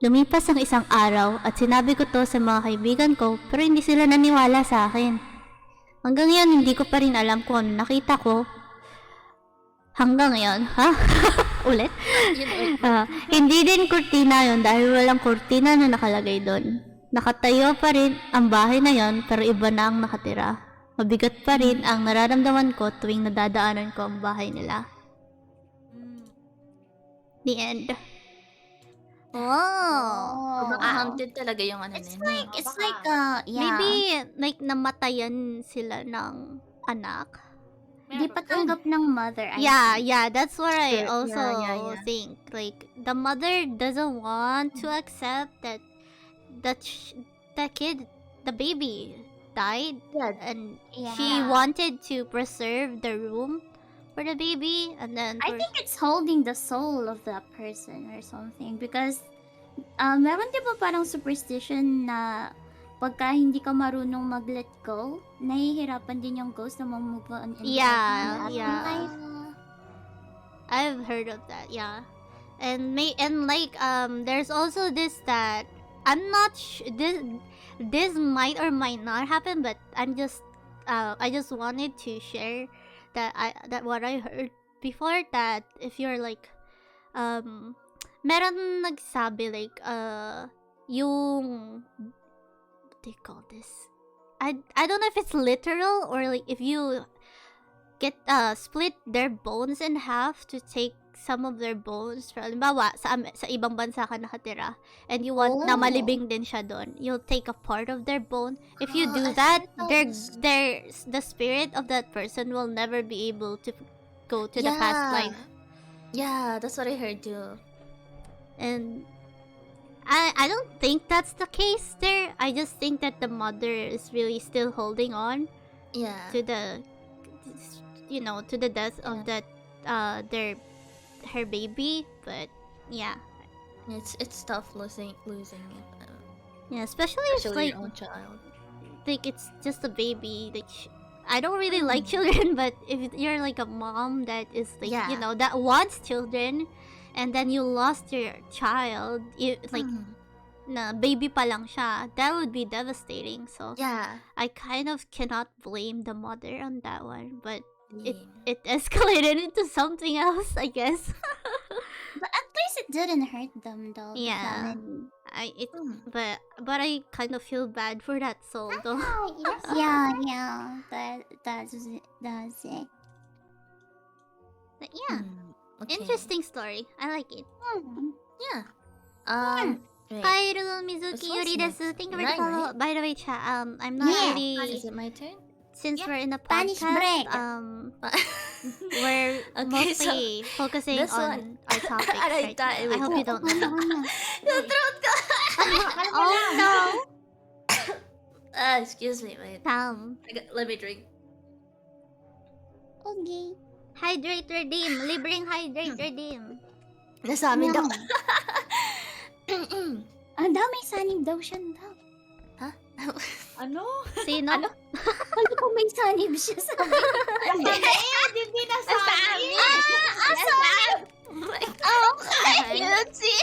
Lumipas ang isang araw at sinabi ko to sa mga kaibigan ko, pero hindi sila naniwala sa akin. Hanggang ngayon hindi ko pa rin alam kung ano nakita ko. Hanggang ngayon, ha? Ulit? Hindi din kurtina yon dahil walang kurtina na nakalagay doon. Nakatayo pa rin ang bahay na yon pero iba na ang nakatira. Mabigat pa rin ang nararamdaman ko tuwing nadadaanan ko ang bahay nila. The end. Oh. So, baka haunted talaga yung ano It's nila. like, it's baka. like, yeah. Maybe, like, namatayan sila ng anak. Di pa tanggap ng mother, I Yeah, think. yeah, that's what I Sure. also Yeah. think. Like, the mother doesn't want to accept that the kid, the baby, died, Yeah. and Yeah. she wanted to preserve the room for the baby, and then I think it's holding the soul of that person or something because meron di ba parang superstition na pagka hindi ka marunong mag-let go, nahihirapan din yung ghost na mag-move on in Yeah, the yeah. life. I've heard of that, yeah. And like there's also this that I'm not this might or might not happen, but I just wanted to share that what I heard before, that if you're like meron nagsabi like yung what do you call this? I don't know if it's literal or like if you get split their bones in half to take some of their bones. Halimbawa, sa ibang bansa ka nakatira and you want na malibing din siya doon, you'll take a part of their bone. If you do that, the spirit of that person will never be able to go to the past life. Yeah, that's what I heard too. And I don't think that's the case there. I just think that the mother is really still holding on Yeah. to the to the death of that her baby, but yeah, It's tough losing it. yeah, especially if Especially like your own child. it's just a baby. Like I don't really like children, but if you're like a mom that is like Yeah. that wants children, and then you lost your child, na baby pa lang siya, that would be devastating. So Yeah. I kind of cannot blame the mother on that one, but Yeah. it escalated into something else, I guess. But at least it didn't hurt them though. the Yeah. family. But I kind of feel bad for that soul though. Yeah. That's it. But yeah, Okay. interesting story. I like it. Yeah. Right. Kaheru Mizuki This one's Yuri desu. next. Thank you for the Mine, follow. right? By the way, chat. I'm not Yeah. really, Is it my turn? since we're in a Spanish podcast. break. We're Okay, so mostly focusing this on one- our topics Aray, right now. I hope you don't mind. Yung throat ko! Oh no, Excuse me. Wait. Let me drink. Okay. Hydrate redeem. Libreng hydrate redeem. Nasa amin daw. Ang dami sanib daw siya daw. Ano? Sino? Ano? Ano kung may sanib siya sa amin? Hindi na sa amin. Okay. Let's see.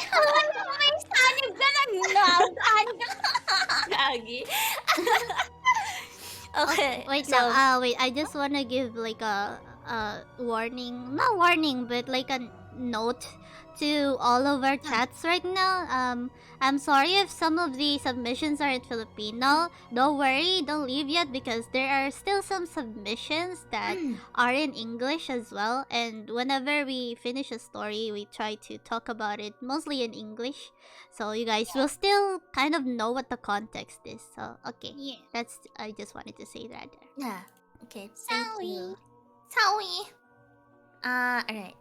May sanib ka ng naukan. Gagi. Okay. Wait so, lang. Wait. I just wanna give like a warning. Not warning, but like a note to all of our chats right now. I'm sorry if some of the submissions are in Filipino. Don't worry, don't leave yet because there are still some submissions that are in English as well. And whenever we finish a story, we try to talk about it mostly in English, so you guys will still kind of know what the context is. So okay, Yeah. I just wanted to say that. yeah. Okay. Thank Sorry. you. Sorry. Alright.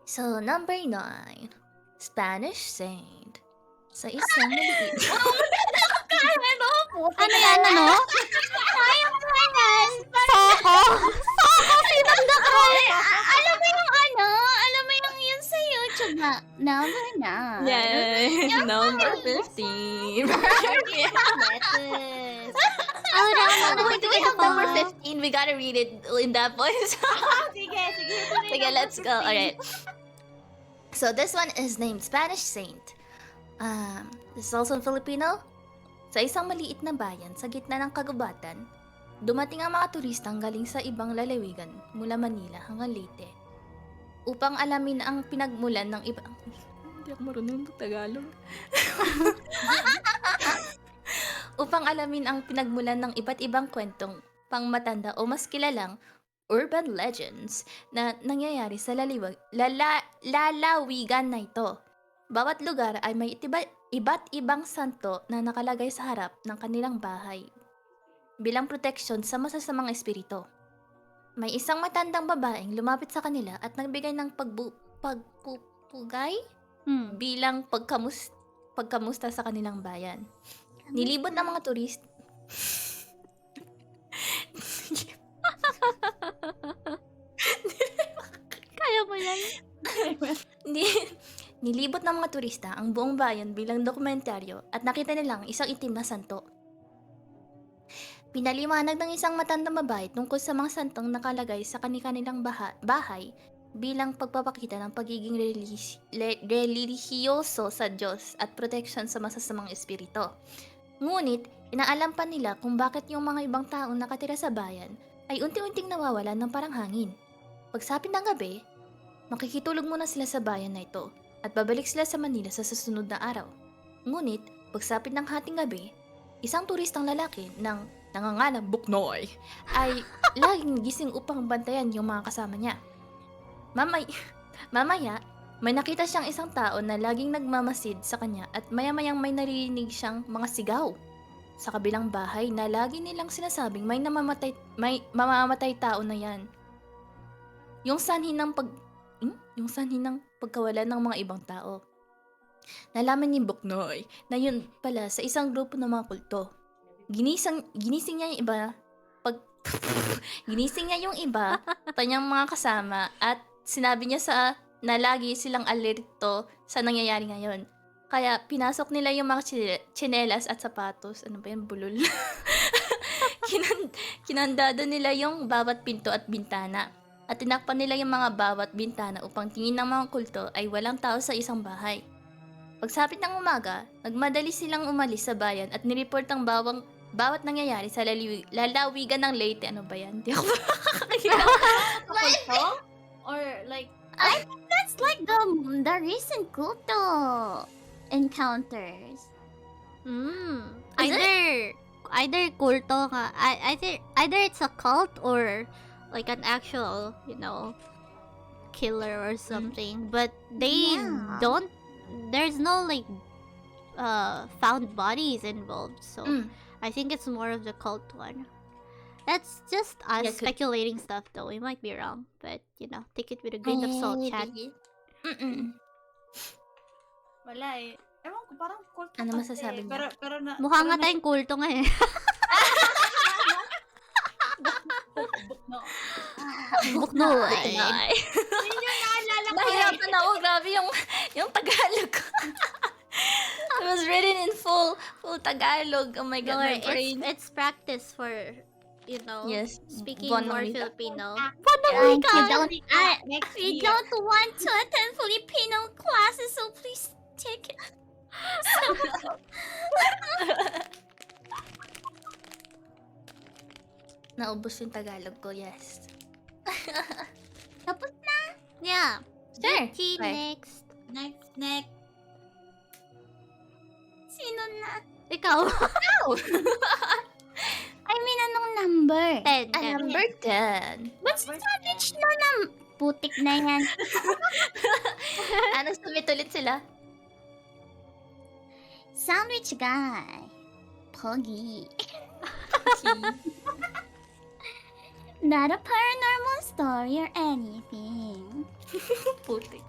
So, number 9. Spanish Saint. Sa isang maliit. Ano yan, ano? Soko! Soko! Sinanda ka! Alam mo yung sa YouTube na, number na. Yeah. Number 15. Betes. Oh, Wait, do we have number 15? We gotta read it in that voice. Sige. Okay, let's go. Alright. So this one is named Spanish Saint. This is also in Filipino. Sa isang maliit na bayan sa gitna ng kagubatan, dumating ang mga turistang galing sa ibang lalawigan mula Manila hanggang Leyte upang alamin ang pinagmulan ng iba. Hindi ako marunong Tagalog. Upang alamin ang pinagmulan ng iba't ibang kwentong pangmatanda o mas kilalang urban legends na nangyayari sa lalawigan na ito. Bawat lugar ay may iba't ibang santo na nakalagay sa harap ng kanilang bahay bilang proteksyon sa masasamang espiritu. May isang matandang babaeng lumapit sa kanila at nagbigay ng pagpupugay bilang pagkamusta sa kanilang bayan. Nilibot ng mga turist. Kaya mo yan? Nilibot ng mga turista ang buong bayan bilang dokumentaryo at nakita nilang isang itim na santo. Pinaliwanag ng isang matandang babae tungkol sa mga santong nakalagay sa kanilang bahay bilang pagpapakita ng pagiging relihiyoso sa Diyos at proteksyon sa masasamang espiritu. Ngunit, inaalam pa nila kung bakit yung mga ibang taong nakatira sa bayan ay unti-unting nawawalan ng parang hangin. Pagsapit ng gabi, makikitulog muna sila sa bayan na ito at babalik sila sa Manila sa susunod na araw. Ngunit, pagsapit ng hating gabi, isang turistang lalaki ng nangangalang Buknoy ay laging gising upang bantayan yung mga kasama niya. Mamaya, may nakita siyang isang tao na laging nagmamasid sa kanya at maya-mayang may naririnig siyang mga sigaw sa kabilang bahay na lagi nilang sinasabing may mamamatay tao na yan. Yung sanhi ng pagkawalan ng mga ibang tao. Nalaman ni Buknoy na yun pala sa isang grupo ng mga kulto. Ginising niya yung iba, kanyang mga kasama, at sinabi niya na lagi silang alerto sa nangyayari ngayon. Kaya pinasok nila yung mga tsinelas at sapatos. Ano ba yan? Bulol. Kinandado nila yung bawat pinto at bintana. At tinakpan nila yung mga bawat bintana upang tingin ng mga kulto ay walang tao sa isang bahay. Pagsapit ng umaga, nagmadali silang umalis sa bayan at nireport ang bawat nangyayari sa lalawigan ng Leyte. Ano ba yan? Di ako Or like... I think that's like the recent culto encounters. Either kulto ka. Either it's a cult or like an actual, killer or something. But they don't. There's no like found bodies involved. So I think it's more of the cult one. That's just us speculating stuff, though. We might be wrong, but take it with a grain of salt, chat. Wala eh. Ewan ko, parang kulto Ano kasi masasabi eh. niyo? Pero Mukha nga tayong kulto nga eh. No. Buknoy. Yun yung naalala ko eh. Nahirapan ako. Grabe yung Tagalog ko. It was written in full Tagalog. Oh my God, my brain. It's practice for, Yes. speaking Buwan more ng wika. Filipino. We Next we year. don't want to attend Filipino classes, so please take it. Naubos yung Tagalog ko, yes. Tapos na. Yeah. Sure. Vicky, Okay. next. Sino na? Ikaw. I mean, anong number? 10. Number 10. Ba't si Savage na putik na yan? Ano, submit ulit sila? Sandwich guy. Pogi. Not a paranormal story or anything. Putik.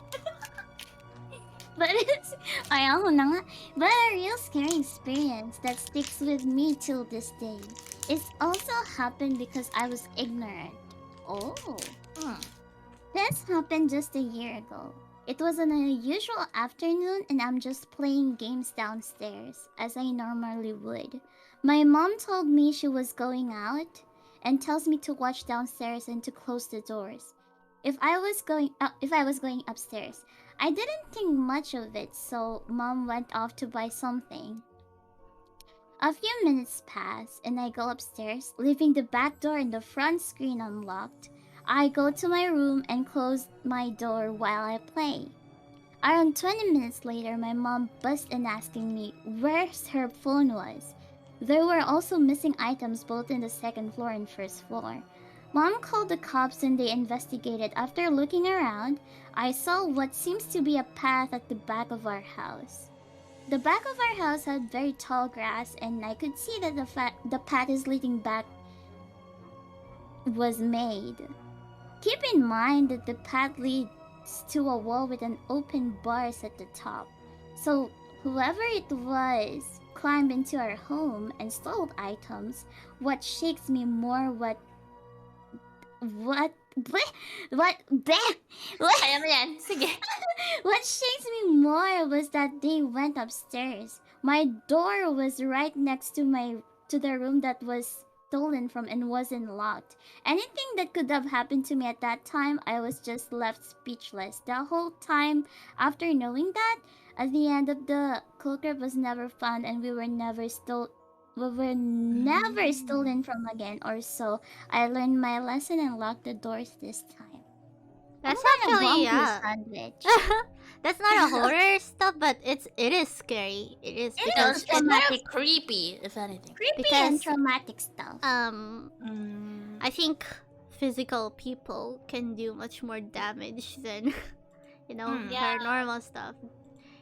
But it's but a real scary experience that sticks with me till this day. It's also happened because I was ignorant. Oh. This happened just a year ago. It was an unusual afternoon and I'm just playing games downstairs, as I normally would. My mom told me she was going out and tells me to watch downstairs and to close the doors. If I was going upstairs, I didn't think much of it, so Mom went off to buy something. A few minutes pass and I go upstairs, leaving the back door and the front screen unlocked. I go to my room and close my door while I play. Around 20 minutes later, my mom busts in asking me where her phone was. There were also missing items both in the second floor and first floor. Mom called the cops and they investigated. After looking around, I saw what seems to be a path at the back of our house. The back of our house had very tall grass, and I could see that the path is leading back was made. Keep in mind that the path leads to a wall with an open bars at the top. So whoever it was climbed into our home and stole items. What shakes me more Kaya mo yan. Sige. What shakes me more was that they went upstairs. My door was right next to the room that was stolen from and wasn't locked. Anything that could have happened to me at that time, I was just left speechless. The whole time after knowing that, at the end of the culprit was never found and we were never stolen from again or so. I learned my lesson and locked the doors this time. That's I'm actually gonna bomb you, sandwich. That's not a horror stuff, but it is scary. It is because It's kind of creepy, if anything. Creepy because, and traumatic stuff. I think physical people can do much more damage than Yeah. paranormal stuff.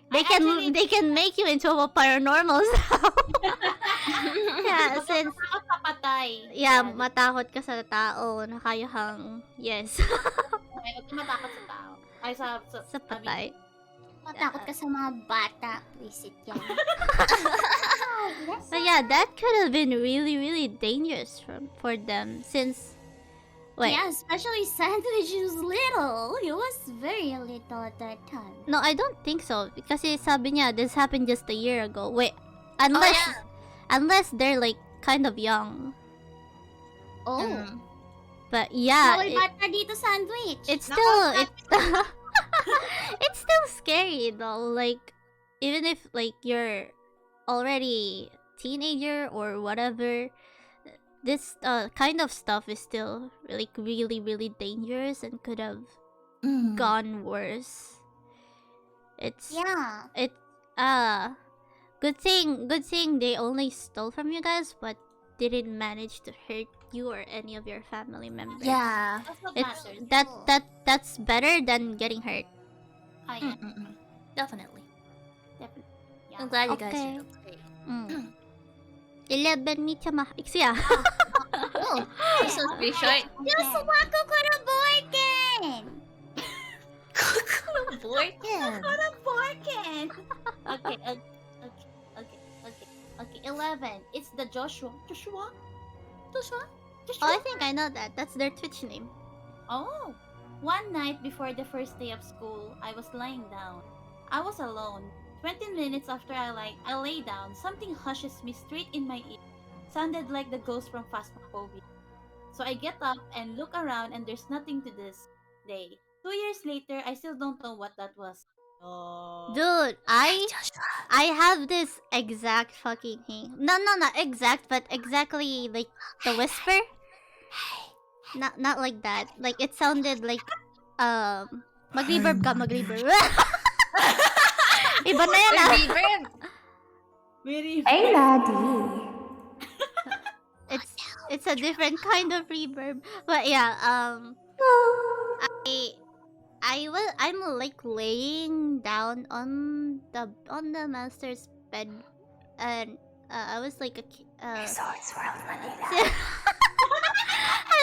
I actually- They can make you into a paranormal stuff. Yeah, since Takot sa patay. matakot ka sa tao na kaya kang yes Okay, huwag ka matakot sa tao. Ay, sa patay. Matakot ka sa mga bata. Please it yan. But yeah, that could have been really, really dangerous for them since. Wait. Yeah, especially Sandwich was little. He was very little at that time. No, I don't think so. Kasi sabi niya, this happened just a year ago. Wait, unless they're like kind of young. Oh. But yeah, Bawal bata dito, Sandwich. it's still it's still scary though. Like even if like you're already teenager or whatever, this kind of stuff is still like really, really dangerous and could have gone worse. It's Yeah. good thing they only stole from you guys, but didn't manage to hurt you or any of your family members. Yeah. That's what It's matters. that's better than getting hurt. Ayan. Definitely. Yeah. I'm glad you guys Okay. are okay. 11 meter iksi ah. Oh, this was pretty short. Just wako kuraborken! Borken. Borken! Okay. 11. It's the Joshua. Joshua? Oh, I think I know that. That's their Twitch name. Oh! One night before the first day of school, I was lying down. I was alone. 20 minutes after I lay down, something hushes me straight in my ear. Sounded like the ghost from Phasmophobia. So I get up and look around and there's nothing to this day. 2 years later, I still don't know what that was. Oh. Dude, I have this exact fucking thing. No, not exact, but exactly like the whisper. Not like that. Like it sounded like mag-reverb ka, mag-reverb. Iba na yan ah. Reverb. Hey, laddie. It's a different kind of reverb. But yeah, I'm like laying down on the master's bed, and I was like I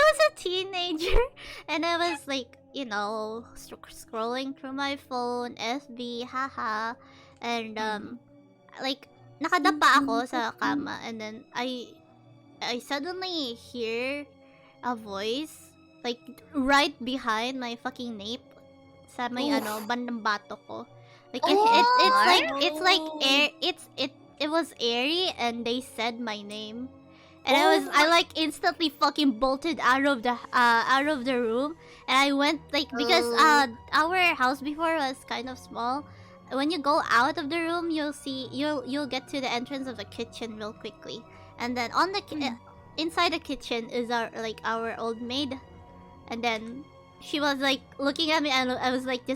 was a teenager, and I was like, scrolling through my phone, FB, haha, and like nakadapa ako sa kama, and then I suddenly hear a voice like right behind my fucking nape sa may bandang bato ko. Like it was airy, and they said my name. And I like instantly fucking bolted out of the room, and I went like because our house before was kind of small. When you go out of the room, you'll get to the entrance of the kitchen real quickly, and then on the inside the kitchen is our old maid, and then she was like looking at me, and I was like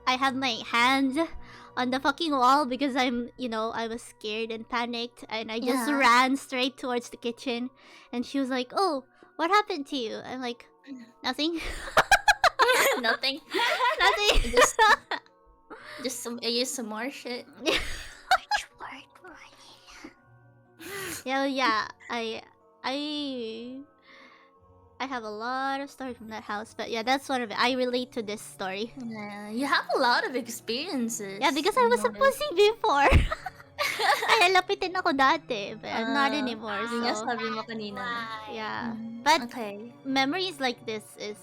I had my hand on the fucking wall because I was scared and panicked, and I just ran straight towards the kitchen, and she was like, "Oh, what happened to you? I'm like, nothing. Nothing. Nothing. Just some ASMR shit. Yeah. I have a lot of stories from that house, but yeah, that's one of it. I relate to this story. Yeah, you have a lot of experiences. Yeah, because I was a pussy before. Kaya lapitin ako dati, but I'm not anymore. Yun nga So sabi mo kanina. yeah, but Okay. memories like this is,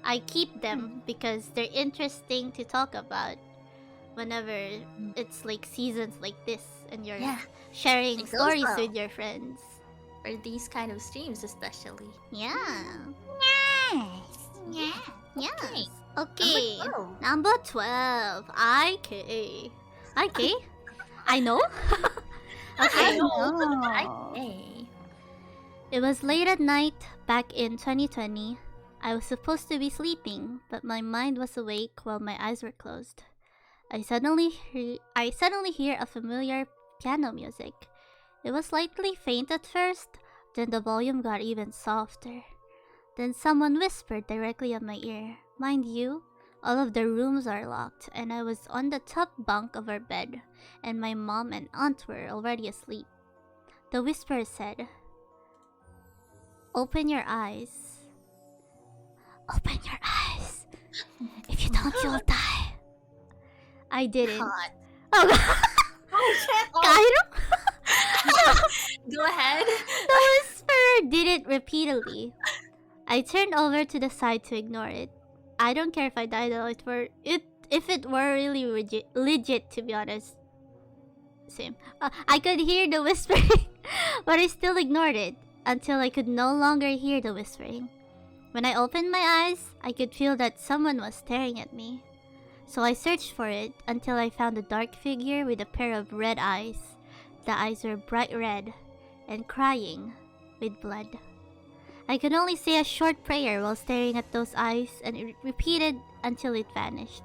I keep them because they're interesting to talk about whenever it's like seasons like this and you're Yeah. sharing It goes stories well. with your friends. For these kind of streams especially. Yeah. Yeah. Yes. Okay. Okay. Number 12. IK. IK? I know? Okay. Hey. It was late at night back in 2020. I was supposed to be sleeping, but my mind was awake while my eyes were closed. I suddenly hear a familiar piano music. It was slightly faint at first, then the volume got even softer. Then someone whispered directly at my ear. Mind you, all of the rooms are locked, and I was on the top bunk of our bed, and my mom and aunt were already asleep. The whisper said, "Open your eyes. Open your eyes. If you don't, you'll die." I didn't. God. Oh god. Oh shit! Oh, Kaheru? Go ahead. The whisperer did it repeatedly. I turned over to the side to ignore it. I don't care if I died though. If it were really legit, to be honest. Same. I could hear the whispering, but I still ignored it until I could no longer hear the whispering. When I opened my eyes, I could feel that someone was staring at me. So I searched for it until I found a dark figure with a pair of red eyes. The eyes were bright red and crying with blood. I could only say a short prayer while staring at those eyes, and it repeated until it vanished.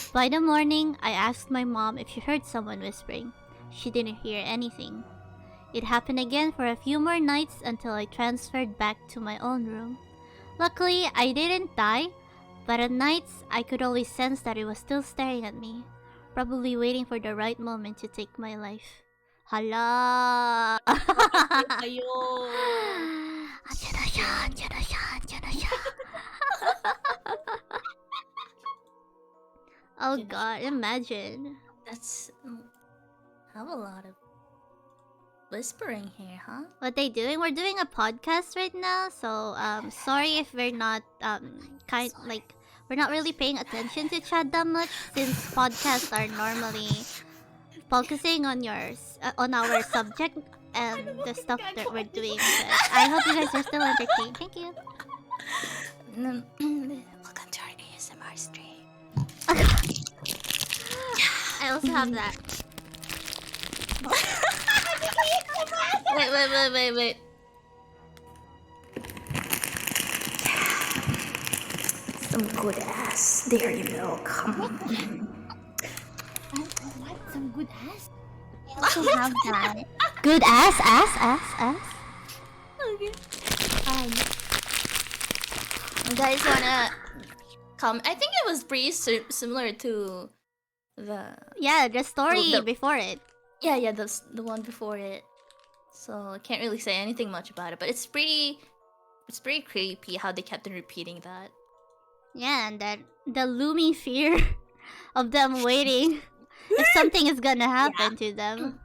By the morning, I asked my mom if she heard someone whispering. She didn't hear anything. It happened again for a few more nights until I transferred back to my own room. Luckily, I didn't die, but at nights, I could always sense that it was still staring at me, probably waiting for the right moment to take my life. Hala! Andyan na siya, andyan na siya, andyan na siya. Oh god, imagine. That's have a lot of whispering here, huh? What they doing? We're doing a podcast right now, so sorry if we're not we're not really paying attention to chat that much, since podcasts are normally focusing on our subject and the stuff that we're doing. But I hope you guys are still entertained. Thank you. Welcome to our ASMR stream. I also have that. Wait. Some good ass dairy milk. what? Some good ass? I also have that. Good ass. Okay. You guys wanna come? I think it was pretty similar to the story before it. yeah the one before it. So I can't really say anything much about it, but it's pretty creepy how they kept on repeating that. Yeah, and that the looming fear of them waiting if something is gonna happen to them.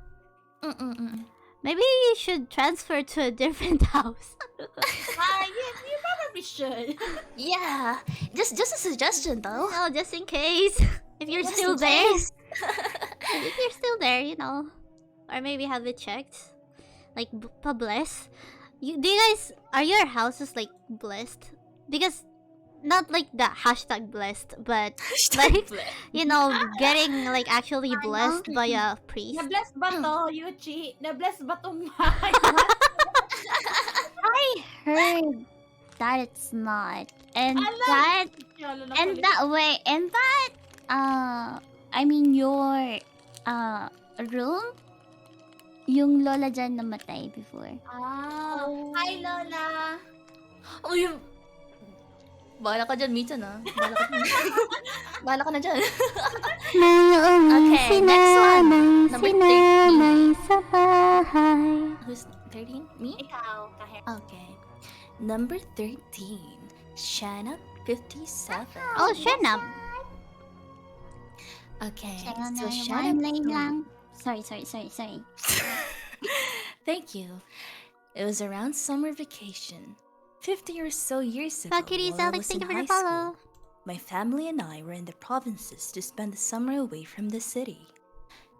Maybe you should transfer to a different house. You probably should. Yeah, just a suggestion though. Oh, just in case. If you're Just still in there. case. If you're still there, or maybe have it checked, like blessed. Do you guys, are your houses like blessed? Because not like the hashtag blessed, but like getting like actually blessed by a priest. Na-bless ba to, Yuchi? Na-bless ba tong I heard that it's not. And Ala! I mean your room Yung lola dyan namatay before. Hi, Lola. Oh, yung... Bahala ka dyan, Mita na. Bahala ka na dyan. Okay, next one. Number 13. Sa bahay. Who's 13? Me? Ikaw, Kaheru. Okay. Number 13. Shanna 57. Oh, Shanab. Okay, Shanna so yung Shanna... lang. Sorry. Thank you. It was around summer vacation. 50 or so years ago, Valkyries, while I Alex, was in thank you for high the follow. school, my family and I were in the provinces to spend the summer away from the city.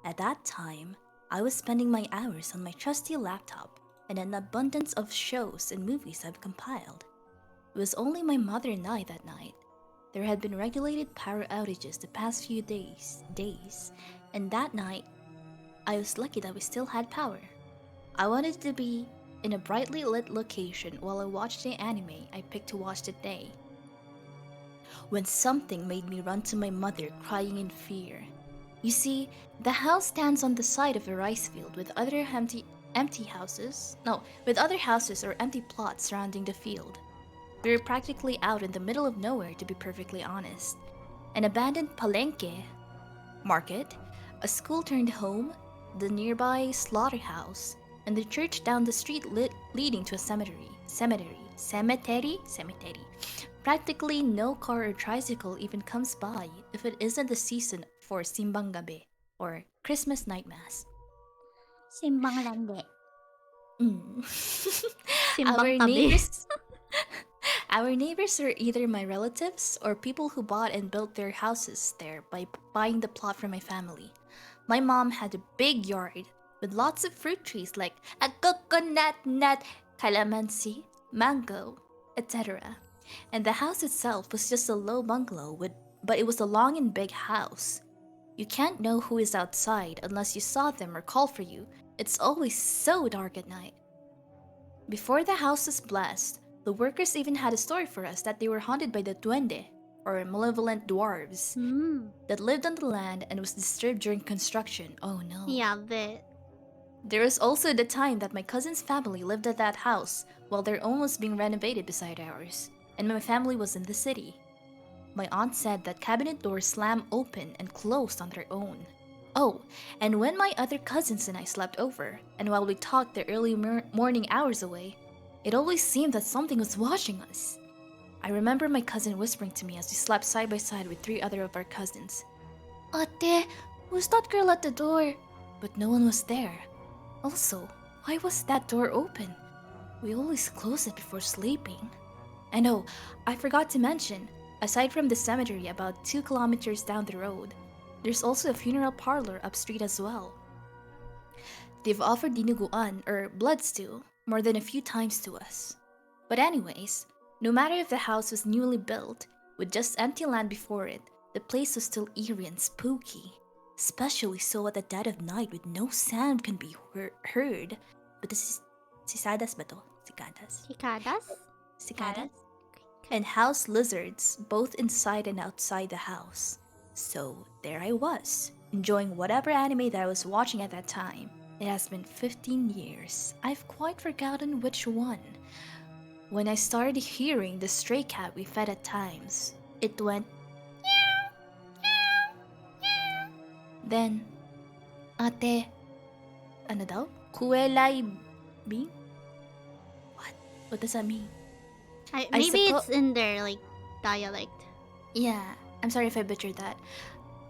At that time, I was spending my hours on my trusty laptop and an abundance of shows and movies I've compiled. It was only my mother and I that night. There had been regulated power outages the past few days, and that night, I was lucky that we still had power. I wanted to be in a brightly lit location while I watched the anime I picked to watch that day, when something made me run to my mother crying in fear. You see, the house stands on the side of a rice field with other houses or empty plots surrounding the field. We were practically out in the middle of nowhere, to be perfectly honest. An abandoned palenque market, a school turned home, the nearby slaughterhouse, and the church down the street leading to a cemetery. Practically no car or tricycle even comes by if it isn't the season for Simbang Gabi, or Christmas Night Mass. Simbang lande. Our neighbors are either my relatives or people who bought and built their houses there by buying the plot from my family. My mom had a big yard with lots of fruit trees like a coconut nut, calamansi, mango, etc. And the house itself was just a low bungalow, but it was a long and big house. You can't know who is outside unless you saw them or call for you. It's always so dark at night. Before the house was blessed, the workers even had a story for us that they were haunted by the duende, or malevolent dwarves, that lived on the land and was disturbed during construction. Oh no. Yeah, but... There was also the time that my cousin's family lived at that house while their own was being renovated beside ours, and my family was in the city. My aunt said that cabinet doors slam open and closed on their own. Oh, and when my other cousins and I slept over, and while we talked the early morning hours away, it always seemed that something was watching us. I remember my cousin whispering to me as we slept side by side with 3 other of our cousins, "Ate, who's that girl at the door?" But no one was there. Also, why was that door open? We always close it before sleeping. And oh, I forgot to mention, aside from the cemetery about 2 kilometers down the road, there's also a funeral parlor upstreet as well. They've offered dinuguan, or blood stew, more than a few times to us. But anyways, no matter if the house was newly built, with just empty land before it, the place was still eerie and spooky. Especially so at the dead of night with no sound can be heard. But this is... Cicadas ba to? Cicadas? And house lizards, both inside and outside the house. So there I was, enjoying whatever anime that I was watching at that time. It has been 15 years. I've quite forgotten which one. When I started hearing the stray cat we fed at times, it went meow, meow, meow. Then, ate, ano daw? Kuelay bing? What does that mean? Maybe it's in their, like, dialect. Yeah, I'm sorry if I butchered that.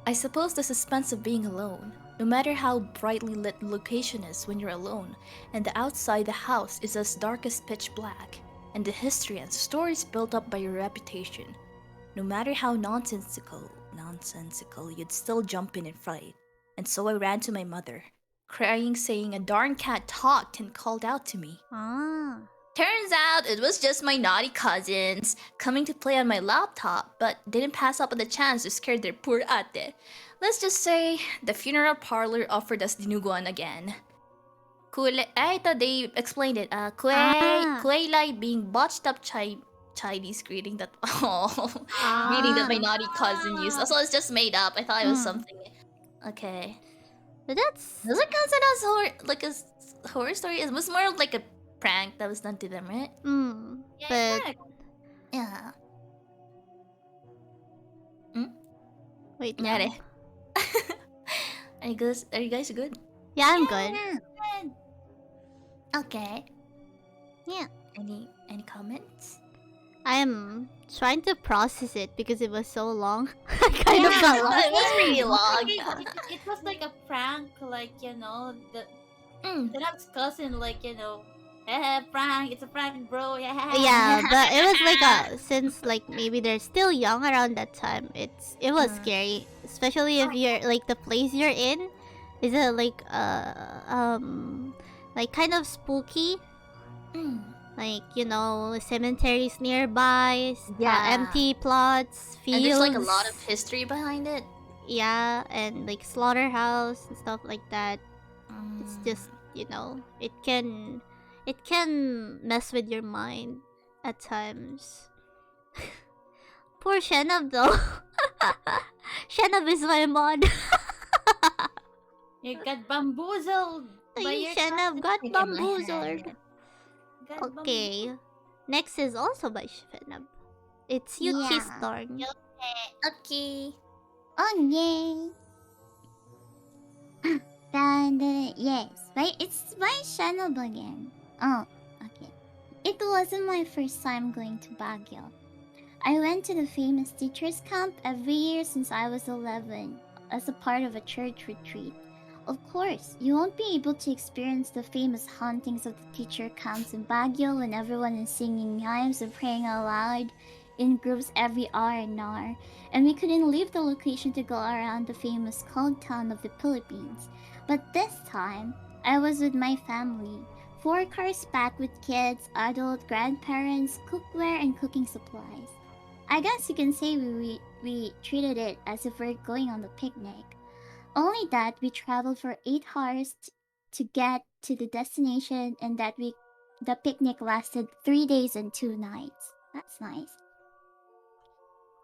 I suppose the suspense of being alone, no matter how brightly lit the location is when you're alone, and the outside the house is as dark as pitch black, and the history and stories built up by your reputation. No matter how nonsensical, you'd still jump in and fright. And so I ran to my mother, crying, saying a darn cat talked and called out to me. Turns out it was just my naughty cousins coming to play on my laptop, but didn't pass up on the chance to scare their poor ate. Let's just say the funeral parlor offered us dinuguan again. They explained it. Kuelay being botched up Chinese greeting that greeting that my naughty cousin used. Also, it's just made up. I thought it was something. Okay. But that's Does it count as horror story? It was more of like a prank that was done to them, right? Yeah, but correct. Yeah. wait. Yeah. lang. Are you guys good? Yeah, I'm good. Okay. Yeah. Any comments? I'm trying to process it because it was so long. I kind of felt lost. It was really long. It was like a prank, like, you know, the Dad's cousin, like, you know, prank, it's a prank, bro, yeah. Yeah, but it was like since like maybe they're still young around that time. It was scary, especially if you're like the place you're in is it like kind of spooky. Like, you know, cemeteries nearby, empty plots, fields. And there's like a lot of history behind it. Yeah, and like slaughterhouse and stuff like that. It's just, you know, it can mess with your mind at times. Poor Shenab though. Shenab is my mod. You got bamboozled. By your Shenab got Thinking in my bamboozled. head. Okay. Next is also by Shenab. It's Yuki's turn. Okay. Oh yay! And yes, right? It's by Shanob again. Oh, okay. It wasn't my first time going to Baguio. I went to the famous teachers camp every year since I was 11 as a part of a church retreat. Of course, you won't be able to experience the famous hauntings of the teacher camps in Baguio when everyone is singing hymns and praying aloud in groups every hour, and we couldn't leave the location to go around the famous cold town of the Philippines. But this time, I was with my family. 4 cars packed with kids, adult, grandparents, cookware, and cooking supplies. I guess you can say we treated it as if we're going on a picnic. Only that we traveled for 8 hours to get to the destination, and that the picnic lasted 3 days and 2 nights. That's nice.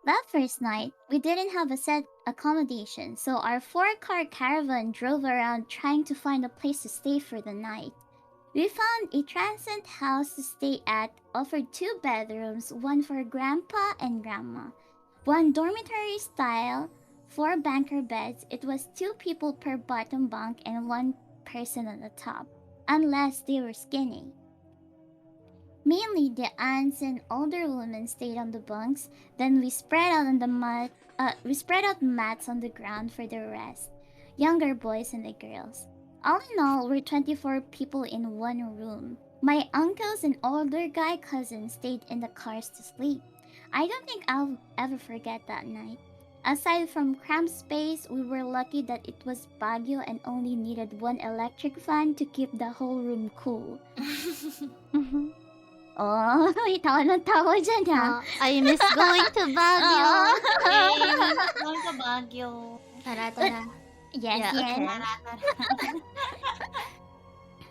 That first night, we didn't have a set accommodation, so our 4-car caravan drove around trying to find a place to stay for the night. We found a transient house to stay at, offered 2 bedrooms, one for Grandpa and Grandma. 1 dormitory style, 4 banker beds. It was 2 people per bottom bunk and 1 person on the top, unless they were skinny. Mainly the aunts and older women stayed on the bunks. Then we spread out on the mat. We spread out mats on the ground for the rest. Younger boys and the girls. All in all, we're 24 people in 1 room. My uncles and older guy cousins stayed in the cars to sleep. I don't think I'll ever forget that night. Aside from cramped space, we were lucky that it was Baguio and only needed 1 electric fan to keep the whole room cool. Oh, itaw ng tawa dyan ha. I miss going to Baguio. Going to Baguio. Tara. Yes, Yeah, yes. okay.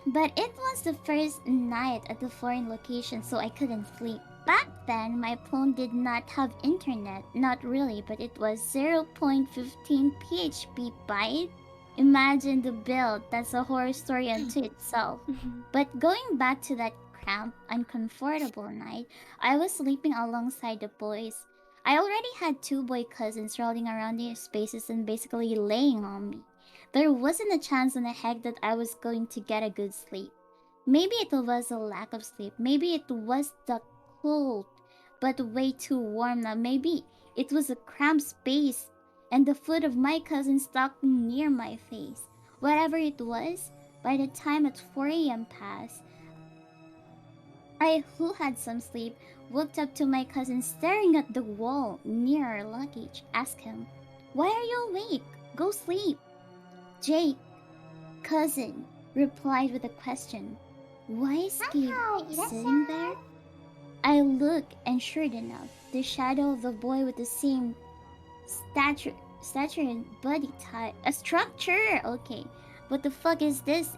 But it was the first night at the foreign location, so I couldn't sleep. Back then, my phone did not have internet. Not really, but it was 0.15 PHP byte. Imagine the build. That's a horror story unto itself. But going back to that cramped, uncomfortable night, I was sleeping alongside the boys. I already had 2 boy cousins rolling around their spaces and basically laying on me. There wasn't a chance in the heck that I was going to get a good sleep. Maybe it was a lack of sleep. Maybe it was the cold, but way too warm now. Maybe it was a cramped space and the foot of my cousin stuck near my face. Whatever it was, by the time at 4 a.m. passed, I, who had some sleep, woke up to my cousin staring at the wall near our luggage. Asked him, "Why are you awake? Go sleep." Jake, cousin, replied with a question. Why is he sitting there? I look, and sure enough, the shadow of the boy with the same stature and body type. A structure! Okay. What the fuck is this?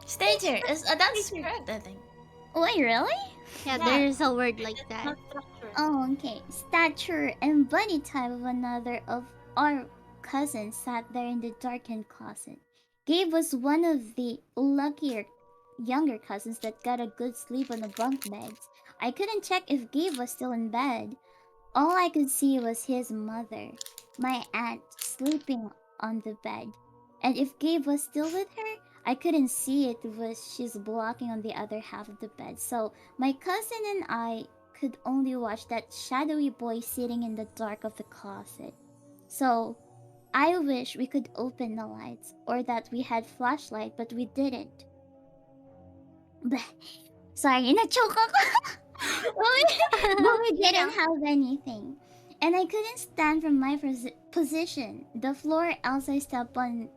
Stager. That's correct, I think. Wait, really? Yeah, there's a word like that. Not structure. Oh, okay. Stature and body type of another of our cousins sat there in the darkened closet. Gabe was one of the luckier younger cousins that got a good sleep on the bunk beds. I couldn't check if Gabe was still in bed. All I could see was his mother, my aunt, sleeping on the bed. And if Gabe was still with her, I couldn't see it was she's blocking on the other half of the bed. So my cousin and I could only watch that shadowy boy sitting in the dark of the closet. So I wish we could open the lights or that we had flashlight, but we didn't. Sorry, na-choke ako. But we didn't have anything. And I couldn't stand from my position. The floor else I stepped on...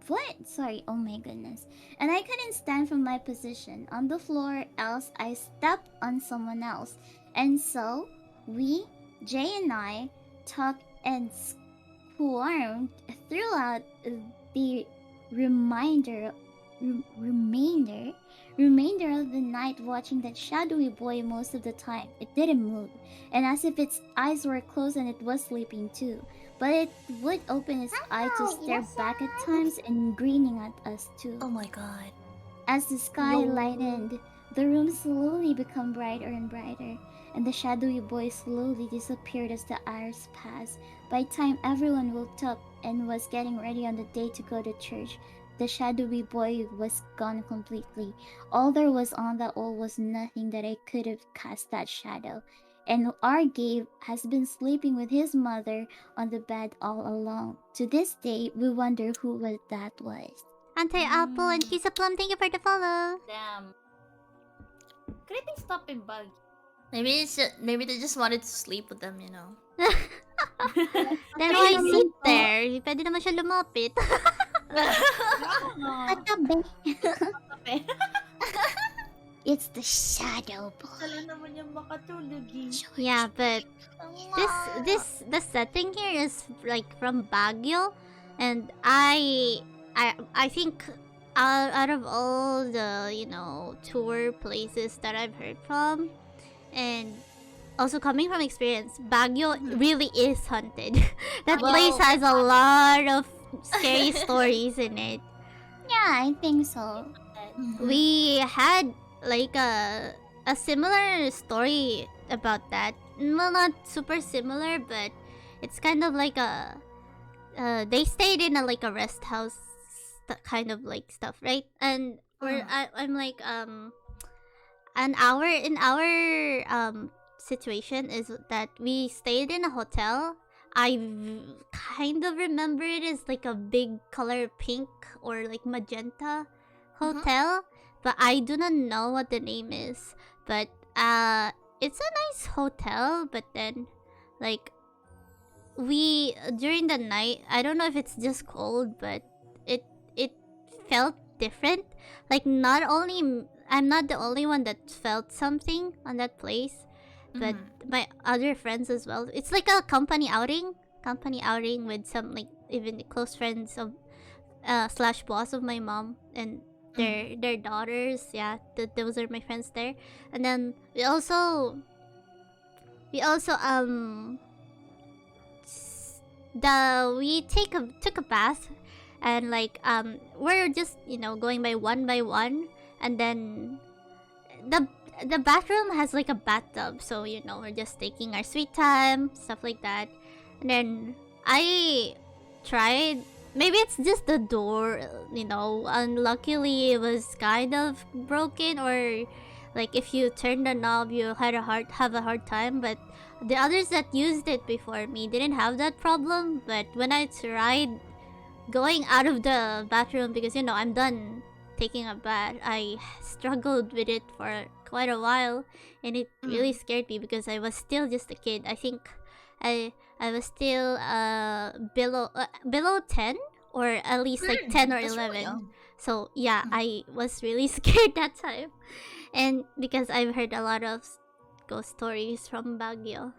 What? Sorry, oh my goodness. And I couldn't stand from my position on the floor else I stepped on someone else. And so, we, Jay and I, talked and squirmed throughout the remainder of the night, watching that shadowy boy most of the time. It didn't move, and as if its eyes were closed and it was sleeping too. But it would open its eye to stare back at times and grinning at us too. Oh my god. As the sky lightened, the room slowly became brighter and brighter, and the shadowy boy slowly disappeared as the hours passed. By the time everyone woke up and was getting ready on the day to go to church, the shadowy boy was gone completely. All there was on that wall was nothing that I could have cast that shadow. And our Gabe has been sleeping with his mother on the bed all along. To this day, we wonder who that was. Anti-Apple and Kisa Plum, thank you for the follow. Damn. Could it be stopping bug? Maybe they just wanted to sleep with them, you know. Then why sit there? Pwede naman siya lumapit. Katabi. It's the shadow boy. Sala naman yung makatulog eh. Yeah, but the setting here is like from Baguio, and I think out of all the tour places that I've heard from, and also coming from experience, Baguio really is haunted. That place has a lot of scary stories in it. Yeah, I think so. We had like a similar story about that. Well, not super similar, but it's kind of like they stayed in a rest house kind of like stuff, right? And I'm like in our situation is that we stayed in a hotel. I kind of remember it as like a big color pink or like magenta hotel, but I do not know what the name is. But it's a nice hotel, but then like we during the night, I don't know if it's just cold, but it felt different. Like not only I'm not the only one that felt something on that place, but my other friends as well. It's like a company outing with some like even the close friends of slash boss of my mom and their daughters. Yeah, those are my friends there. And then we also took a bath, and like we're just going by one, and then the bathroom has like a bathtub, so we're just taking our sweet time, stuff like that. And then I tried, maybe it's just the door, unluckily it was kind of broken, or like if you turn the knob you have a hard time. But the others that used it before me didn't have that problem. But when I tried going out of the bathroom, because I'm done taking a bath, I struggled with it for quite a while, and it really scared me because I was still just a kid. I think I was still below 10, or at least like 10 or 11. Really, so yeah, I was really scared that time, and because I've heard a lot of ghost stories from Baguio.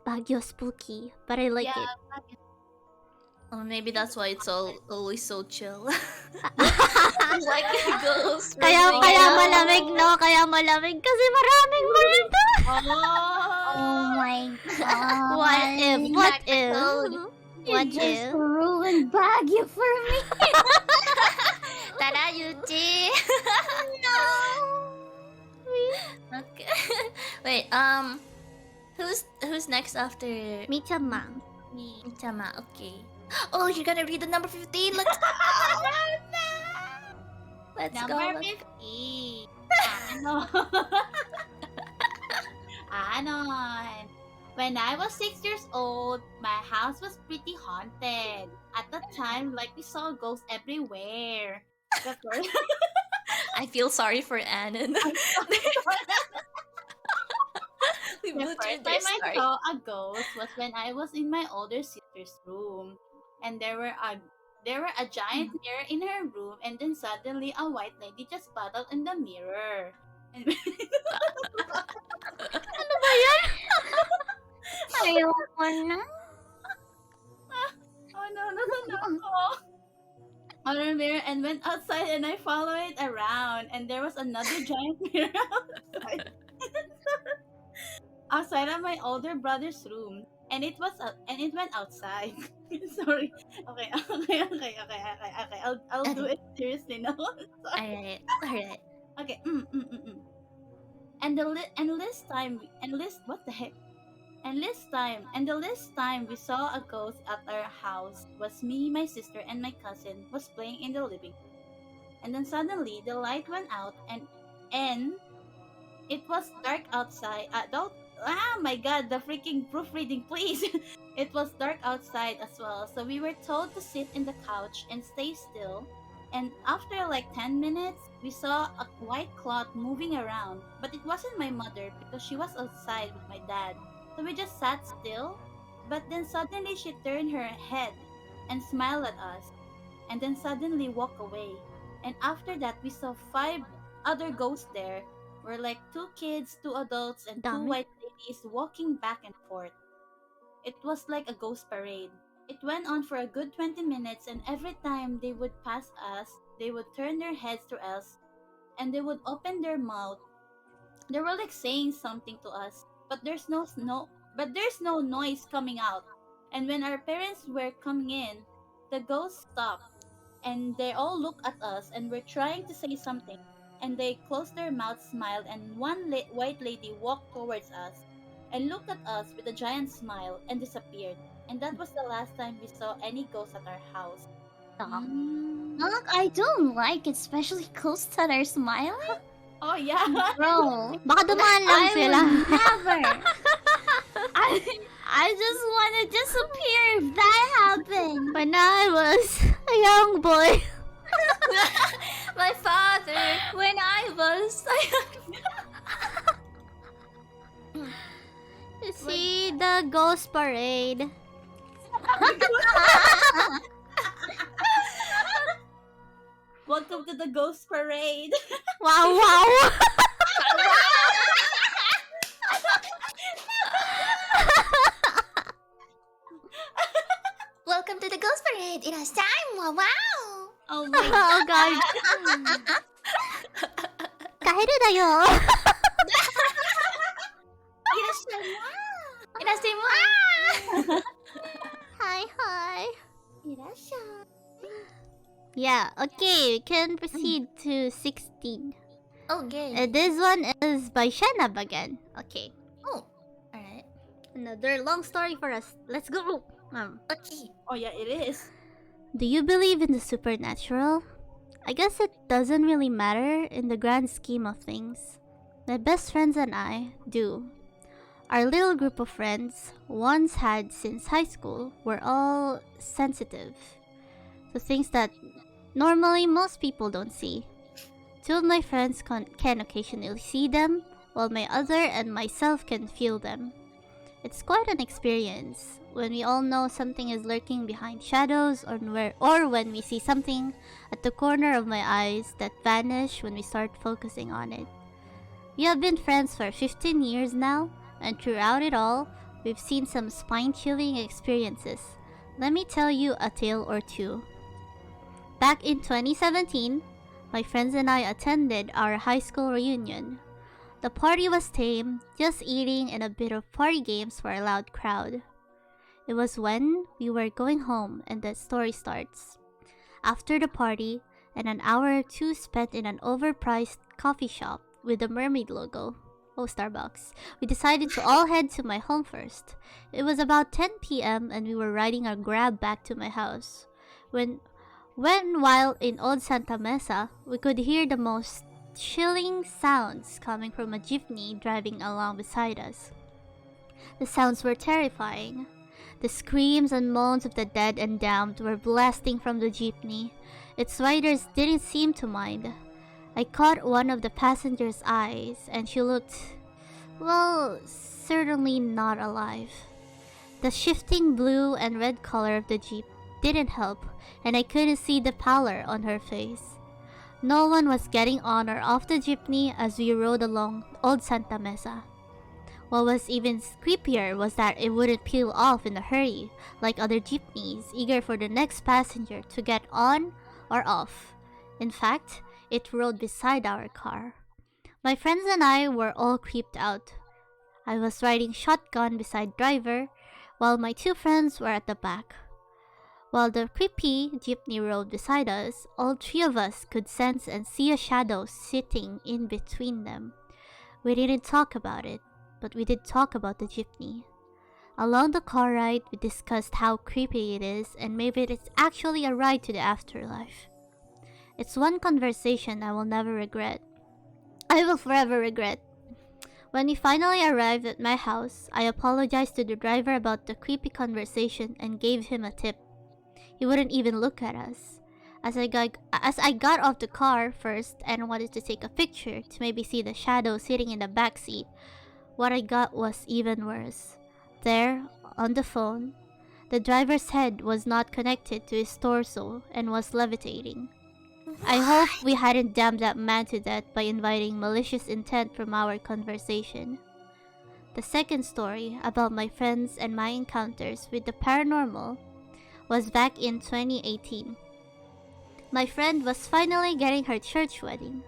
Baguio spooky, but I like it. Oh, maybe that's why it's always so chill. Like ghosts. Kaya malamig, no? Kaya malamig kasi maraming multo. Oh my god. What if? What if? What You just if? ruined Baguio for me. Tara, Yuji. No. Okay. Wait, who's next after Michama. Chama? Okay. Oh, you're gonna read the number 15? Let's go. Let's go. Number 50. Ano? Anon. When I was 6 years old, my house was pretty haunted. At that time, like we saw ghosts everywhere. The first, I feel sorry for Annan. We the butchered first their time I story. saw a ghost was when I was in my older sister's room, and there were a giant mirror in her room, and then suddenly a white lady just paddled in the mirror. And Ayoko na. oh no. On her mirror and went outside, and I followed it around, and there was another giant mirror outside of my older brother's room, and it went outside. Sorry. Okay. I'll do it seriously now. Sorry. Alright. Okay. And the last time we saw a ghost at our house was me, my sister, and my cousin was playing in the living room. And then suddenly the light went out, and it was dark outside. My god, the freaking proofreading, please. It was dark outside as well, so we were told to sit in the couch and stay still. And after like 10 minutes, we saw a white cloth moving around, but it wasn't my mother because she was outside with my dad. So we just sat still, but then suddenly she turned her head and smiled at us, and then suddenly walked away. And after that, we saw 5 other ghosts there. Were like 2 kids, 2 adults, and 2 Dami. white ladies walking back and forth. It was like a ghost parade. It went on for a good 20 minutes, and every time they would pass us, they would turn their heads to us, and they would open their mouth. They were like saying something to us, but there's no noise coming out. And when our parents were coming in, the ghosts stopped, and they all looked at us and were trying to say something. And they closed their mouths, smiled, and one white lady walked towards us and looked at us with a giant smile and disappeared. And that was the last time we saw any ghosts at our house. Look, I don't like it, especially ghosts that are smiling. Oh yeah. Bro, Baka dumaan lang I sila. would never. I just want to disappear if that happened. When I was a young boy. My father, when I was... You see the ghost parade. Welcome to the ghost parade. Wow, wow. Welcome to the Ghost Parade. It has time. Wow, wow. Oh my god. Oh god. Kaheru da yo. It has time. Hi. Yeah, okay, we can proceed to 16. Okay. This one is by Shenab again. Okay. Oh, alright. Another long story for us. Let's go. Okay. Oh yeah, it is. Do you believe in the supernatural? I guess it doesn't really matter in the grand scheme of things. My best friends and I do. Our little group of friends, once had since high school, were all sensitive to things that normally most people don't see. 2 of my friends can occasionally see them, while my other and myself can feel them. It's quite an experience when we all know something is lurking behind shadows, or when we see something at the corner of my eyes that vanish when we start focusing on it. We have been friends for 15 years now, and throughout it all, we've seen some spine-chilling experiences. Let me tell you a tale or two. Back in 2017, my friends and I attended our high school reunion. The party was tame, just eating and a bit of party games for a loud crowd. It was when we were going home and the story starts. After the party, and an hour or two spent in an overpriced coffee shop with the mermaid logo, Starbucks, we decided to all head to my home first. It was about 10 p.m. and we were riding our Grab back to my house. When while in Old Santa Mesa, we could hear the most chilling sounds coming from a jeepney driving along beside us. The sounds were terrifying. The screams and moans of the dead and damned were blasting from the jeepney. Its riders didn't seem to mind. I caught one of the passenger's eyes, and she looked, well, certainly not alive. The shifting blue and red color of the jeep didn't help, and I couldn't see the pallor on her face. No one was getting on or off the jeepney as we rode along Old Santa Mesa. What was even creepier was that it wouldn't peel off in a hurry, like other jeepneys, eager for the next passenger to get on or off. In fact, it rode beside our car. My friends and I were all creeped out. I was riding shotgun beside driver, while my two friends were at the back. While the creepy jeepney rode beside us, all three of us could sense and see a shadow sitting in between them. We didn't talk about it, but we did talk about the jeepney. Along the car ride, we discussed how creepy it is and maybe it's actually a ride to the afterlife. It's one conversation I will never regret. I will forever regret. When we finally arrived at my house, I apologized to the driver about the creepy conversation and gave him a tip. He wouldn't even look at us. As I got off the car first and wanted to take a picture to maybe see the shadow sitting in the back seat, what I got was even worse. There, on the phone, the driver's head was not connected to his torso and was levitating. I hope we hadn't damned that man to death by inviting malicious intent from our conversation. The second story about my friends and my encounters with the paranormal was back in 2018. My friend was finally getting her church wedding,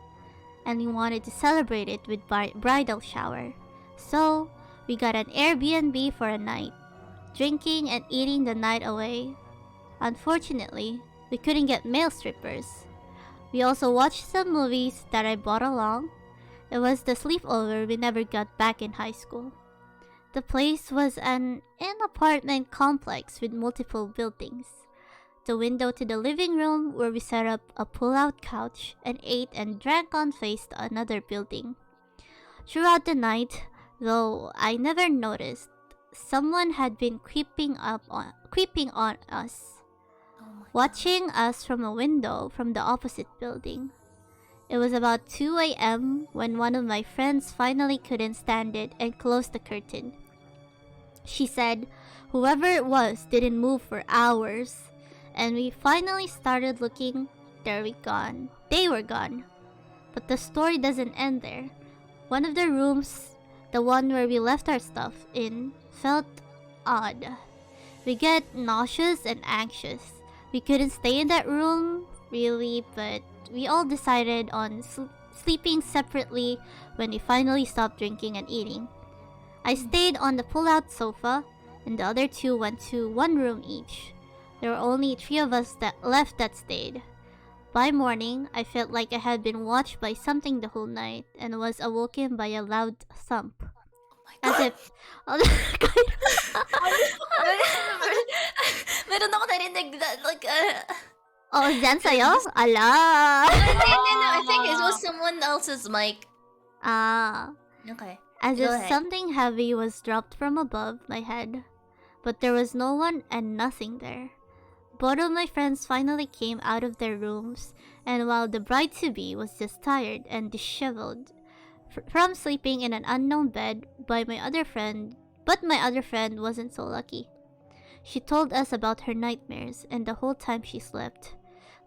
and we wanted to celebrate it with bridal shower. So, we got an Airbnb for a night, drinking and eating the night away. Unfortunately, we couldn't get male strippers. We also watched some movies that I brought along. It was the sleepover we never got back in high school. The place was an apartment complex with multiple buildings. The window to the living room where we set up a pull-out couch and ate and drank on faced another building. Throughout the night, though I never noticed, someone had been creeping on us, watching us from a window from the opposite building. It was about 2 a.m. when one of my friends finally couldn't stand it and closed the curtain. She said whoever it was didn't move for hours, and we finally started looking. They were gone. But the story doesn't end there. One of the rooms, the one where we left our stuff in, felt odd. We get nauseous and anxious. We couldn't stay in that room, really, but we all decided on sleeping separately when we finally stopped drinking and eating. I stayed on the pull-out sofa, and the other two went to one room each. There were only 3 of us left that stayed. By morning, I felt like I had been watched by something the whole night and was awoken by a loud thump. As if... Meron ako narinig that, like, Oh, dyan sa'yo? Ala! No, I think it was someone else's mic. Ah. Okay. As Go if ahead. something heavy was dropped from above my head. But there was no one and nothing there. Both of my friends finally came out of their rooms, and while the bride-to-be was just tired and disheveled from sleeping in an unknown bed but my other friend wasn't so lucky. She told us about her nightmares and the whole time she slept,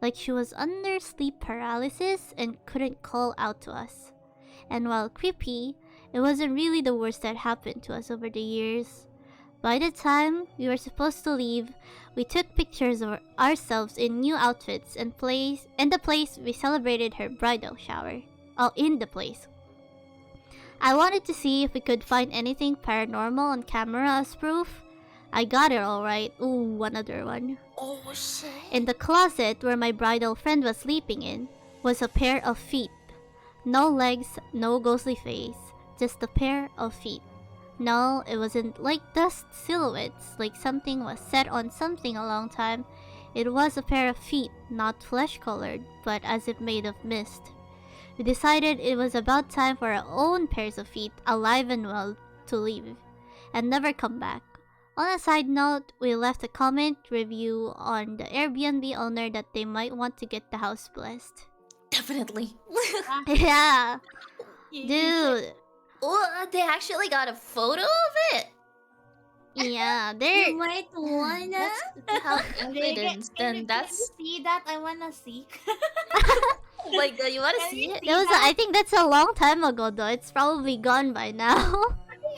like she was under sleep paralysis and couldn't call out to us. And while creepy, it wasn't really the worst that happened to us over the years. By the time we were supposed to leave, we took pictures of ourselves in new outfits and the place we celebrated her bridal shower. In the place. I wanted to see if we could find anything paranormal on camera as proof. I got it alright. Ooh, another one. Oh shit. In the closet where my bridal friend was sleeping in was a pair of feet. No legs, no ghostly face, just a pair of feet. No, it wasn't like dust silhouettes, like something was set on something a long time. It was a pair of feet, not flesh-colored, but as if made of mist. We decided it was about time for our own pairs of feet, alive and well, to leave, and never come back. On a side note, we left a comment review on the Airbnb owner that they might want to get the house blessed. Definitely. Yeah, dude. Oh, they actually got a photo of it. Yeah, You they're might wanna. That's how evidence. Then that's. Can you see that? I wanna see. Oh my god, you wanna see it? that was. I think that's a long time ago, though. It's probably gone by now.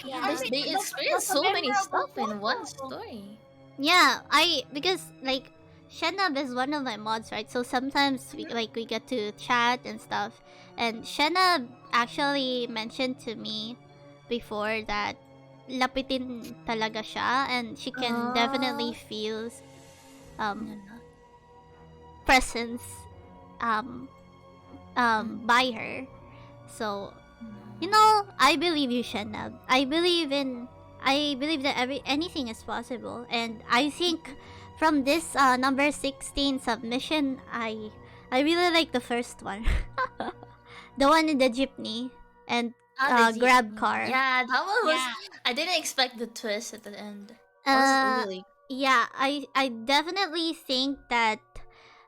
Yeah, They experienced so many stuff in one story. Yeah, because like Shenab is one of my mods, right? So sometimes we get to chat and stuff. And Shenab actually mentioned to me before that lapitin talaga siya, and she can definitely feel presence by her. So you know, I believe you, Shenab. I believe that anything is possible, and I think from this number 16 submission, I really like the first one, the one in the jeepney and The grab jeepney. car. Yeah, that one was. Yeah. I didn't expect the twist at the end. That was really. Yeah, I definitely think that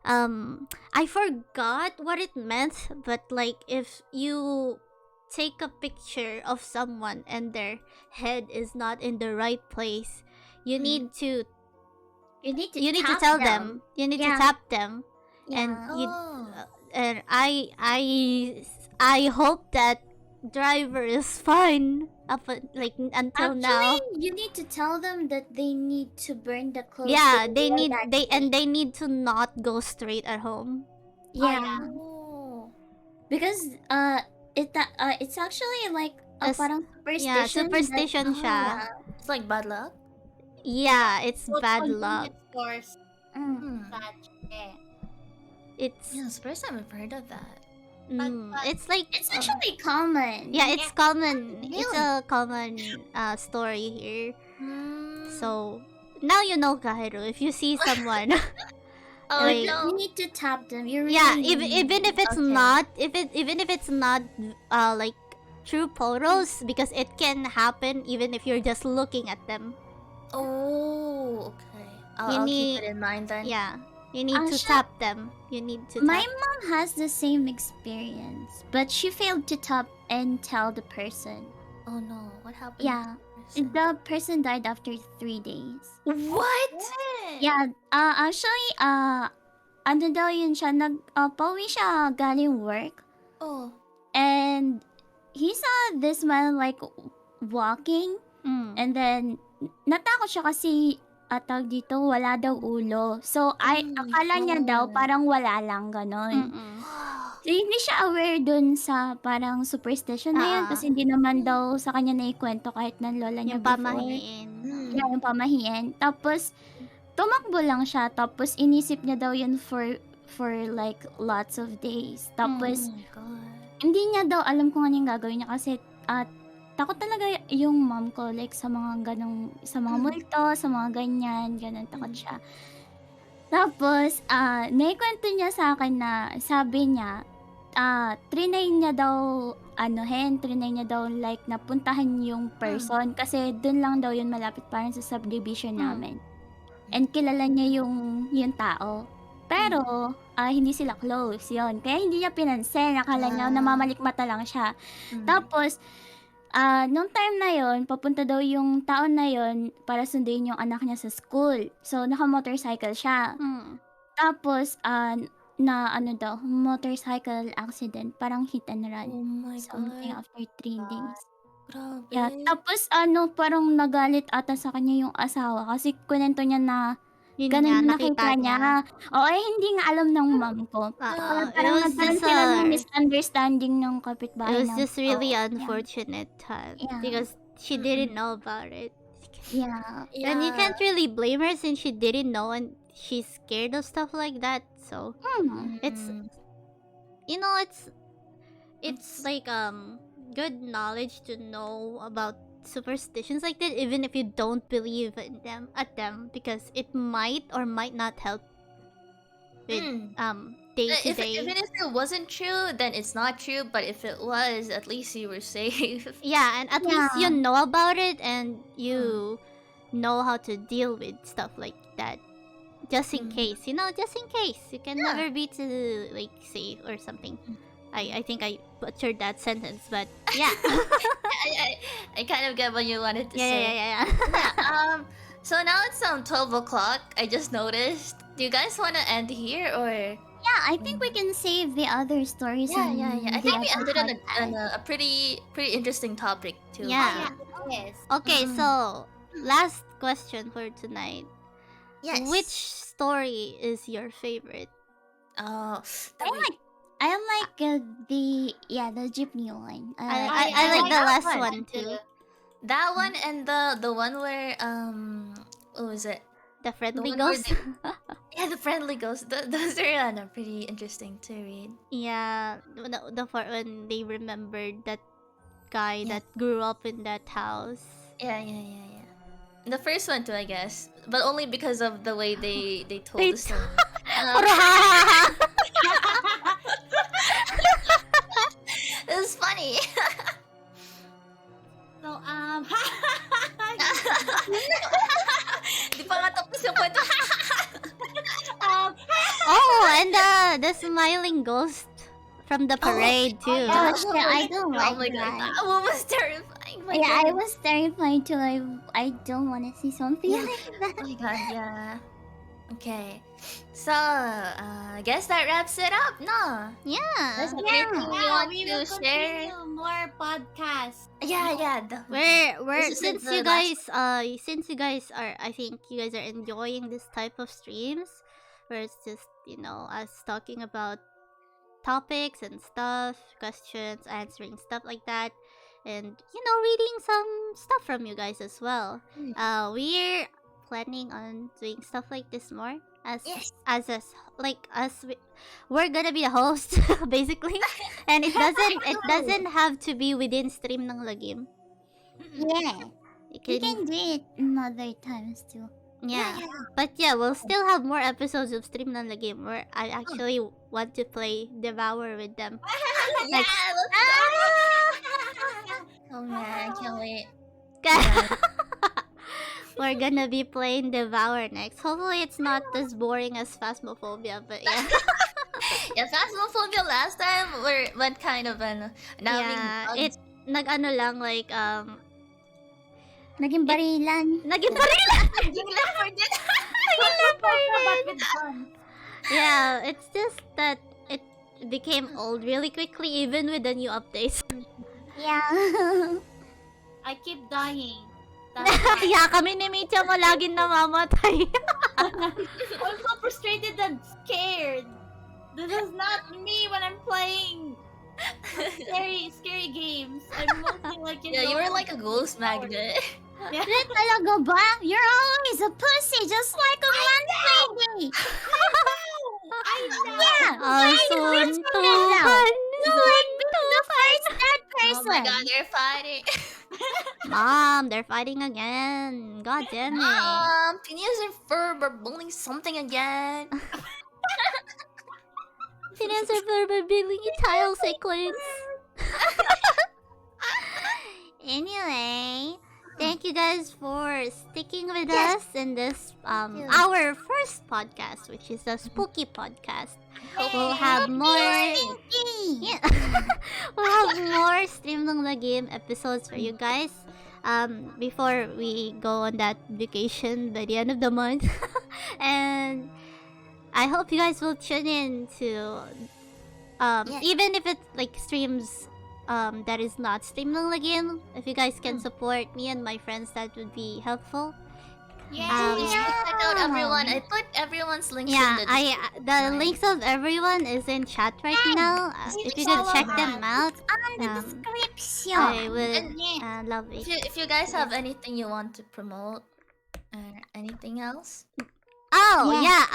I forgot what it meant, but like if you take a picture of someone and their head is not in the right place, you need to You need to tell them. You need to Yeah. tap them, and you and I hope that driver is fine until now. Actually, you need to tell them that they need to burn the clothes. Yeah, before that day. they need to not go straight at home. Yeah, Oh. because it's actually like a As- parang superstition. Yeah, superstition siya. It's like bad luck. Yeah, it's bad luck. Stores. Mm. Such. Yeah. It's Yeah, it's the first time I've heard of that. it's like It's actually common. yeah, it's common. It's Really? a common story here. Mm. So now you know, Kaheru. If you see someone, Oh like- no. You need to tap them. You really yeah, need even if it's Okay. not, even if it's not like true photos, because it can happen even if you're just looking at them. Oh, okay. You I'll need- keep it in mind then. Yeah, you need to Actually- tap them. You need to. My tap. mom has the same experience, but she failed to tap and tell the person. Oh no, what happened? Yeah, the person died after 3 days. What? Yeah, actually, ano daw yun siya, pauwi siya galing work. Oh. And he saw this man like walking. Mm. And then, natakot siya kasi, tawag dito, wala daw ulo. So, my akala niya daw God. parang wala lang, ganon. Mm-mm. So, hindi siya aware dun sa parang superstition na yan. Kasi hindi naman daw sa kanya naikwento kahit ng lola niya Yung before. pamahiin. Yeah, yung pamahiin. Tapos, tumakbo lang siya. Tapos, inisip niya daw yun for like lots of days. Tapos, Oh my god. hindi niya daw alam kung ano yung gagawin niya kasi takot talaga yung mom ko like sa mga ganong, sa mga multo, sa mga ganyan, ganun takot siya. Tapos, naikwento niya sa akin na sabi niya, trinay niya daw, trinay niya daw like napuntahan yung person kasi dun lang daw yun malapit parang sa subdivision namin. And kilala niya yung tao. Pero, hindi sila close, yun. Kaya hindi niya pinansin. Akala niya namamalikmata lang siya. Tapos, nung time na yon, papunta daw yung taon na yon para sunduin yung anak niya sa school. So, naka-motorcycle siya. Mm. Tapos, motorcycle accident. Parang hit and run. Oh my Something god. after 3 days. Grabe. Yeah. Tapos, parang nagalit ata sa kanya yung asawa. Kasi kunento niya na Yun Ganun nga, yung nakita nakita niya. Oo, hindi nga alam ng mom ko. It Parang was nagkaroon just sila ng misunderstanding ng it kapitbahay was namin. just really Oo, unfortunate Yeah. because she didn't know about it. yeah. And you can't really blame her since she didn't know and she's scared of stuff like that. So it's you know it's like good knowledge to know about superstitions like that, even if you don't believe in them because it might or might not help with day to day. Even if it wasn't true, then it's not true. But if it was, at least you were safe. Yeah, and at least you Yeah. know about it and you know how to deal with stuff like that. Just in case, just in case. You can never be too like safe or something. I think I butchered that sentence, but yeah. I kind of get what you wanted to yeah, say. yeah. So now it's 12 o'clock. I just noticed. Do you guys want to end here or? Yeah, I think we can save the other stories. Yeah. and I the think we other ended on podcast. a pretty interesting topic too. Yeah. Yes. Okay, so last question for tonight. Yes. Which story is your favorite? Oh, I like the jeepney one. I like the last one too. that one and the one where what was it? The friendly one where ghost. Yeah, the friendly ghost. Those are pretty interesting to read. Yeah, the part when they remembered that guy that grew up in that house. Yeah. The first one too, I guess, but only because of the way they told They the story. It was funny. So, Di pa nga tapos yung kwento. Oh, and the smiling ghost from the parade too. Oh shit, I don't Oh like my god, that. that one was terrifying. My Yeah, I god. was terrified too. I don't want to see something Yeah. like that. Oh my god, yeah. Okay. So, I guess that wraps it up, no? Yeah. There's Yeah. anything you want we to will share? continue more podcasts. Yeah. We're This is since the you guys are I think you guys are enjoying this type of streams where it's just, us talking about topics and stuff, questions, answering stuff like that. And reading some stuff from you guys as well. We're planning on doing stuff like this more we're gonna be the host basically, and it doesn't have to be within stream ng Lagim. Yeah, You we can, can do it another times too. yeah. But yeah, we'll still have more episodes of stream ng Lagim where I actually want to play Devour with them. Yeah, let's go. Oh man, I can't wait. We're gonna be playing Devour next. Hopefully it's not as boring as Phasmophobia, but yeah. Yeah, Phasmophobia last time went kind of Yeah, it nag-ano lang like Naging barilan. naging barilan. But with fun. Yeah, it's just that it became old really quickly even with the new updates. Yeah. I keep dying. Yeah, kami ni Micha mo laging namamatay. I'm so frustrated and scared. This is not me when I'm playing scary games. I'm mostly like Yeah, you were like a ghost magnet. Yeah. Talaga ba? You're always a pussy, just like a man lady. I know. Yeah. Suntukan. The first that Oh person. my god, they're fighting. Mom, they're fighting again. God damn it. Phineas and Ferb are bullying something again. Finance are building tile sequence. Anyway, thank you guys for sticking with us in this our first podcast, which is a spooky podcast. We'll have more we'll have more Stream ng Lagim episodes for you guys. Before we go on that vacation by the end of the month. And I hope you guys will tune in to even if it's like streams that is not Stream ng Lagim. If you guys can support me and my friends, that would be helpful. Please go check out everyone. I put everyone's links Yeah, in the the links of everyone is in chat right now. If you could check them out, On the description. I would love it. If you guys have anything you want to promote or anything else. Oh yeah,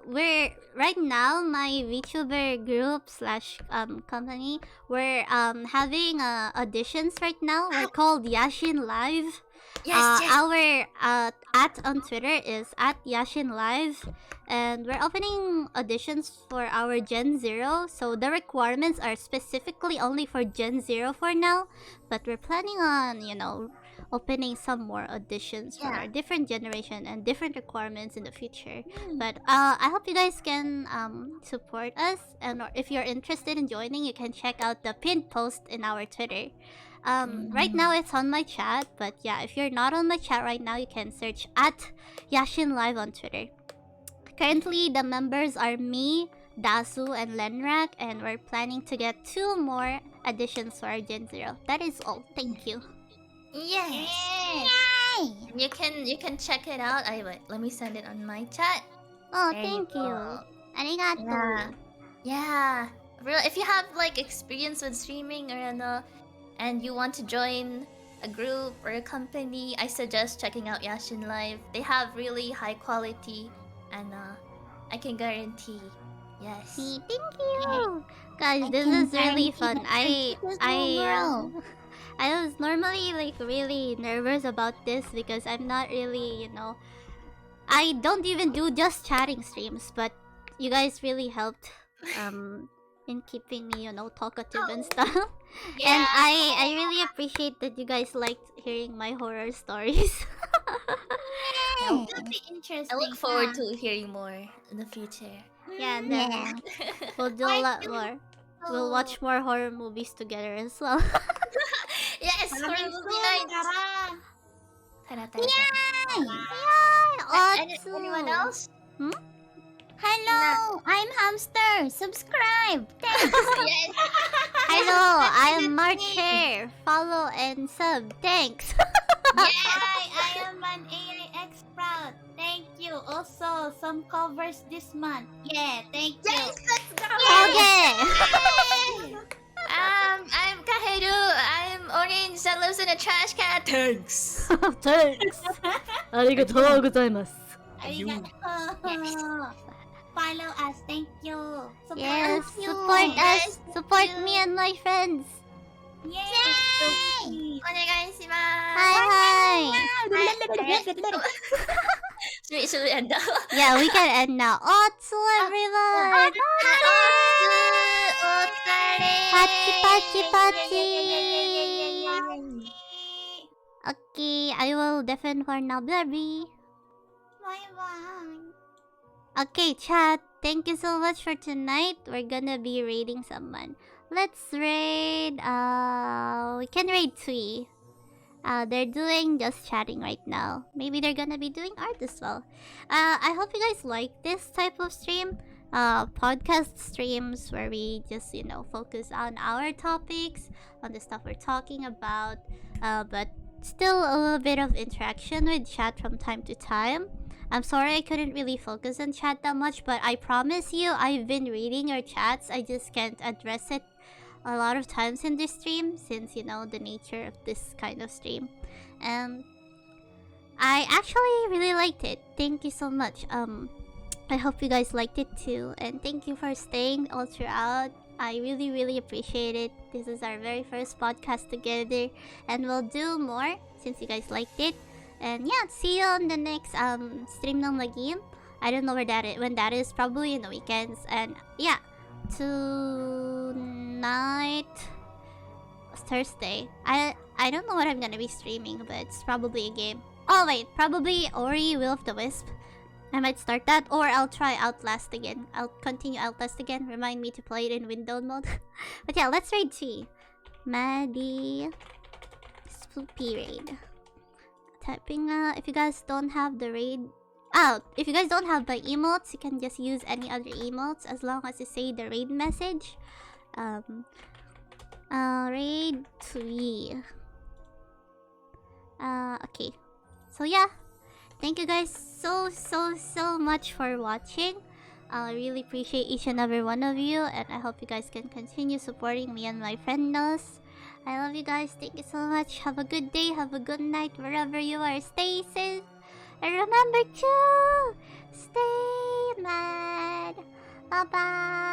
we're right now my VTuber group slash company. We're having auditions right now. We're called Yashin Live. Yes, Our at on Twitter is at Yashin Live, and we're opening auditions for our Gen Zero. So the requirements are specifically only for Gen Zero for now, but we're planning on opening some more auditions for our different generation and different requirements in the future. But I hope you guys can support us, and or if you're interested in joining, you can check out the pinned post in our Twitter. Right now it's on my chat, but yeah, if you're not on my chat right now, you can search at Yashin Live on Twitter. Currently, the members are me, Dasu, and Lenrak, and we're planning to get 2 more additions for our Gen Zero. That is all. Thank you. Yes. Yay! You can check it out. Let me send it on my chat. Oh, There thank you. go. Arigato. Yeah. Real, if you have like experience with streaming or and you want to join a group or a company, I suggest checking out Yashin Live. They have really high quality, and I can guarantee, yes. See, thank you. Guys, this is really fun. I was normally like really nervous about this because I'm not really, I don't even do just chatting streams, but you guys really helped in keeping me, talkative and stuff. And I really appreciate that you guys liked hearing my horror stories. That'll be interesting. I look forward to hearing more in the future. Yeah, then we'll do a lot more. We'll watch more horror movies together as well. Yes, horror movie night. Anyone else? Hello, I'm Hamster. Subscribe. Thanks. Yes. Hello, I'm Marcher. Follow and sub. Thanks. I am an AI expert. Thank you. Also, some covers this month. Yeah, thank you. Yes, let's go. Okay. I'm Kaheru. I'm orange that lives in a trash can. Thanks. Thanks. Arigatou gozaimasu. Arigato. Follow us. Thank you. Support Yes, you. support us. Support me and my friends. Yay! Onegaishimasu. Hi, hi. Should we end now? Yeah, we can end now. Otsu, everyone. Pachi, pachi, pachi. Okay, I will deafen for now. Blurby. Bye-bye. Okay, chat. Thank you so much for tonight. We're gonna be raiding someone. Let's raid. We can raid Tui. They're doing just chatting right now. Maybe they're gonna be doing art as well. I hope you guys like this type of stream. Podcast streams where we just focus on our topics, on the stuff we're talking about. But still a little bit of interaction with chat from time to time. I'm sorry I couldn't really focus on chat that much, but I promise you I've been reading your chats. I just can't address it a lot of times in this stream since the nature of this kind of stream. And I actually really liked it. Thank you so much. I hope you guys liked it too, and thank you for staying all throughout. I really, really appreciate it. This is our very first podcast together, and we'll do more since you guys liked it. And yeah, see you on the next stream ng Lagim. I don't know when that is, probably in the weekends. And yeah, tonight Thursday. I don't know what I'm gonna be streaming, but it's probably a game. Oh wait, probably Ori Will of the Wisp. I might start that, or I'll try Outlast again. I'll continue Outlast again. Remind me to play it in window mode. But yeah, let's raid T. Maddie Spoopy raid. Typing if you guys don't have the raid if you guys don't have the emotes, you can just use any other emotes as long as you say the raid message. Raid 3. Okay. So yeah. thank you guys so much for watching. I really appreciate each and every one of you, and I hope you guys can continue supporting me and my friend Nos. I love you guys. Thank you so much. Have a good day. Have a good night wherever you are. Stay safe. And remember to stay mad. Bye bye.